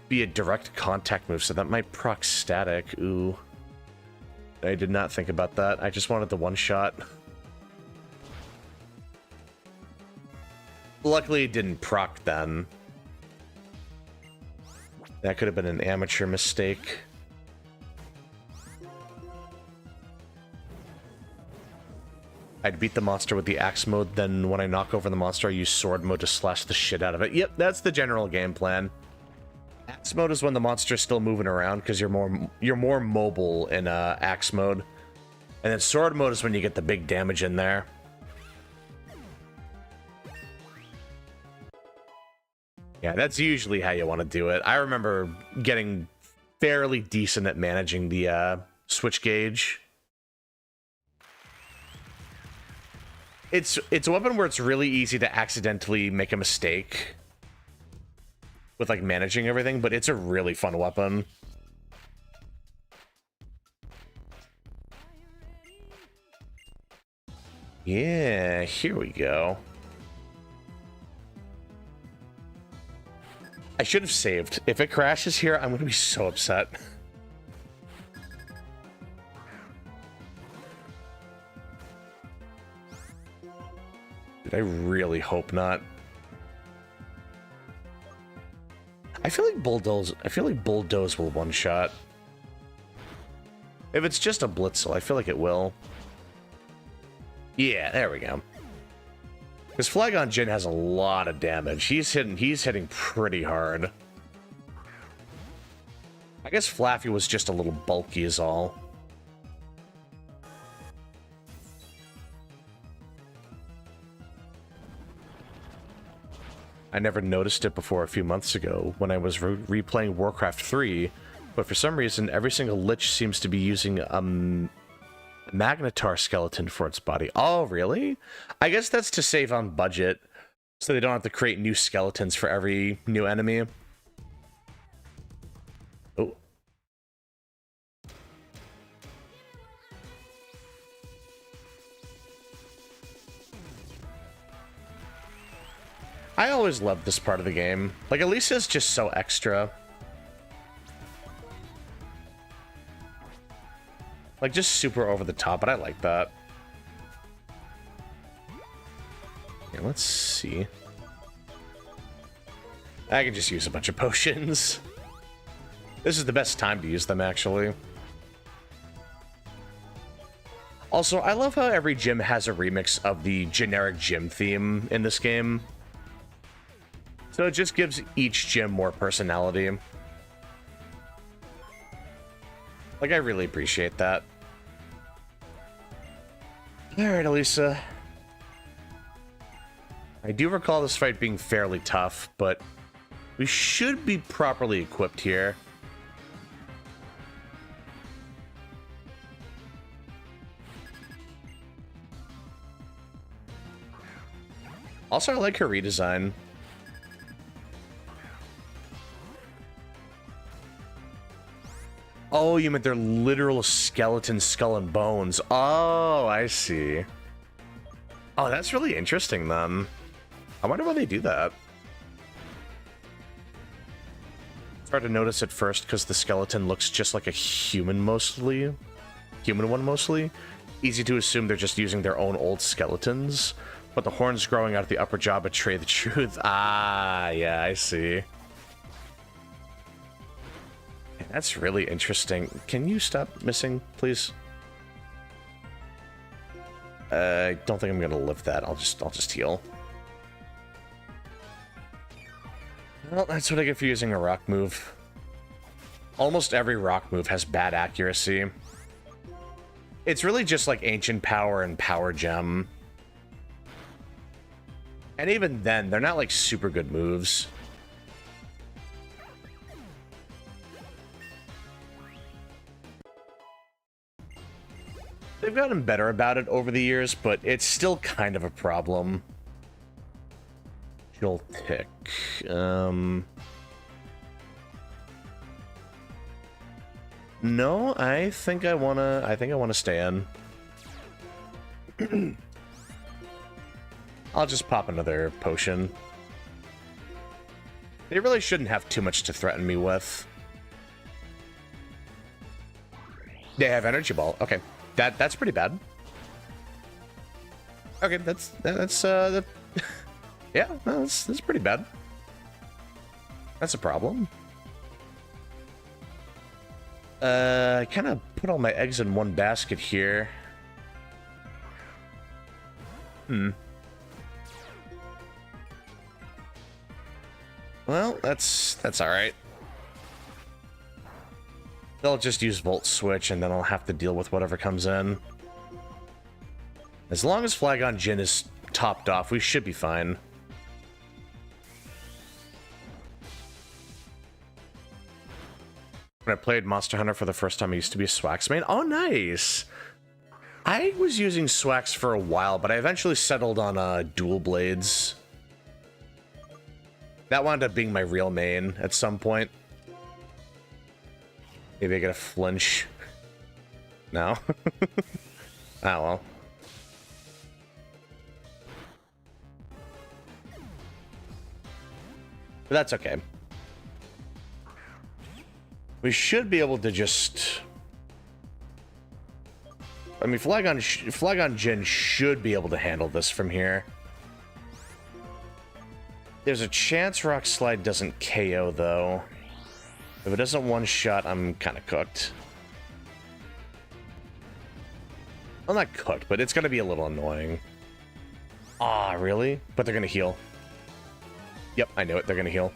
be a direct contact move, so that might proc static. Ooh, I did not think about that. I just wanted the one shot. Luckily, it didn't proc then. That could have been an amateur mistake. I'd beat the monster with the axe mode, then when I knock over the monster, I use sword mode to slash the shit out of it. Yep, that's the general game plan. Axe mode is when the monster's still moving around, because you're more mobile in axe mode. And then sword mode is when you get the big damage in there. Yeah, that's usually how you want to do it. I remember getting fairly decent at managing the switch gauge. It's a weapon where it's really easy to accidentally make a mistake with like managing everything, but it's a really fun weapon. Yeah, here we go. I should have saved. If it crashes here, I'm gonna be so upset. Dude, I really hope not. I feel like Bulldoze will one-shot. If it's just a Blitzel, I feel like it will. Yeah, there we go. Because Flagon Jin has a lot of damage. He's hitting pretty hard. I guess Flaffy was just a little bulky is all. I never noticed it before a few months ago when I was replaying Warcraft 3, but for some reason every single Lich seems to be using Magnetar skeleton for its body. Oh, really? I guess that's to save on budget, so they don't have to create new skeletons for every new enemy. Oh. I always loved this part of the game. Like, Elisa's just so extra. Like, just super over the top, but I like that. Yeah, let's see. I can just use a bunch of potions. This is the best time to use them, actually. Also, I love how every gym has a remix of the generic gym theme in this game. So it just gives each gym more personality. Like, I really appreciate that. Alright, Elisa. I do recall this fight being fairly tough, but we should be properly equipped here. Also, I like her redesign. Oh, you meant they're literal skeleton skull and bones. Oh, I see. Oh, that's really interesting, then. I wonder why they do that. It's hard to notice at first because the skeleton looks just like a human mostly. Human one mostly. Easy to assume they're just using their own old skeletons. But the horns growing out of the upper jaw betray the truth. Ah, yeah, I see. That's really interesting. Can you stop missing, please? I don't think I'm gonna lift that. I'll just heal. Well, that's what I get for using a rock move. Almost every rock move has bad accuracy. It's really just like Ancient Power and Power Gem. And even then, they're not like super good moves. They've gotten better about it over the years, but it's still kind of a problem. Jolt Tick. No, I think I wanna stay in. I'll just pop another potion. They really shouldn't have too much to threaten me with. They have Energy Ball. Okay. That's pretty bad. Okay, that's yeah, no, that's pretty bad. That's a problem. I kind of put all my eggs in one basket here. Well, that's all right. They'll just use Volt Switch, and then I'll have to deal with whatever comes in. As long as Flagon Jin is topped off, we should be fine. When I played Monster Hunter for the first time, I used to be a Swax main. Oh, nice! I was using Swax for a while, but I eventually settled on Dual Blades. That wound up being my real main at some point. Maybe I get a flinch. No? Ah, well. But that's okay. We should be able to just... I mean, Flagon Jin should be able to handle this from here. There's a chance Rock Slide doesn't KO, though. If it doesn't one-shot, I'm kind of cooked. Well, not cooked, but it's going to be a little annoying. Ah, really? But they're going to heal. Yep, I knew it. They're going to heal.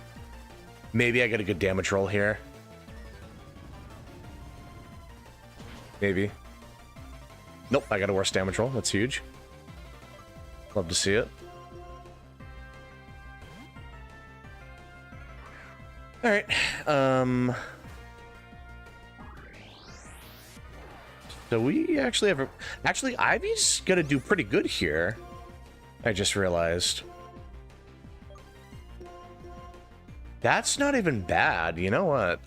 Maybe I get a good damage roll here. Maybe. Nope, I got a worse damage roll. That's huge. Love to see it. Alright, so we actually have a... Actually, Ivy's gonna do pretty good here. I just realized. That's not even bad, you know what?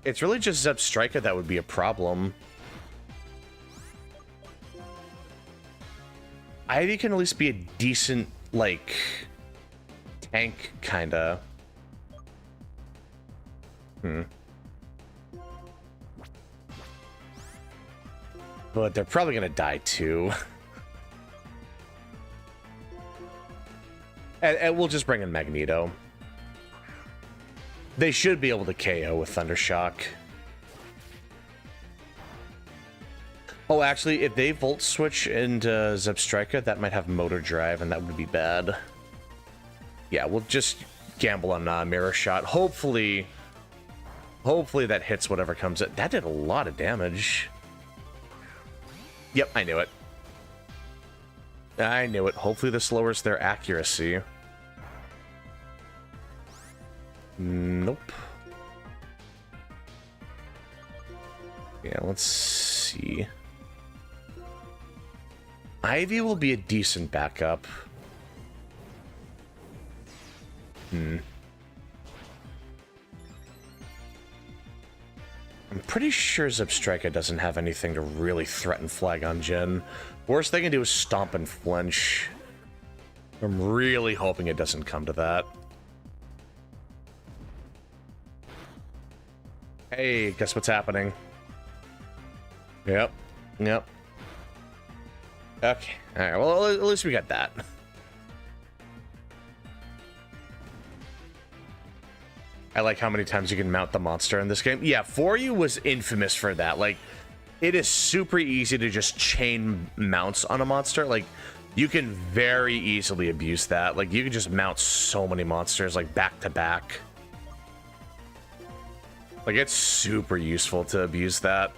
It's really just Zebstrika that would be a problem. Ivy can at least be a decent, like, tank, kinda. But they're probably gonna die too. and we'll just bring in Magneto. They should be able to KO with Thundershock. Oh, actually, if they Volt Switch into Zebstrika, that might have Motor Drive, and that would be bad. Yeah, we'll just gamble on Mirror Shot. Hopefully that hits whatever comes in. That did a lot of damage. Yep, I knew it. I knew it. Hopefully this lowers their accuracy. Nope. Yeah, let's see. Ivy will be a decent backup. I'm pretty sure Zebstrika doesn't have anything to really threaten Flagon Jin. Worst they can do is stomp and flinch. I'm really hoping it doesn't come to that. Hey, guess what's happening? Yep. Yep. Okay. Alright, well, at least we got that. I like how many times you can mount the monster in this game. Yeah, 4U was infamous for that. Like, it is super easy to just chain mounts on a monster. Like, you can very easily abuse that. Like, you can just mount so many monsters, like, back to back. Like, it's super useful to abuse that.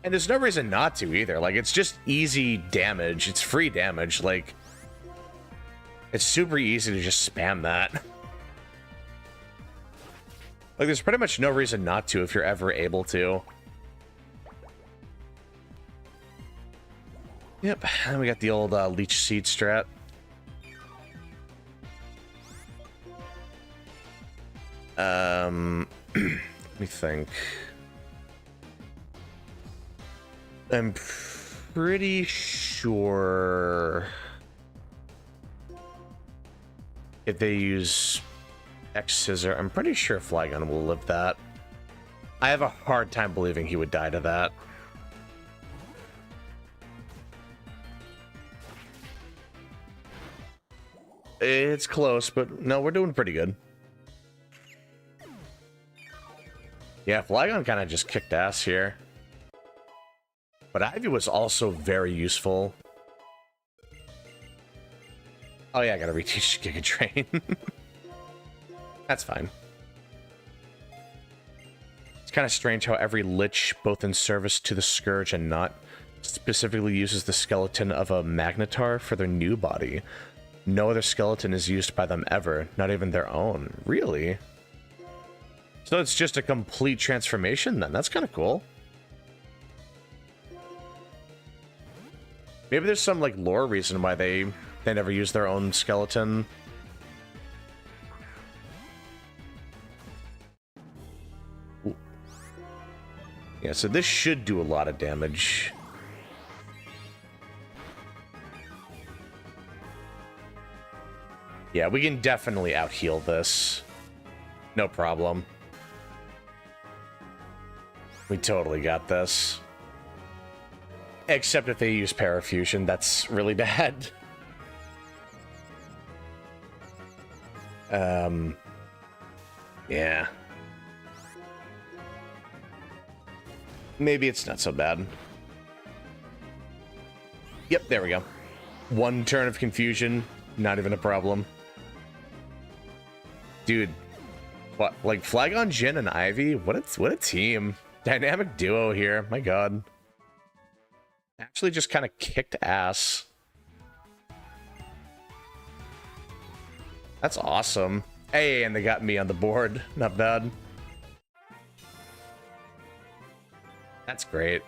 And there's no reason not to either. Like, it's just easy damage. It's free damage. Like, it's super easy to just spam that. Like, there's pretty much no reason not to if you're ever able to. Yep, and we got the old Leech Seed strat. Let me think. I'm pretty sure if they use X Scissor, I'm pretty sure Flygon will live that. I have a hard time believing he would die to that. It's close, but no, we're doing pretty good. Yeah, Flygon kind of just kicked ass here. But Ivy was also very useful. Oh yeah, I gotta reteach Giga Drain. That's fine. It's kind of strange how every Lich, both in service to the Scourge and not, specifically uses the skeleton of a Magnetar for their new body. No other skeleton is used by them ever, not even their own. Really? So it's just a complete transformation then? That's kind of cool. Maybe there's some, like, lore reason why they never use their own skeleton. Ooh. Yeah, so this should do a lot of damage. Yeah, we can definitely out-heal this. No problem. We totally got this. Except if they use Parafusion, that's really bad. Yeah. Maybe it's not so bad. Yep, there we go. One turn of confusion, not even a problem. Dude, what, like Flagon, Jhin, and Ivy? What a team. Dynamic duo here, my god. Actually just kind of kicked ass. That's awesome. Hey, and they got me on the board. Not bad. That's great.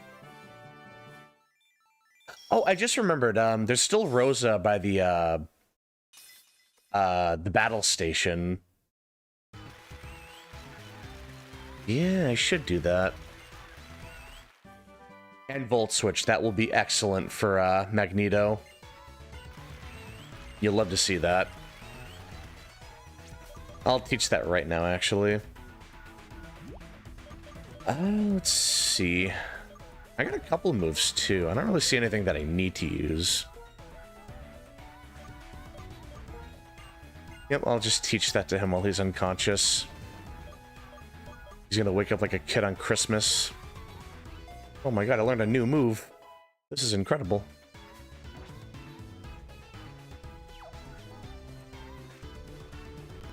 Oh, I just remembered, there's still Rosa by the battle station. Yeah, I should do that. And Volt Switch, that will be excellent for Magneto. You'll love to see that. I'll teach that right now, actually. Let's see. I got a couple of moves, too. I don't really see anything that I need to use. Yep, I'll just teach that to him while he's unconscious. He's gonna wake up like a kid on Christmas. Oh my god, I learned a new move. This is incredible.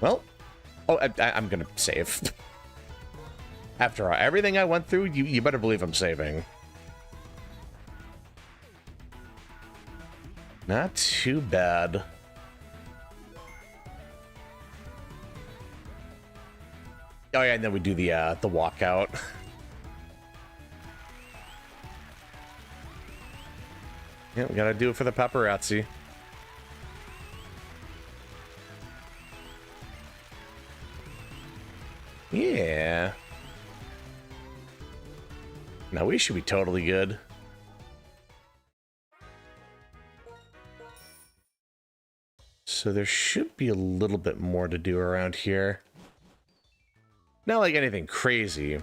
Well, oh, I'm gonna save. After everything I went through, you better believe I'm saving. Not too bad. Oh yeah, and then we do the walkout. Yeah, we gotta do it for the paparazzi. Yeah. Now we should be totally good. So there should be a little bit more to do around here. Not like anything crazy.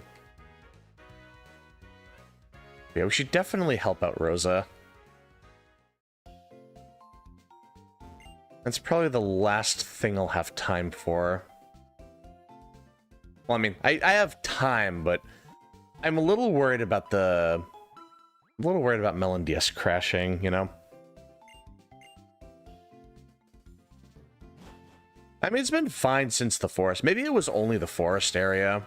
Yeah, we should definitely help out Rosa. That's probably the last thing I'll have time for. Well, I mean, I have time, but I'm a little worried about Melondius crashing, you know? I mean, it's been fine since the forest. Maybe it was only the forest area.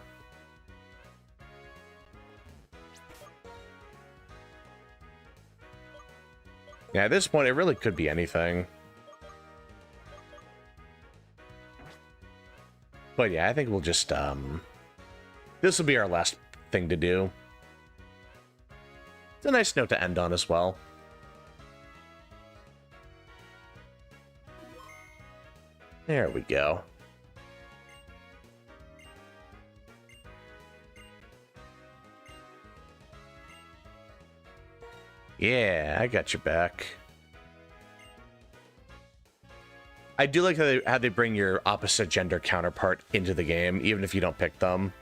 Yeah, at this point, it really could be anything. But yeah, I think we'll just, this will be our last thing to do. It's a nice note to end on as well. There we go. Yeah, I got your back. I do like how they bring your opposite gender counterpart into the game, even if you don't pick them.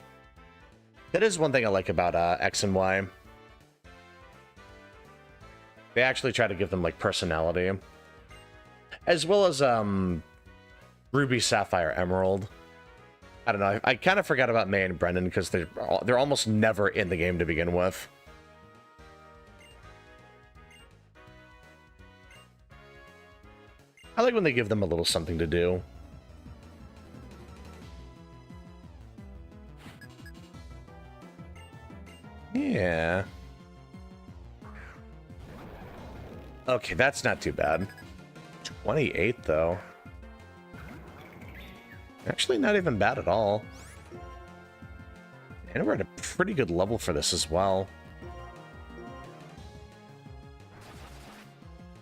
That is one thing I like about X and Y. They actually try to give them, like, personality. As well as, Ruby, Sapphire, Emerald. I don't know. I kind of forgot about May and Brendan because they're almost never in the game to begin with. I like when they give them a little something to do. Yeah. Okay, that's not too bad. 28, though. Actually, not even bad at all. And we're at a pretty good level for this as well.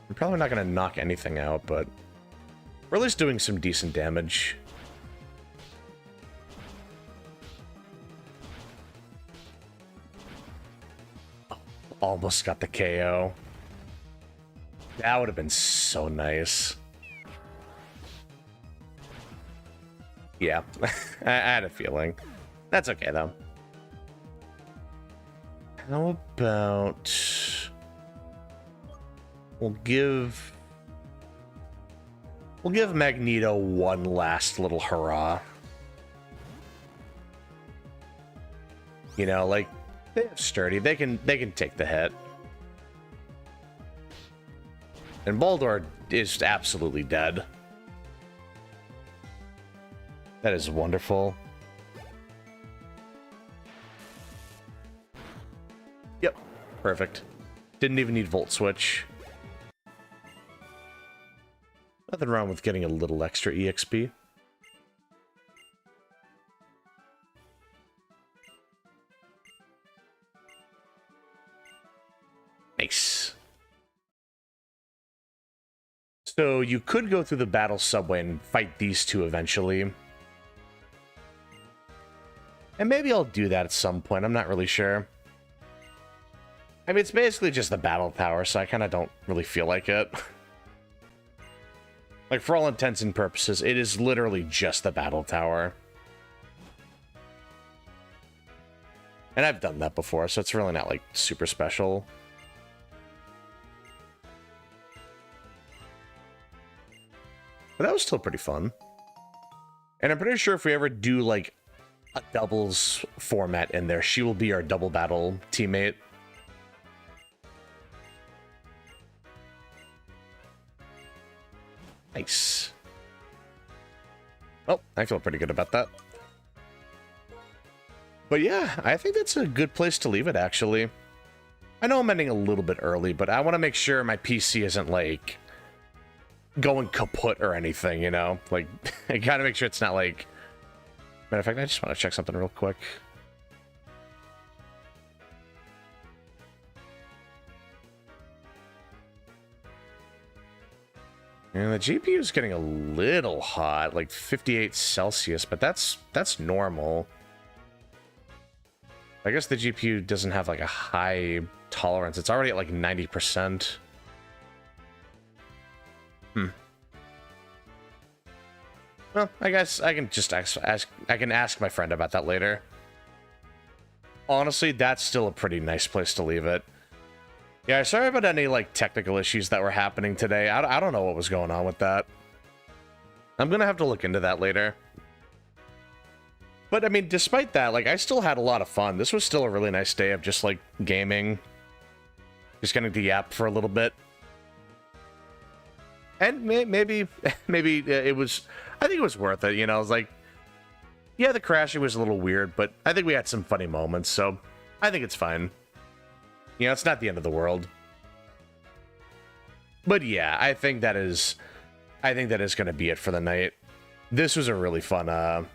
I'm probably not going to knock anything out, but we're at least doing some decent damage. Almost got the KO. That would have been so nice. Yeah, I had a feeling. That's okay, though. How about... We'll give Magneto one last little hurrah. You know, like, they have sturdy. They can take the hit. And Baldor is absolutely dead. That is wonderful. Yep, perfect. Didn't even need Volt Switch. Nothing wrong with getting a little extra EXP. Nice. So you could go through the battle subway and fight these two eventually. And maybe I'll do that at some point. I'm not really sure. I mean, it's basically just the battle tower, so I kind of don't really feel like it. Like, for all intents and purposes, it is literally just the battle tower. And I've done that before, so it's really not, like, super special. But that was still pretty fun. And I'm pretty sure if we ever do, like, a doubles format in there, she will be our double battle teammate. Nice. Oh, I feel pretty good about that. But yeah, I think that's a good place to leave it, actually. I know I'm ending a little bit early, but I want to make sure my PC isn't, like, going kaput or anything, you know? Like, I gotta make sure it's not, like... Matter of fact, I just want to check something real quick. And the GPU is getting a little hot, like 58 Celsius, but that's normal. I guess the GPU doesn't have like a high tolerance. It's already at like 90%. Well, I guess I can just ask my friend about that later. Honestly, that's still a pretty nice place to leave it. Yeah, sorry about any, like, technical issues that were happening today. I don't know what was going on with that. I'm gonna have to look into that later. But, I mean, despite that, like, I still had a lot of fun. This was still a really nice day of just, like, gaming. Just getting to yap for a little bit. And maybe it was... I think it was worth it, you know? I was like... Yeah, the crashing was a little weird, but I think we had some funny moments, so... I think it's fine. You know, it's not the end of the world. But yeah, I think that is going to be it for the night. This was a really fun,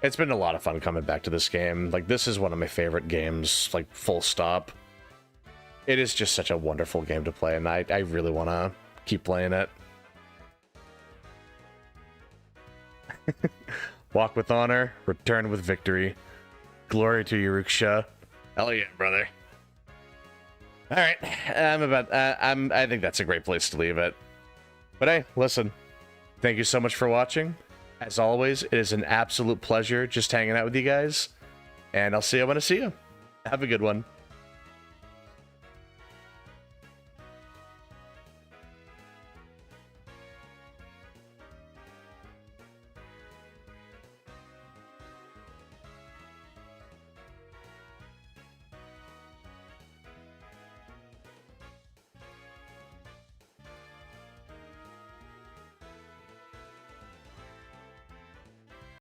it's been a lot of fun coming back to this game. Like, this is one of my favorite games, like, full stop. It is just such a wonderful game to play, and I really want to keep playing it. Walk with honor, return with victory. Glory to Yaruksha. Hell yeah, brother. All right, I think that's a great place to leave it. But hey, listen, thank you so much for watching. As always, it is an absolute pleasure just hanging out with you guys. And I'll see you when I see you. Have a good one.